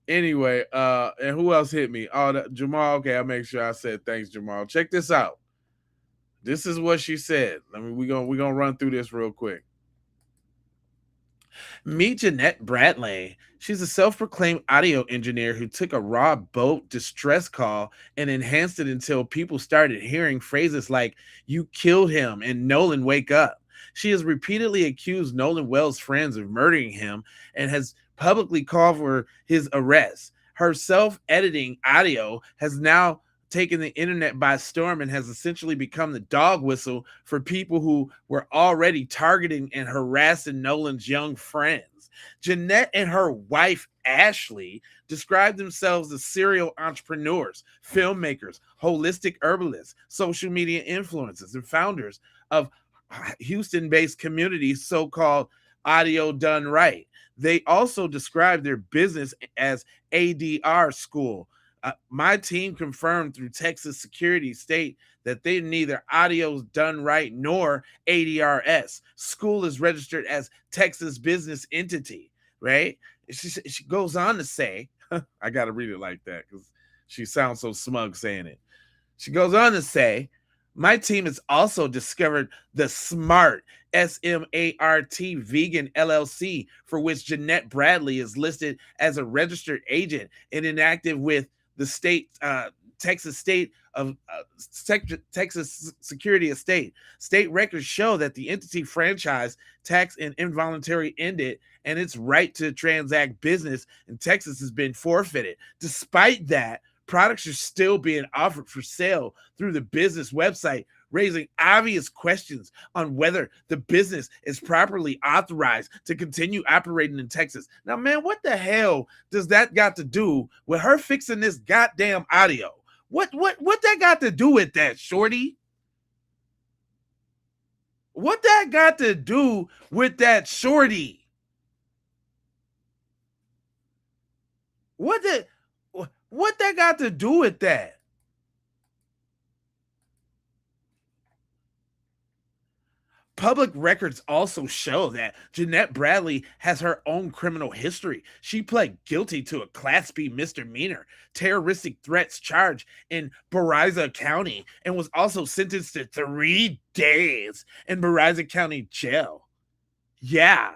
Anyway, and who else hit me? Oh, Jamal. Okay, I'll make sure I said thanks, Jamal. Check this out. This is what she said. We're gonna run through this real quick. Meet Jeanette Bradley. She's a self-proclaimed audio engineer who took a raw boat distress call and enhanced it until people started hearing phrases like, "You killed him," and "Nolan, wake up." She has repeatedly accused Nolan Wells' friends of murdering him and has publicly called for his arrest. Her self-editing audio has now taken the internet by storm and has essentially become the dog whistle for people who were already targeting and harassing Nolan's young friends. Jeanette and her wife, Ashley, described themselves as serial entrepreneurs, filmmakers, holistic herbalists, social media influencers, and founders of Houston-based communities, so-called Audio Done Right. They also described their business as ADR School. My team confirmed through Texas Security State that they neither Audio Done Right nor ADRS. School is registered as Texas business entity, right? She goes on to say, I got to read it like that because she sounds so smug saying it. She goes on to say, my team has also discovered the SMART, SMART Vegan LLC, for which Jeanette Bradley is listed as a registered agent and inactive with the state, Texas Security Estate. State records show that the entity franchise tax and involuntary ended, and its right to transact business in Texas has been forfeited. Despite that, products are still being offered for sale through the business website, raising obvious questions on whether the business is properly authorized to continue operating in Texas. Now, man, what the hell does that got to do with her fixing this goddamn audio? What that got to do with that, shorty? What that got to do with that, shorty? What that got to do with that? Public records also show that Jeanette Bradley has her own criminal history. She pled guilty to a Class B misdemeanor terroristic threats charge in Baraza County and was also sentenced to 3 days in Baraza County jail. Yeah.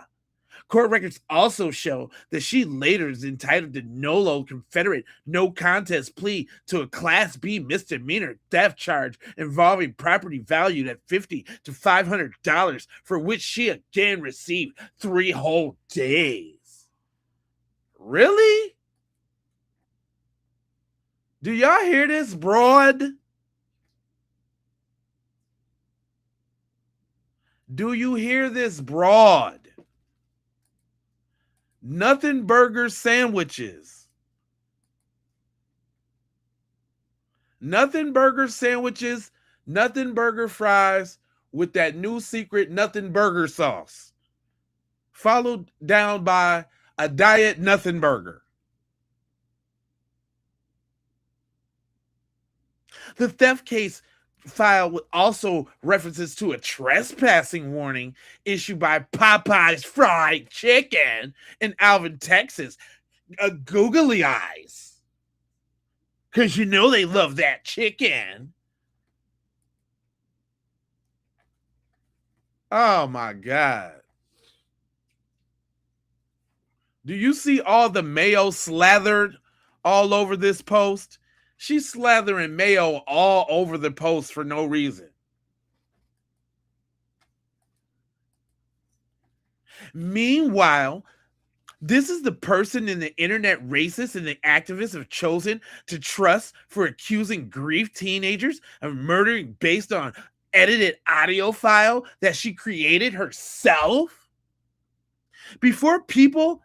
Court records also show that she later is entitled to NOLO Confederate no contest plea to a Class B misdemeanor theft charge involving property valued at $50 to $500, for which she again received 3 whole days. Really? Do y'all hear this, broad? Do you hear this, broad? Nothing burger sandwiches. Nothing burger sandwiches, nothing burger fries with that new secret nothing burger sauce. Followed down by a diet nothing burger. The theft case file also references to a trespassing warning issued by Popeye's Fried Chicken in Alvin, Texas. Googly eyes. Because you know they love that chicken. Oh my God. Do you see all the mayo slathered all over this post? She's slathering mayo all over the post for no reason. Meanwhile, this is the person in the internet racists and the activists have chosen to trust for accusing grief teenagers of murdering based on edited audio file that she created herself? Before people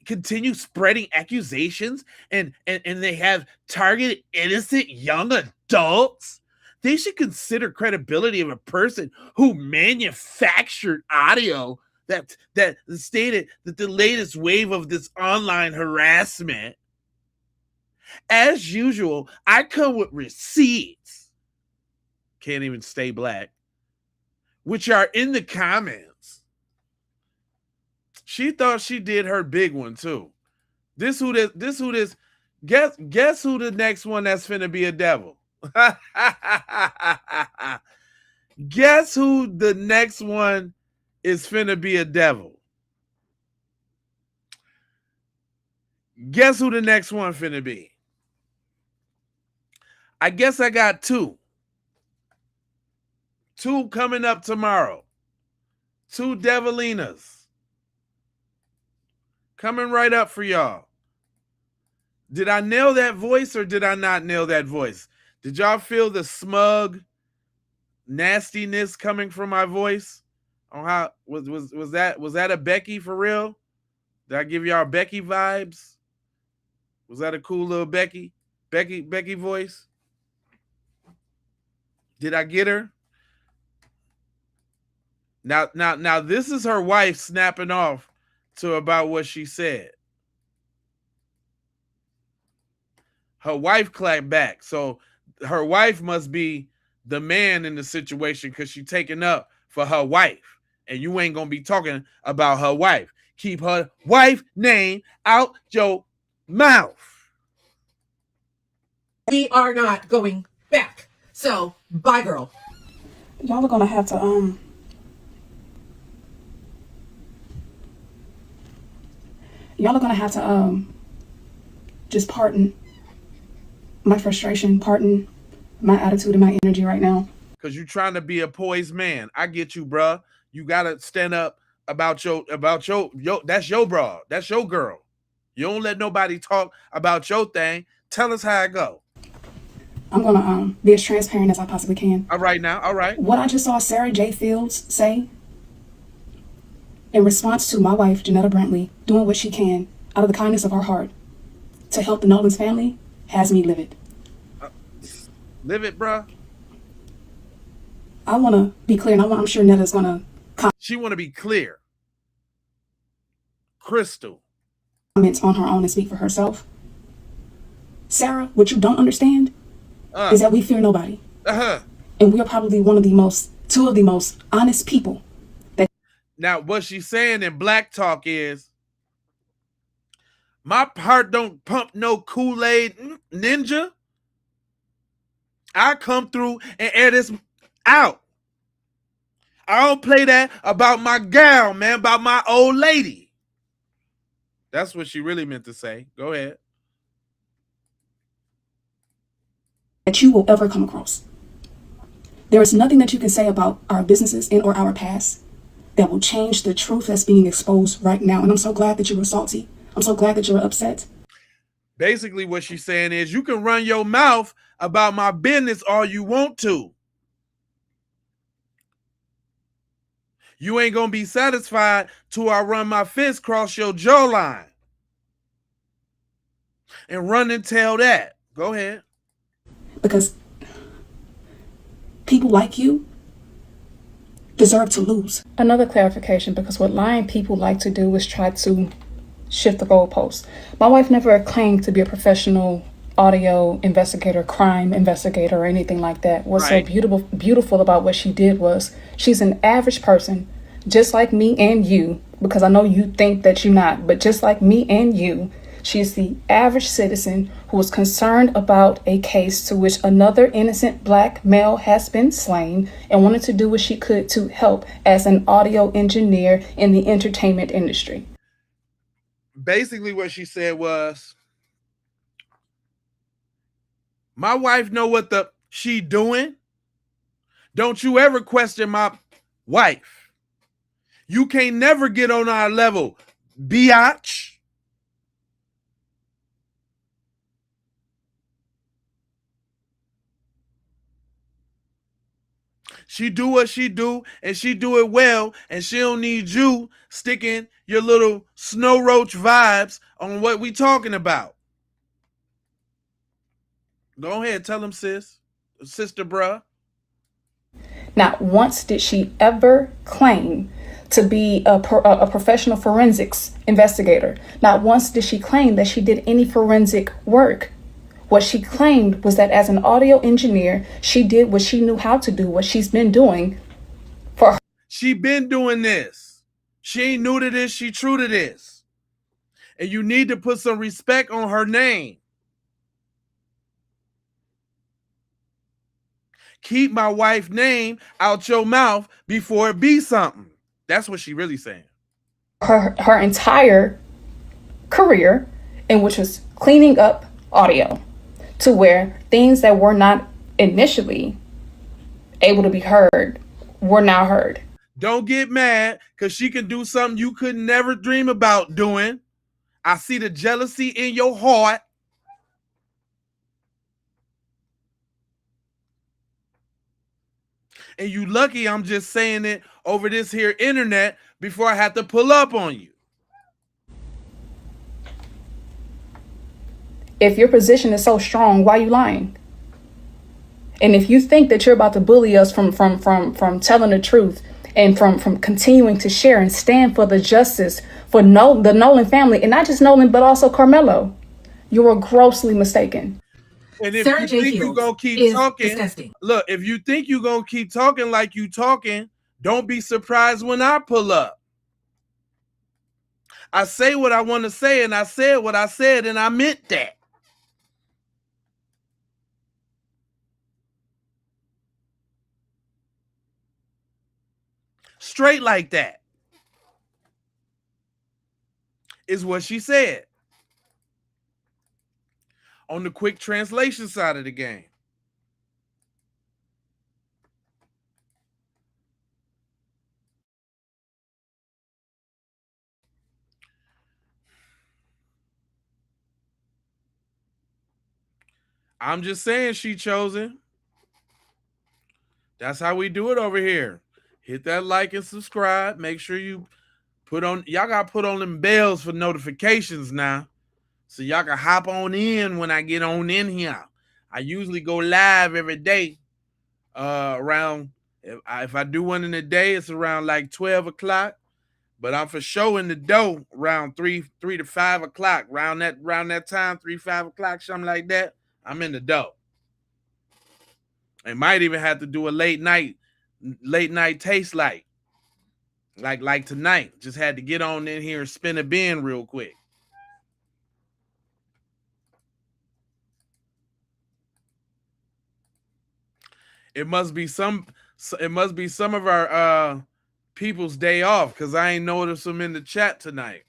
continue spreading accusations and they have targeted innocent young adults, they should consider credibility of a person who manufactured audio that stated that the latest wave of this online harassment. As usual, I come with receipts. Can't even stay black. Which are in the comments. She thought she did her big one too. Guess who the next one that's finna be a devil? Guess who the next one is finna be a devil? Guess who the next one finna be? I guess I got two. Two coming up tomorrow. Two devilinas. Coming right up for y'all. Did I nail that voice or did I not nail that voice? Did y'all feel the smug nastiness coming from my voice? On how was that a Becky for real? Did I give y'all Becky vibes? Was that a cool little Becky voice? Did I get her? Now this is her wife snapping off to about what she said. Her wife clapped back. So her wife must be the man in the situation because she's taking up for her wife. And you ain't going to be talking about her wife. Keep her wife name out your mouth. We are not going back. So, bye, girl. Y'all are gonna have to just pardon my frustration, pardon my attitude and my energy right now. Because you're trying to be a poised man. I get you, bruh. You gotta stand up about your that's your bra. That's your girl. You don't let nobody talk about your thing. Tell us how it go. I'm gonna be as transparent as I possibly can. All right now, all right. What I just saw Sarah J. Fields say in response to my wife, Janetta Brantley, doing what she can out of the kindness of her heart to help the Nolan's family has me livid. Livid, bruh? I want to be clear, and I'm sure Netta's going to She want to be clear. Crystal. Comment on her own and speak for herself. Sarah, what you don't understand is that we fear nobody. And we are probably two of the most honest people. Now, what she's saying in Black Talk is, my heart don't pump no Kool-Aid ninja. I come through and air this out. I don't play that about my gal, man, about my old lady. That's what she really meant to say. Go ahead. That you will ever come across. There is nothing that you can say about our businesses and or our past that will change the truth that's being exposed right now. And I'm so glad that you were salty. I'm so glad that you were upset. Basically, what she's saying is you can run your mouth about my business all you want to. You ain't going to be satisfied till I run my fist across your jawline. And run and tell that. Go ahead. Because people like you deserve to lose. Another clarification, because what lying people like to do is try to shift the goalposts. My wife never claimed to be a professional audio investigator, crime investigator, or anything like that. What's so Right. beautiful about what she did was she's an average person, just like me and you, because I know you think that you're not, but just like me and you, she's the average citizen who was concerned about a case to which another innocent black male has been slain and wanted to do what she could to help as an audio engineer in the entertainment industry. Basically, what she said was, my wife know what the she doing. Don't you ever question my wife. You can't never get on our level, biatch. She do what she do, and she do it well, and she don't need you sticking your little snow roach vibes on what we talking about. Go ahead, tell them, sis, sister, bruh. Not once did she ever claim to be a professional forensics investigator. Not once did she claim that she did any forensic work. What she claimed was that as an audio engineer, she did what she knew how to do, what she's been doing for her. She been doing this. She ain't new to this, she true to this. And you need to put some respect on her name. Keep my wife's name out your mouth before it be something. That's what she really saying. Her entire career, in which was cleaning up audio to where things that were not initially able to be heard were now heard. Don't get mad because she can do something you could never dream about doing. I see the jealousy in your heart. And you lucky I'm just saying it over this here internet before I have to pull up on you. If your position is so strong, why are you lying? And if you think that you're about to bully us from telling the truth and from continuing to share and stand for the justice for the Nolan family, and not just Nolan, but also Carmelo, you are grossly mistaken. And if Sarah you J. think you're Fields going to keep is talking, disgusting. look, if you think you're going to keep talking like you talking, don't be surprised when I pull up. I say what I want to say, and I said what I said, and I meant that. Straight like that is what she said. On the quick translation side of the game. I'm just saying, she chosen. That's how we do it over here. Hit that like and subscribe. Make sure you y'all got to put on them bells for notifications now. So y'all can hop on in when I get on in here. I usually go live every day around, if I do one in the day, it's around like 12 o'clock. But I'm for sure in the dough around 3 to 5 o'clock. Around that time, 3, 5 o'clock, something like that. I'm in the dough. I might even have to do a late night taste light. Like tonight. Just had to get on in here and spin a bin real quick. It must be some of our people's day off, because I ain't noticed them in the chat tonight.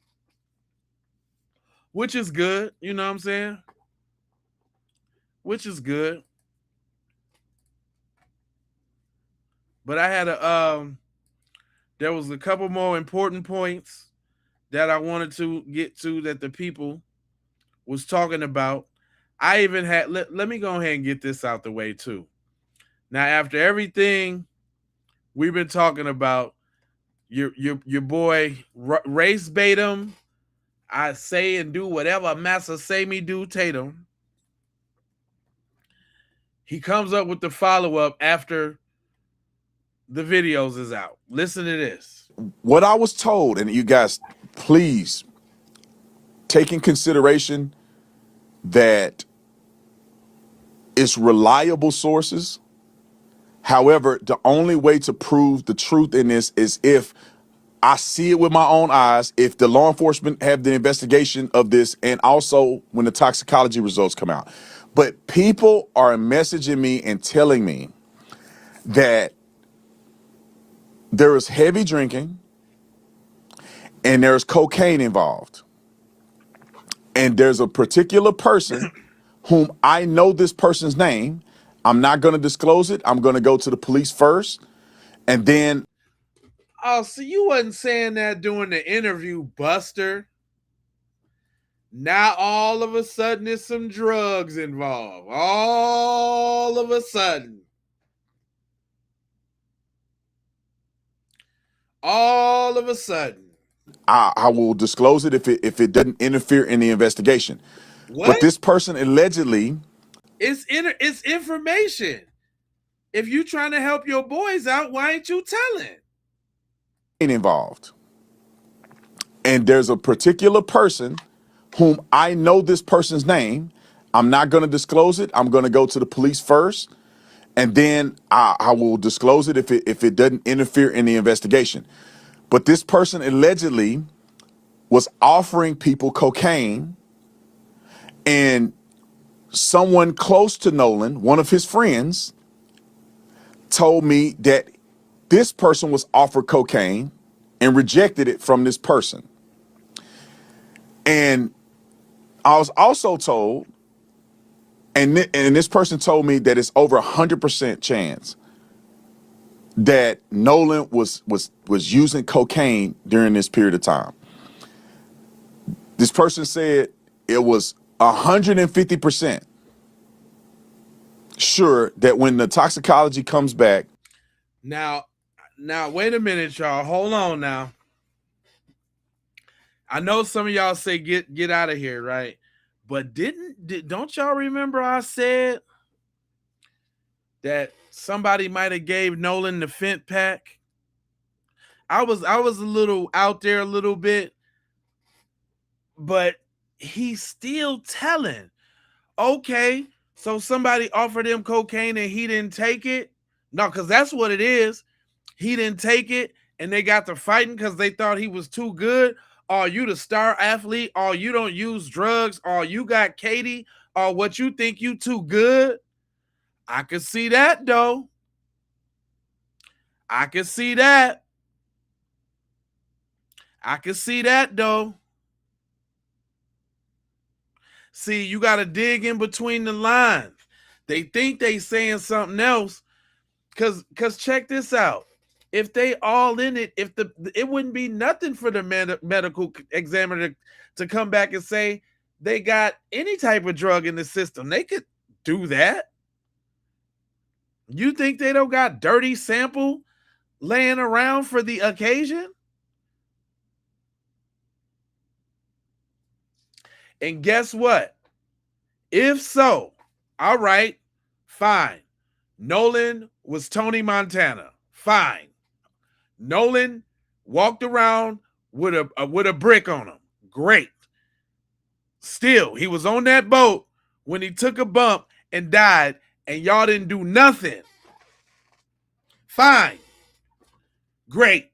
Which is good, you know what I'm saying? Which is good. But I had there was a couple more important points that I wanted to get to that the people was talking about. I even had let me go ahead and get this out the way too. Now, after everything we've been talking about, your boy race bait him. I say and do whatever Massa say me do, Tatum. He comes up with the follow-up after the videos is out. Listen to this. What I was told, and you guys, please take in consideration that It's reliable sources. However, the only way to prove the truth in this is if I see it with my own eyes, if the law enforcement have the investigation of this, and also when the toxicology results come out. But people are messaging me and telling me that there is heavy drinking and there's cocaine involved. And there's a particular person whom I know this person's name. I'm not going to disclose it. I'm going to go to the police first. And then. Oh, so you wasn't saying that during the interview, Buster. Now all of a sudden there's some drugs involved. All of a sudden. All of a sudden. I will disclose it if it doesn't interfere in the investigation. What? But this person allegedly. It's information. If you trying to help your boys out, why ain't you telling? Involved. And there's a particular person whom I know this person's name. I'm not going to disclose it. I'm going to go to the police first. And then I will disclose it if it doesn't interfere in the investigation. But this person allegedly was offering people cocaine, and someone close to Nolan, one of his friends, told me that this person was offered cocaine and rejected it from this person. And I was also told, and this person told me that it's over 100% chance that Nolan was using cocaine during this period of time. This person said it was 150% sure that when the toxicology comes back. Now, wait a minute, y'all. Hold on now. I know some of y'all say get out of here, right? But don't y'all remember I said that somebody might have gave Nolan the Fent pack? I was a little out there a little bit, but he's still telling. Okay, so somebody offered him cocaine and he didn't take it? No, because that's what it is. He didn't take it and they got to fighting because they thought he was too good. Or you the star athlete, or you don't use drugs, or you got Katie, or what you think you too good. I could see that though. I could see that. I could see that though. See, you got to dig in between the lines. They think they saying something else. Cause check this out. If they all in it, it wouldn't be nothing for the medical examiner to come back and say they got any type of drug in the system. They could do that. You think they don't got dirty sample laying around for the occasion? And guess what? If so, all right, fine. Nolan was Tony Montana. Fine. Nolan walked around with a brick on him. Great. Still, he was on that boat when he took a bump and died, and y'all didn't do nothing. Fine. Great.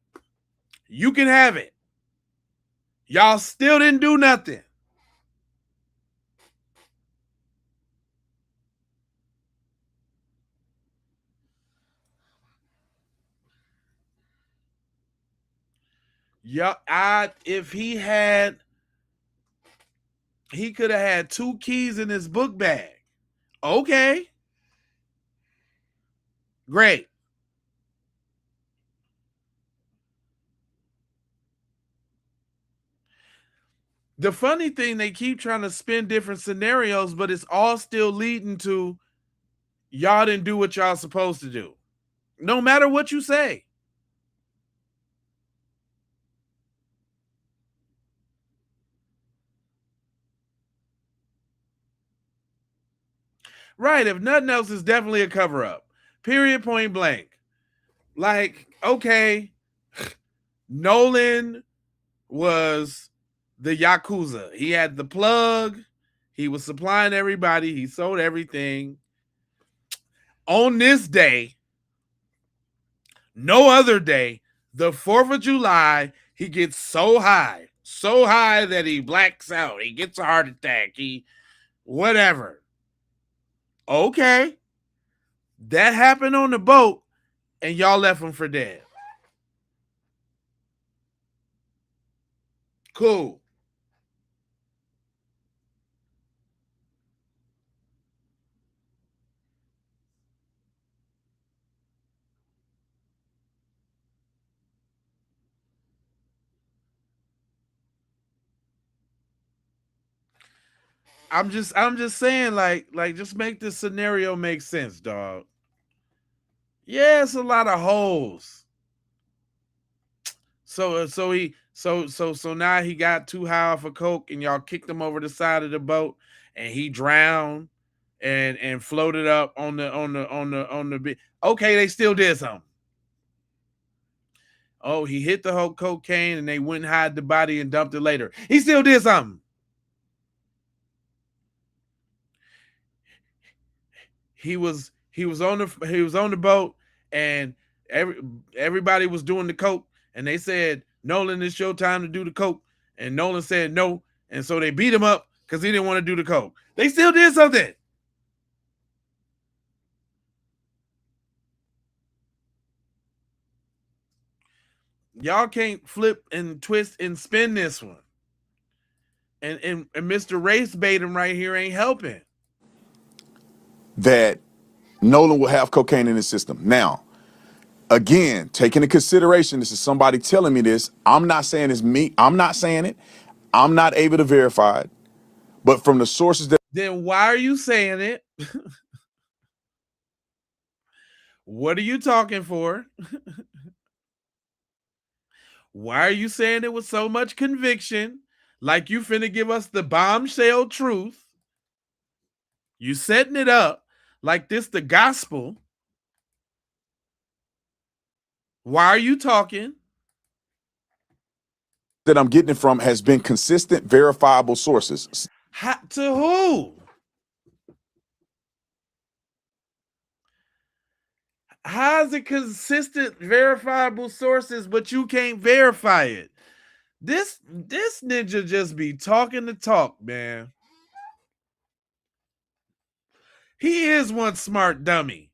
You can have it. Y'all still didn't do nothing. Yeah, if he could have had 2 keys in his book bag. Okay. Great. The funny thing, they keep trying to spin different scenarios, but it's all still leading to y'all didn't do what y'all supposed to do. No matter what you say. Right, if nothing else, it's definitely a cover-up. Period, point blank. Like, okay, Nolan was the Yakuza. He had the plug. He was supplying everybody. He sold everything. on this day, no other day, the 4th of July, he gets so high that he blacks out. He gets a heart attack. He, whatever. Okay. That happened on the boat, and y'all left him for dead. Cool. I'm just saying, like just make this scenario make sense, dog. Yeah, it's a lot of holes. So now he got too high off of coke, and y'all kicked him over the side of the boat, and he drowned and floated up on the beach. Okay, they still did something. Oh, he hit the whole cocaine, and they went and hid the body and dumped it later. He still did something. He was on the boat, and everybody was doing the coke, and they said, Nolan, it's your time to do the coke, and Nolan said no, and so they beat him up because he didn't want to do the coke. They still did something. Y'all can't flip and twist and spin this one. And Mr. Race Baiting right here ain't helping. That Nolan will have cocaine in his system. Now, again, taking into consideration, this is somebody telling me this. I'm not saying it's me. I'm not saying it. I'm not able to verify it. But from the sources that... Then why are you saying it? What are you talking for? Why are you saying it with so much conviction? Like you finna give us the bombshell truth. You setting it up like this the gospel. Why are you talking? that I'm getting it from has been consistent, verifiable sources. To who? How's it consistent, verifiable sources, but you can't verify it? This ninja just be talking the talk, man. He is one smart dummy.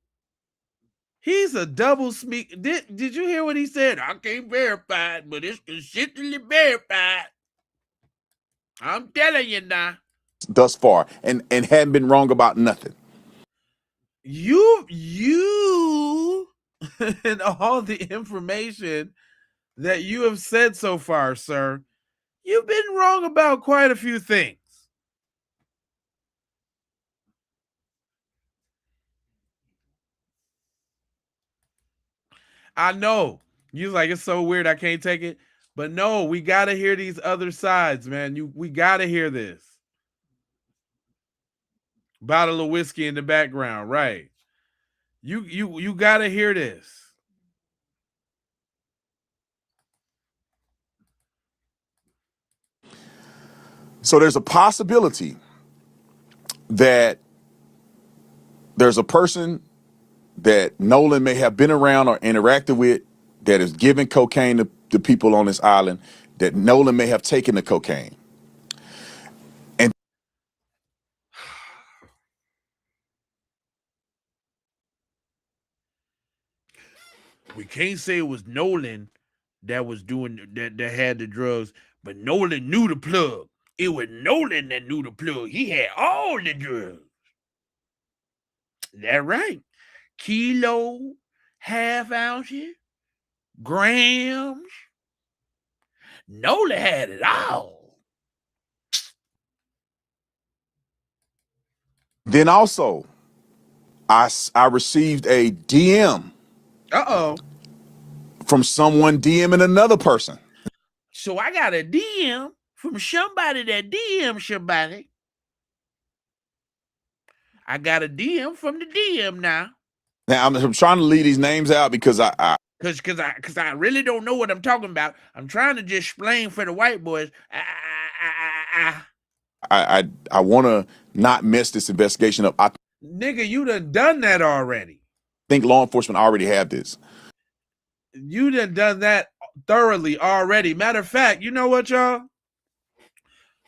He's a double speak. Did you hear what he said? I can't verify it, but it's consistently verified. I'm telling you now. Thus far, and hadn't been wrong about nothing. You and all the information that you have said so far, sir, you've been wrong about quite a few things. I know. You're like, it's so weird, I can't take it. But no, we gotta hear these other sides, man. We gotta hear this. Bottle of whiskey in the background, right? You gotta hear this. So there's a possibility that there's a person that Nolan may have been around or interacted with that is giving cocaine to people on this island, that Nolan may have taken the cocaine. And we can't say it was Nolan that was doing that had the drugs, but Nolan knew the plug. It was Nolan that knew the plug. He had all the drugs. That right. Kilo, half ounces, grams. Nolan had it all. then also, I received a DM. From someone DMing another person. So I got a DM from somebody that DM somebody. I got a DM from the DM now. Now I'm trying to leave these names out because I really don't know what I'm talking about. I'm trying to just explain for the white boys. I want to not mess this investigation up. Nigga, you done that already. think law enforcement already have this. You done that thoroughly already. Matter of fact, you know what, y'all?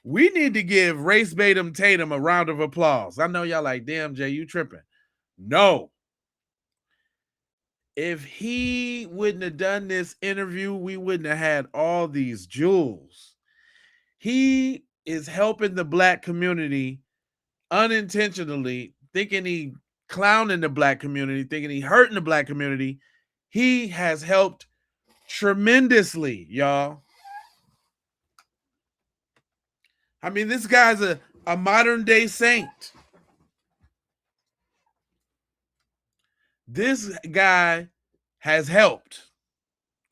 We need to give Race Batum Tatum a round of applause. I know y'all like, damn, Jay, you tripping. No. If he wouldn't have done this interview, we wouldn't have had all these jewels. He is helping the black community unintentionally, thinking he clowning the black community, thinking he hurting the black community. He has helped tremendously, y'all. I mean, this guy's a modern day saint. This guy has helped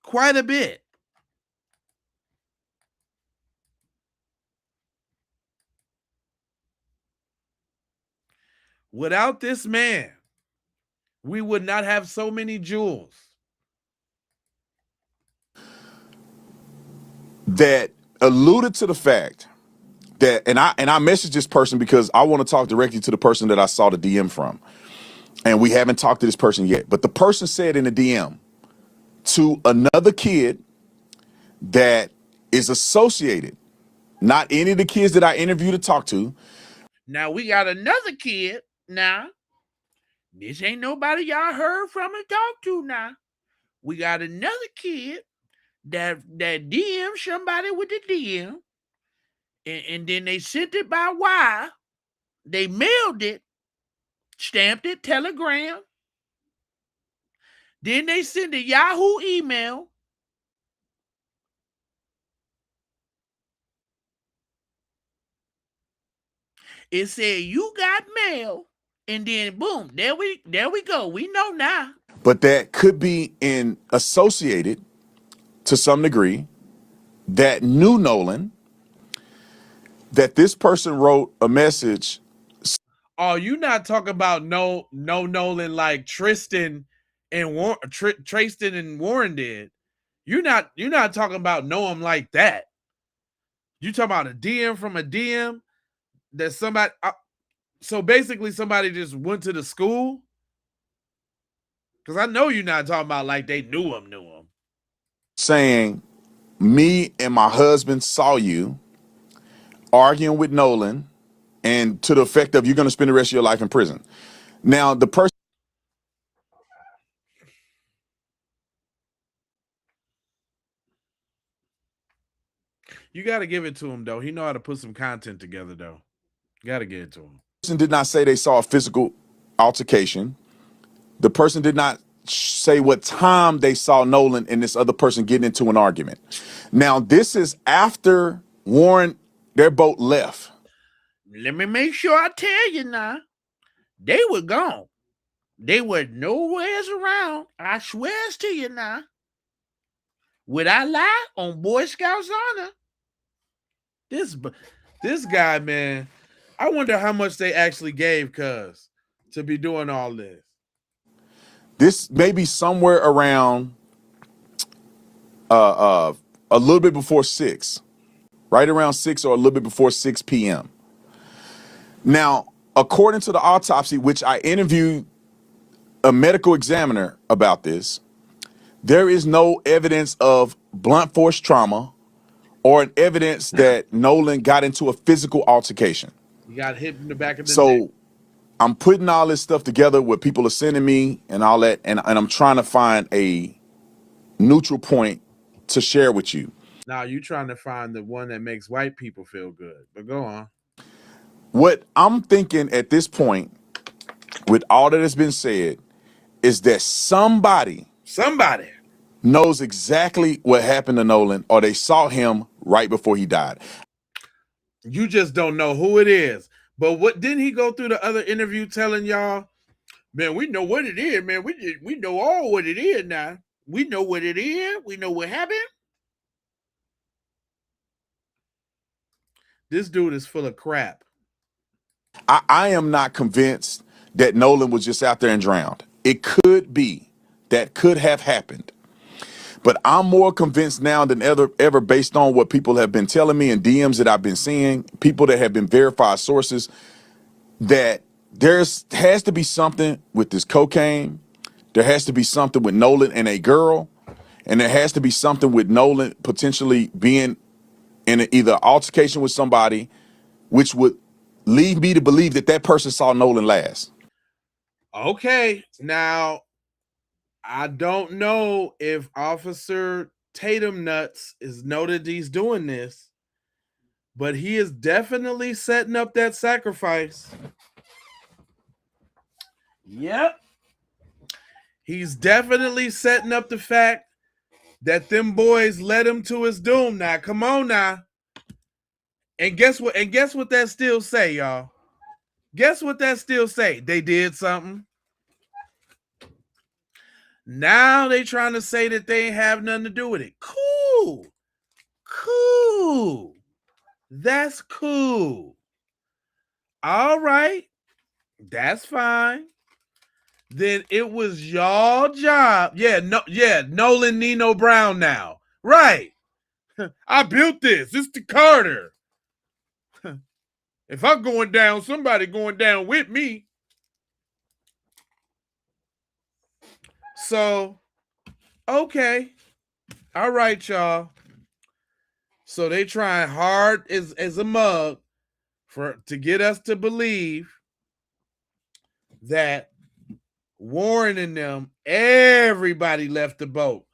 quite a bit. Without this man, we would not have so many jewels. That alluded to the fact that, and I messaged this person because I want to talk directly to the person that I saw the DM from. And we haven't talked to this person yet. But the person said in the DM to another kid that is associated, not any of the kids that I interviewed to talk to. Now we got another kid now. This ain't nobody y'all heard from and talked to now. We got another kid that DM somebody with the DM. And then they sent it by wire. They mailed it, stamped it, telegram. Then they sent a Yahoo email. It said you got mail, and then boom, there we go. We know now. But that could be associated to some degree that knew Nolan, that this person wrote a message. Oh, you not talking about no Nolan like Tristan and Tristan and Warren did. You're not talking about know him like that. You talking about a DM from a DM that somebody. So basically, somebody just went to the school. Because I know you're not talking about like they knew him. Saying, me and my husband saw you arguing with Nolan, and to the effect of you're going to spend the rest of your life in prison. Now, the person. You got to give it to him, though. He know how to put some content together, though. You got to give it to him. The person did not say they saw a physical altercation. The person did not say what time they saw Nolan and this other person getting into an argument. Now, this is after Warren, their boat left. Let me make sure I tell you now. They were gone. They were nowheres around. I swears to you now. Would I lie on Boy Scouts honor? This guy, man, I wonder how much they actually gave Cuz to be doing all this. This may be somewhere around a little bit before 6. Right around 6 or a little bit before 6 p.m. Now, according to the autopsy, which I interviewed a medical examiner about this, there is no evidence of blunt force trauma or an evidence that Nolan got into a physical altercation. He got hit in the back of the neck. So I'm putting all this stuff together, what people are sending me and all that, and I'm trying to find a neutral point to share with you. Now you trying to find the one that makes white people feel good, but go on. What I'm thinking at this point, with all that has been said, is that somebody knows exactly what happened to Nolan, or they saw him right before he died. You just don't know who it is. But what didn't he go through the other interview telling y'all, man, we know what it is, man. We know all what it is now. We know what it is. We know what happened. This dude is full of crap. I am not convinced that Nolan was just out there and drowned. It could be. That could have happened. But I'm more convinced now than ever based on what people have been telling me and DMs that I've been seeing, people that have been verified sources, that has to be something with this cocaine, There has to be something with Nolan and a girl, and there has to be something with Nolan potentially being in either altercation with somebody, which would lead me to believe that that person saw Nolan last. Okay, now I don't know if Officer Tatum Nuts is noted he's doing this, but he is definitely setting up that sacrifice. Yep. He's definitely setting up the fact that them boys led him to his doom. Now, come on now. And guess what? And guess what that still say, y'all? Guess what that still say? They did something. Now they trying to say that they ain't have nothing to do with it. Cool. Cool. That's cool. All right. That's fine. Then it was y'all job. Nolan Nino Brown now. Right. I built this. It's the Carter. If I'm going down, somebody going down with me. So, okay. All right, y'all. So they trying hard as a mug to get us to believe that Warren and them, everybody left the boat.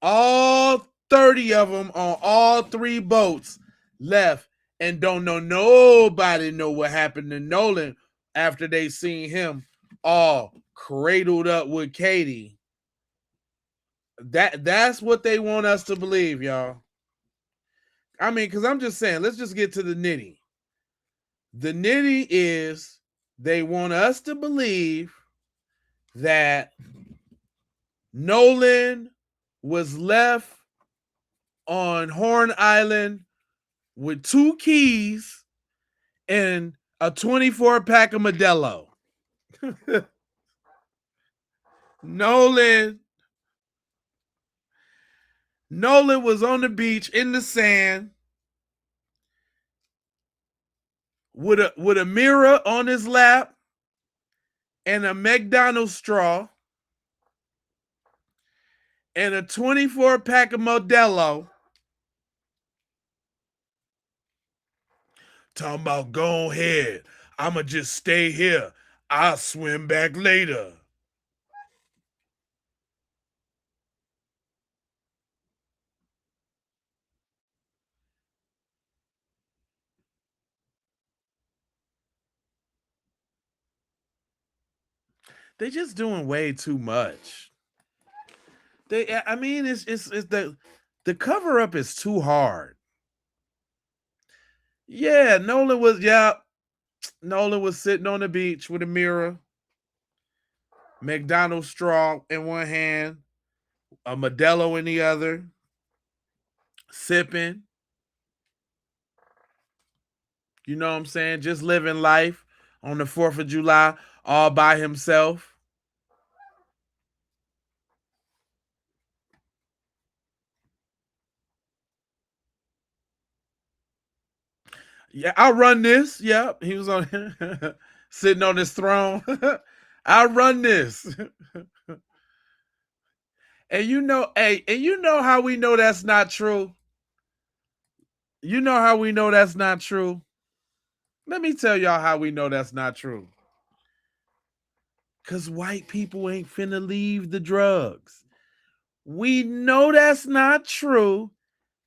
All 30 of them on all 3 boats left and don't know nobody know what happened to Nolan after they seen him all cradled up with Katie. That's what they want us to believe, y'all. I mean, because I'm just saying, let's just get to the nitty. The nitty is they want us to believe that Nolan was left on Horn Island with 2 keys and a 24-pack of Modelo. Nolan was on the beach in the sand with a mirror on his lap and a McDonald's straw and a 24-pack of Modelo. Talking about, go ahead. I'ma just stay here. I'll swim back later. They just doing way too much. It's the cover up is too hard. Yeah, Nolan was sitting on the beach with a mirror, McDonald's straw in one hand, a Modelo in the other, sipping. You know what I'm saying? Just living life on the 4th of July all by himself. Yeah, I'll run this. Yep. He was on sitting on his throne. I'll run this. And you know how we know that's not true? You know how we know that's not true? Let me tell y'all how we know that's not true. Because white people ain't finna leave the drugs. We know that's not true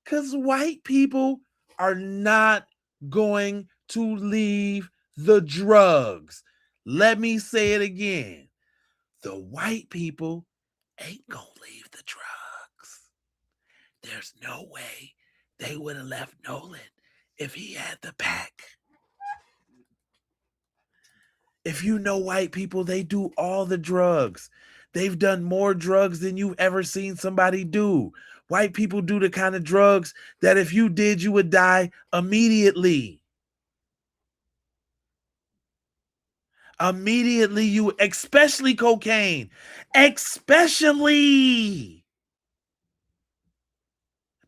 because white people are not going to leave the drugs. Let me say it again. The white people ain't gonna leave the drugs. There's no way they would have left Nolan if he had the pack. If you know white people, they do all the drugs. They've done more drugs than you've ever seen somebody do. White people do the kind of drugs that if you did, you would die immediately. Especially cocaine. Especially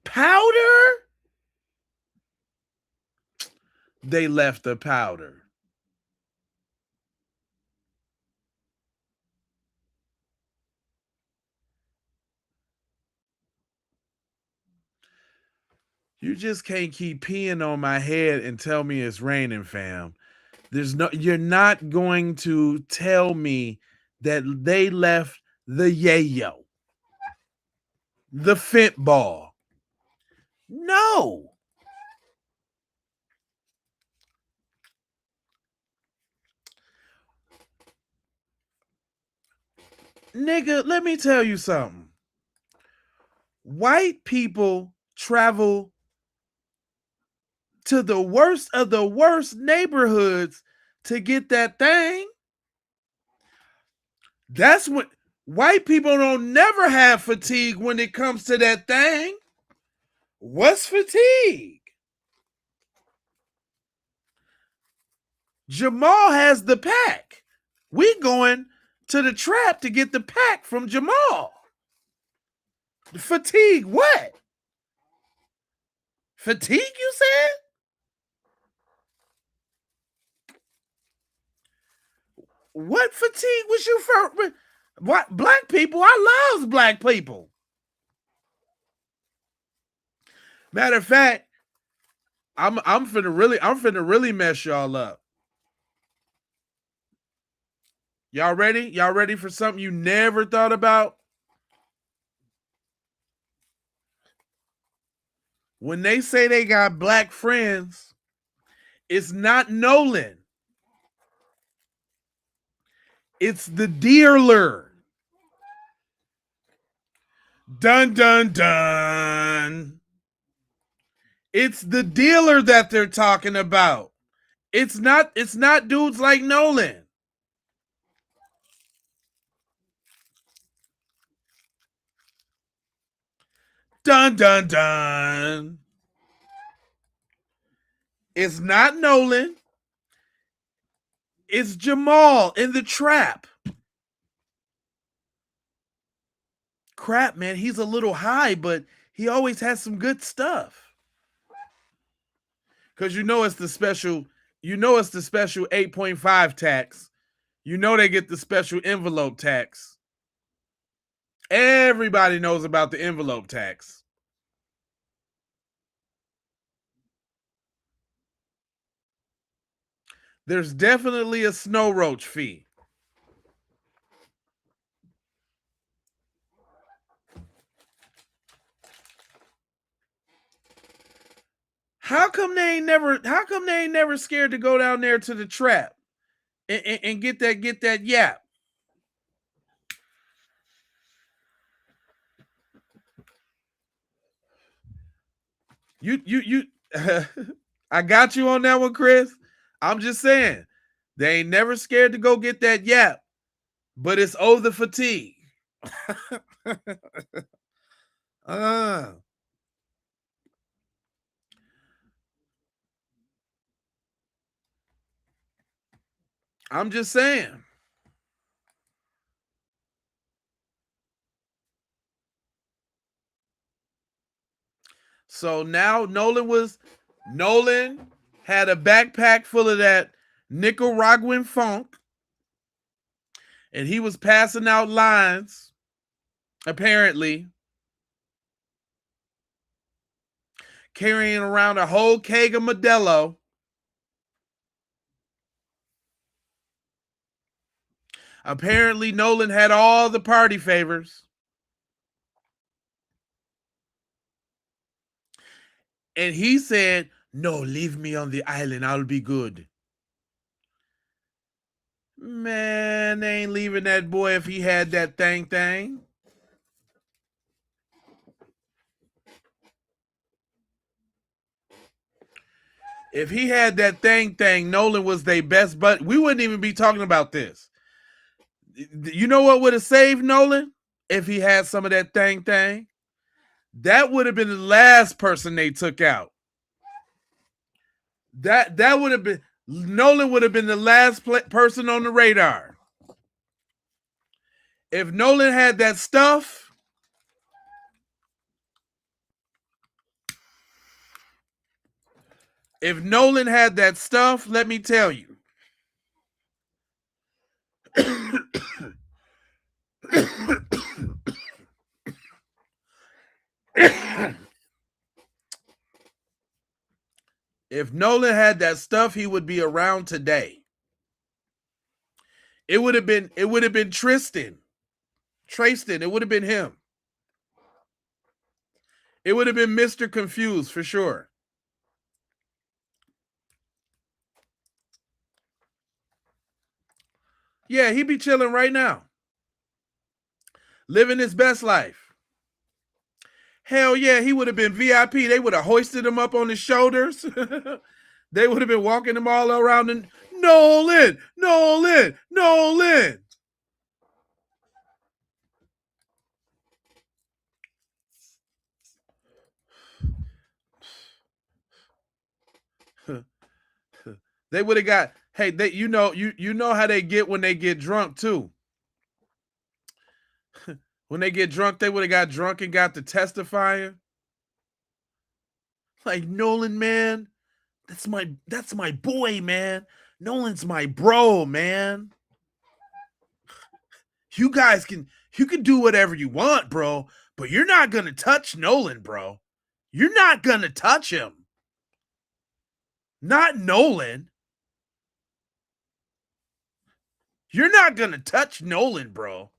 powder. They left the powder. You just can't keep peeing on my head and tell me it's raining, fam. You're not going to tell me that they left the yayo, the fent ball. No. Nigga, let me tell you something. White people travel to the worst of the worst neighborhoods to get that thing. That's what white people don't never have fatigue when it comes to that thing. What's fatigue? Jamal has the pack. We going to the trap to get the pack from Jamal. Fatigue what? Fatigue, you said? What fatigue was you for? What black people? I love black people. Matter of fact, I'm finna really mess y'all up. Y'all ready? Y'all ready for something you never thought about? When they say they got black friends, it's not Nolan. It's the dealer. Dun dun dun. It's the dealer that they're talking about. It's not dudes like Nolan. Dun dun dun. It's not Nolan. It's Jamal in the trap. Crap, man, he's a little high, but he always has some good stuff. Cause you know it's the special 8.5 tax. You know they get the special envelope tax. Everybody knows about the envelope tax. There's definitely a snow roach fee. How come they ain't never scared to go down there to the trap and get that yap? You I got you on that one, Chris. I'm just saying, they ain't never scared to go get that yap, but it's the fatigue. I'm just saying. So now Nolan had a backpack full of that Nicaraguan funk, and he was passing out lines, apparently, carrying around a whole keg of Modelo. Apparently, Nolan had all the party favors. And he said, "No, leave me on the island. I'll be good." Man, they ain't leaving that boy if he had that thing. If he had that thing, Nolan was their best buddy. We wouldn't even be talking about this. You know what would have saved Nolan? If he had some of that thing? That would have been the last person they took out. That would have been, Nolan would have been the last person on the radar. If Nolan had that stuff, let me tell you. If Nolan had that stuff, he would be around today. It would have been Tristan. It would have been him. It would have been Mr. Confused for sure. Yeah, he'd be chilling right now. Living his best life. Hell yeah, he would have been VIP. They would have hoisted him up on his shoulders. They would have been walking him all around and Nolan. They would have got, hey, you know how they get when they get drunk too. When they get drunk, they would have got drunk and got to testifying. Like, Nolan, man, that's my boy, man. Nolan's my bro, man. You can do whatever you want, bro, but you're not gonna touch Nolan, bro. You're not gonna touch him. Not Nolan. You're not gonna touch Nolan, bro.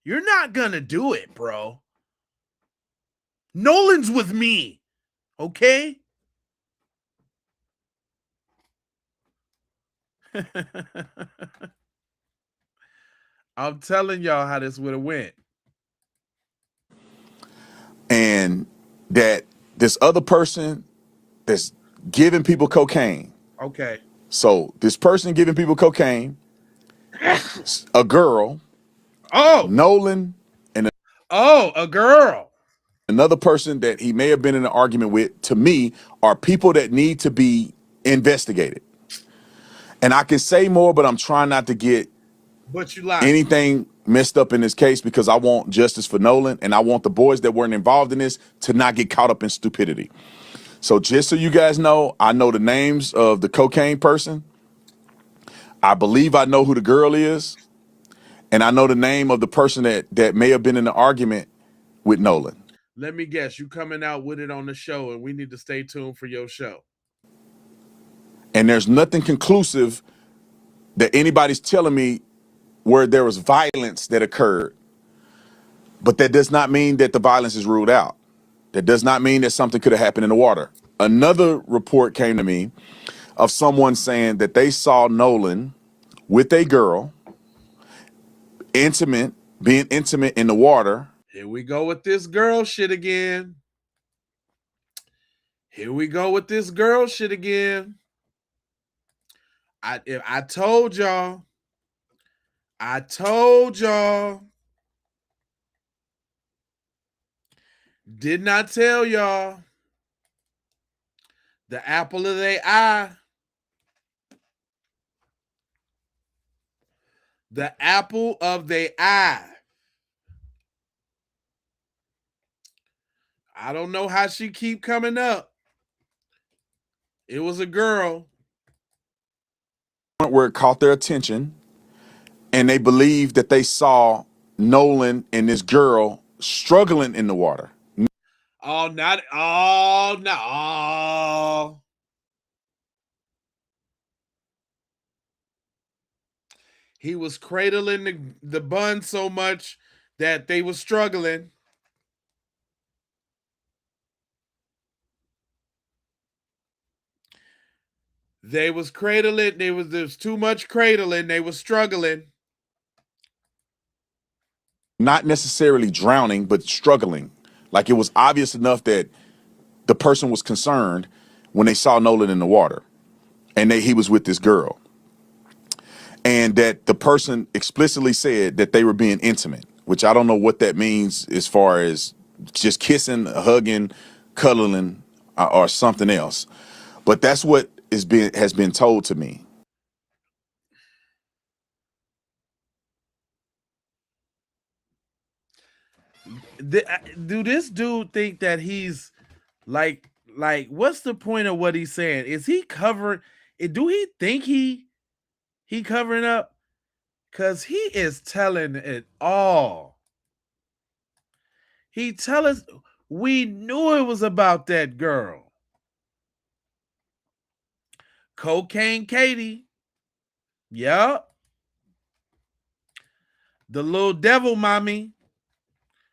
You're not gonna do it, bro. Nolan's with me, okay? I'm telling y'all how this would have went. And that this other person that's giving people cocaine. Okay. So this person giving people cocaine, a girl, Nolan, and a girl. Another person that he may have been in an argument with, to me, are people that need to be investigated. And I can say more, but I'm trying not to get But you lied. anything messed up in this case because I want justice for Nolan and I want the boys that weren't involved in this to not get caught up in stupidity. So just so you guys know, I know the names of the cocaine person. I believe I know who the girl is. And I know the name of the person that may have been in the argument with Nolan. Let me guess, you coming out with it on the show, and we need to stay tuned for your show. And there's nothing conclusive that anybody's telling me where there was violence that occurred. But that does not mean that the violence is ruled out. That does not mean that something could have happened in the water. Another report came to me of someone saying that they saw Nolan with a girl, being intimate in the water. Here we go with this girl shit again. I told y'all. Did not tell y'all. The apple of their eye. The apple of their eye. I don't know how she keep coming up. It was a girl. Where it caught their attention, and they believed that they saw Nolan and this girl struggling in the water. No. He was cradling the bun so much that they were struggling. They was cradling. There was too much cradling. They was struggling. Not necessarily drowning, but struggling. Like it was obvious enough that the person was concerned when they saw Nolan in the water, and he was with this girl. And that the person explicitly said that they were being intimate, which I don't know what that means as far as just kissing, hugging, cuddling, or something else. But that's what has been told to me. Do this dude think that he's like what's the point of what he's saying? Is he covering? Do he think he covering up? Because he is telling it all. He tell us We knew it was about that girl. Cocaine Katie. Yup. The little devil mommy.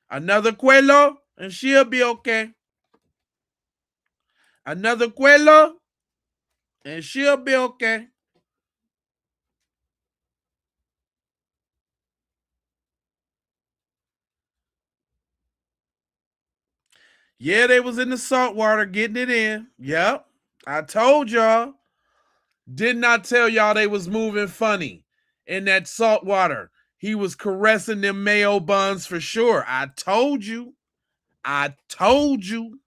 Another Quello, and she'll be okay. Another Quello, and she'll be okay. Yeah, they was in the salt water getting it in. Yep. I told y'all. Did not tell y'all they was moving funny in that salt water. He was caressing them mayo buns for sure. I told you. I told you.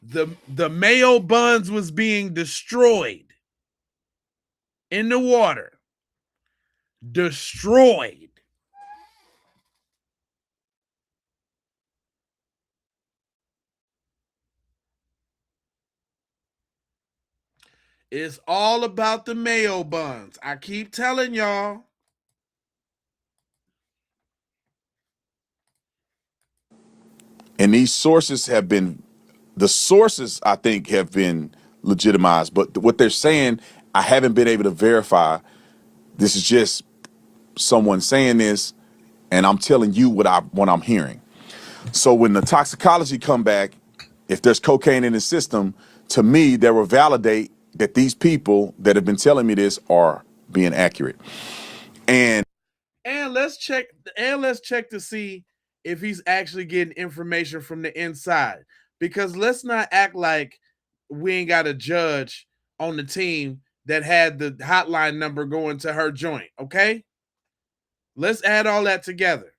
The mayo buns was being destroyed in the water. Destroyed. It's all about the mayo buns. I keep telling y'all. And these sources have been, the sources I think have been legitimized, but what they're saying, I haven't been able to verify. This is just someone saying this, and I'm telling you what I'm hearing. So when the toxicology come back, if there's cocaine in the system, to me, that will validate that these people that have been telling me this are being accurate. And let's check to see if he's actually getting information from the inside. Because let's not act like we ain't got a judge on the team that had the hotline number going to her joint, okay? Let's add all that together.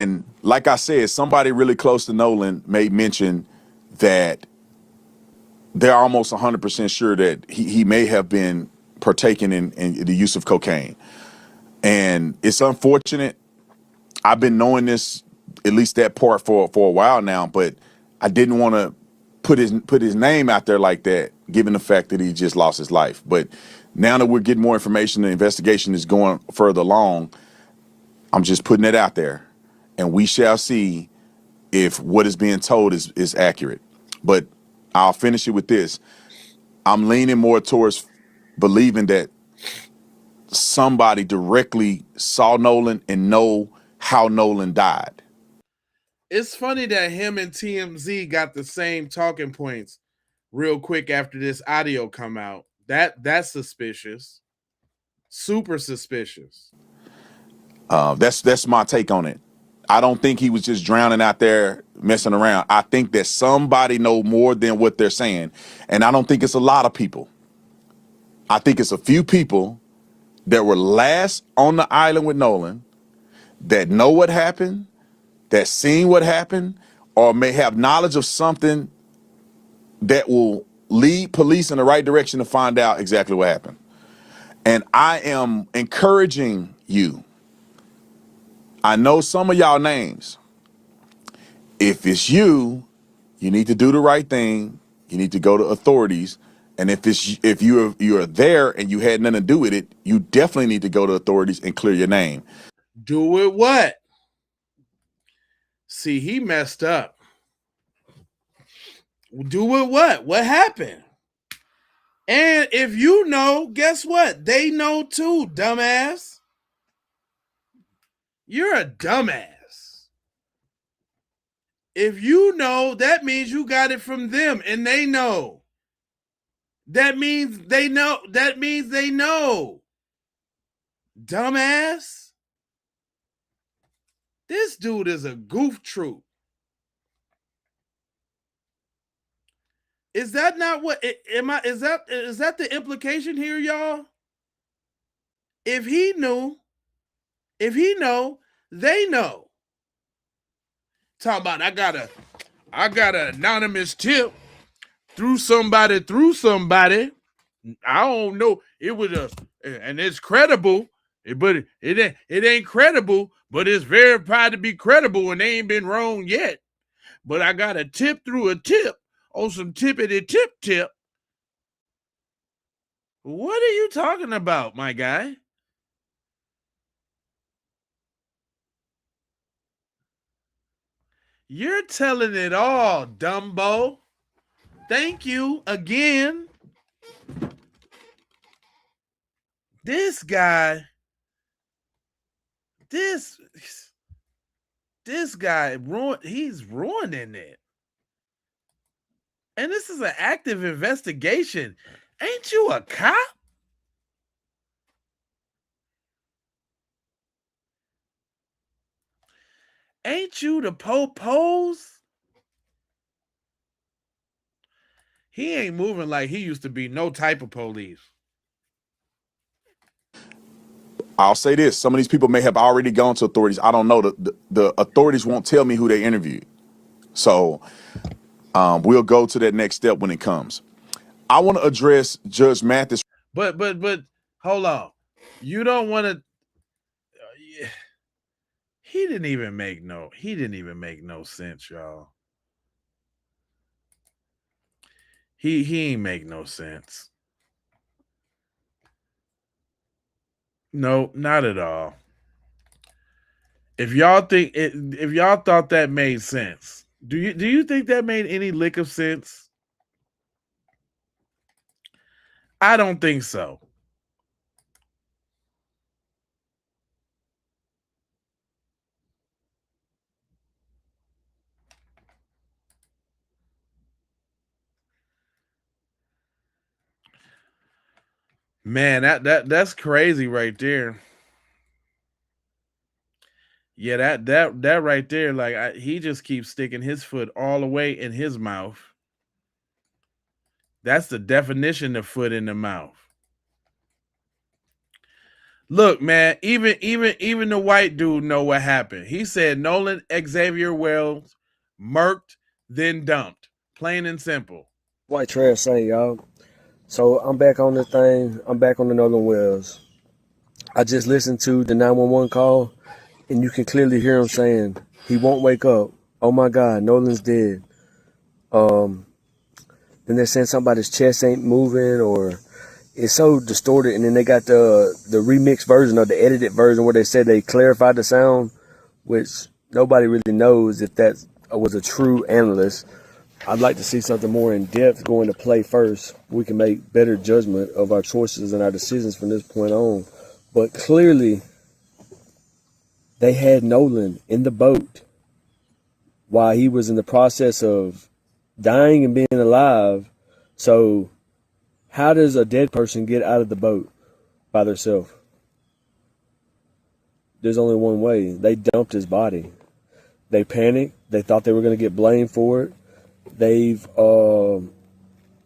And like I said, somebody really close to Nolan made mention that they're almost 100% sure that he may have been partaking in the use of cocaine. And it's unfortunate. I've been knowing this, at least that part for a while now, but I didn't want to put his name out there like that, given the fact that he just lost his life. But now that we're getting more information, the investigation is going further along, I'm just putting it out there. And we shall see if what is being told is accurate. But I'll finish it with this. I'm leaning more towards believing that somebody directly saw Nolan and know how Nolan died. It's funny that him and TMZ got the same talking points real quick after this audio come out. That's suspicious. Super suspicious. That's my take on it. I don't think he was just drowning out there messing around. I think that somebody know more than what they're saying. And I don't think it's a lot of people. I think it's a few people that were last on the island with Nolan that know what happened, that seen what happened, or may have knowledge of something that will lead police in the right direction to find out exactly what happened. And I am encouraging you. I know some of y'all names. If it's you, you need to do the right thing. You need to go to authorities. And if you're there and you had nothing to do with it, you definitely need to go to authorities and clear your name. Do it what? See, he messed up. Do it what? What happened? And if you know, guess what? They know too, dumbass. You're a dumbass. If you know, that means you got it from them and they know. That means they know. That means they know. Dumbass. This dude is a goof troop. Is that not what is that the implication here, y'all? If he know, they know. Talk about I got an anonymous tip through somebody. I don't know. It was and it's credible, but it ain't credible, but it's verified to be credible, and they ain't been wrong yet. But I got a tip through a tip on some tippity tip. What are you talking about, my guy? You're telling it all, Dumbo. Thank you again. This guy, this guy, he's ruining it. And this is an active investigation. Ain't you a cop? Ain't you the pose? He ain't moving like he used to be no type of police. I'll say this: some of these people may have already gone to authorities. I don't know. The authorities won't tell me who they interviewed, so we'll go to that next step when it comes. I want to address Judge Mathis. But hold on. You don't want to. He didn't even make no sense, y'all. He ain't make no sense. No, not at all. If y'all thought that made sense, do you think that made any lick of sense? I don't think so. Man, that's crazy right there. Yeah, that right there, like he just keeps sticking his foot all the way in his mouth. That's the definition of foot in the mouth. Look, man, even the white dude know what happened. He said Nolan Xavier Wells murked, then dumped. Plain and simple. White trash saying, y'all. So I'm back on the thing. I'm back on the Nolan Wells. I just listened to the 911 call, and you can clearly hear him saying he won't wake up. Oh my God, Nolan's dead. Then they're saying somebody's chest ain't moving, or it's so distorted. And then they got the remixed version or the edited version where they said they clarified the sound, which nobody really knows if that was a true analyst. I'd like to see something more in depth go into play first. We can make better judgment of our choices and our decisions from this point on. But clearly, they had Nolan in the boat while he was in the process of dying and being alive. So how does a dead person get out of the boat by themselves? There's only one way. They dumped his body. They panicked. They thought they were going to get blamed for it. They've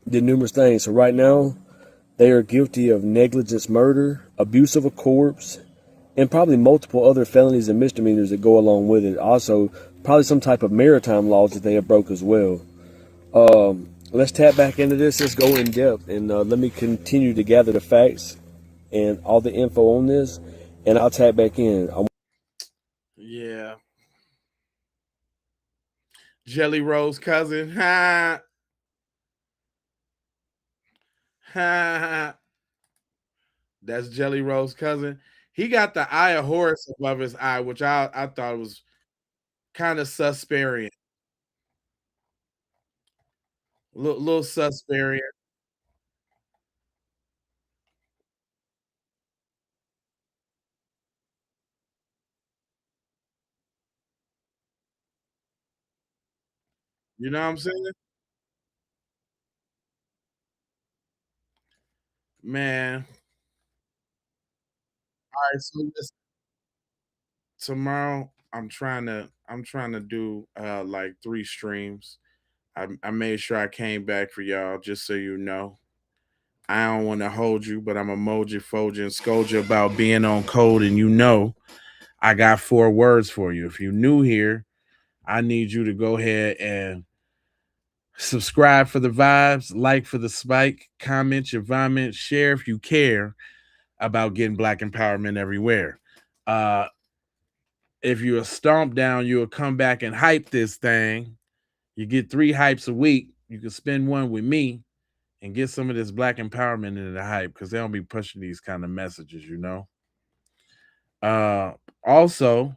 did numerous things. So right now, they are guilty of negligence murder, abuse of a corpse, and probably multiple other felonies and misdemeanors that go along with it. Also, probably some type of maritime laws that they have broke as well. Let's tap back into this. Let's go in depth, and let me continue to gather the facts and all the info on this, and I'll tap back in. Yeah. Jelly Roll's cousin. Ha. Ha. That's Jelly Roll's cousin. He got the eye of Horus above his eye, which I thought was kind of susparian. Little susparian. You know what I'm saying? Man. All right, so listen, tomorrow I'm trying to do like 3 streams. I made sure I came back for y'all just so you know. I don't want to hold you, but I'm a moji, foji, and scold you about being on code, and you know I got 4 words for you. If you're new here, I need you to go ahead and subscribe for the vibes, like for the spike, comment your vomit, share if you care about getting black empowerment everywhere. Uh, if you're a stomp down, you'll come back and hype this thing. You get 3 hypes a week. You can spend one with me and get some of this black empowerment into the hype because they don't be pushing these kind of messages, you know. Also,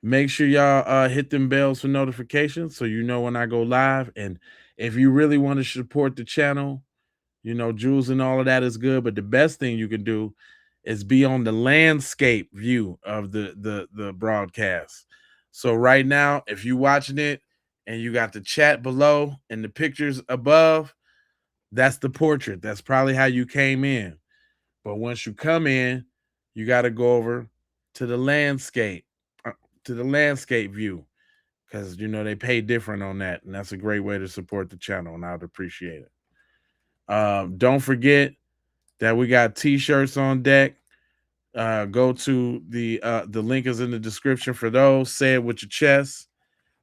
Make sure y'all hit them bells for notifications so you know when I go live. And if you really want to support the channel, Jules and all of that is good. But the best thing you can do is be on the landscape view of the broadcast. So right now, if you're watching it and you got the chat below and the pictures above, that's the portrait. That's probably how you came in. But once you come in, you got to go over to the landscape view, because they pay different on that, and that's a great way to support the channel, and I'd appreciate it. Don't forget that we got t-shirts on deck. Go to the link is in the description for those. Say it with your chest.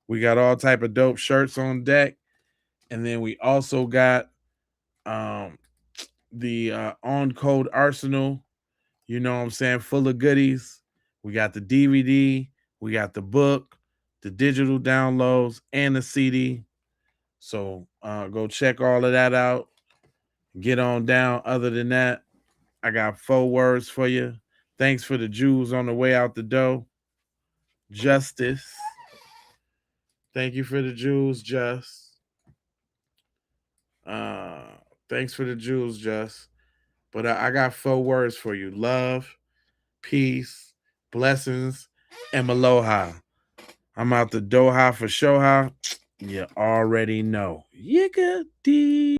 We got all type of dope shirts on deck, and then we also got the on code arsenal. You know what I'm saying? Full of goodies. We got the DVD, we got the book, the digital downloads, and the CD. So go check all of that out. Get on down. Other than that, I got 4 words for you. Thanks for the Jews on the way out the door. Justice. Thank you for the Jews, Just. Thanks for the Jews, Just. But I got 4 words for you. Love, peace, blessings, and aloha. I'm out the Doha for Shoha. You already know. Yiggity.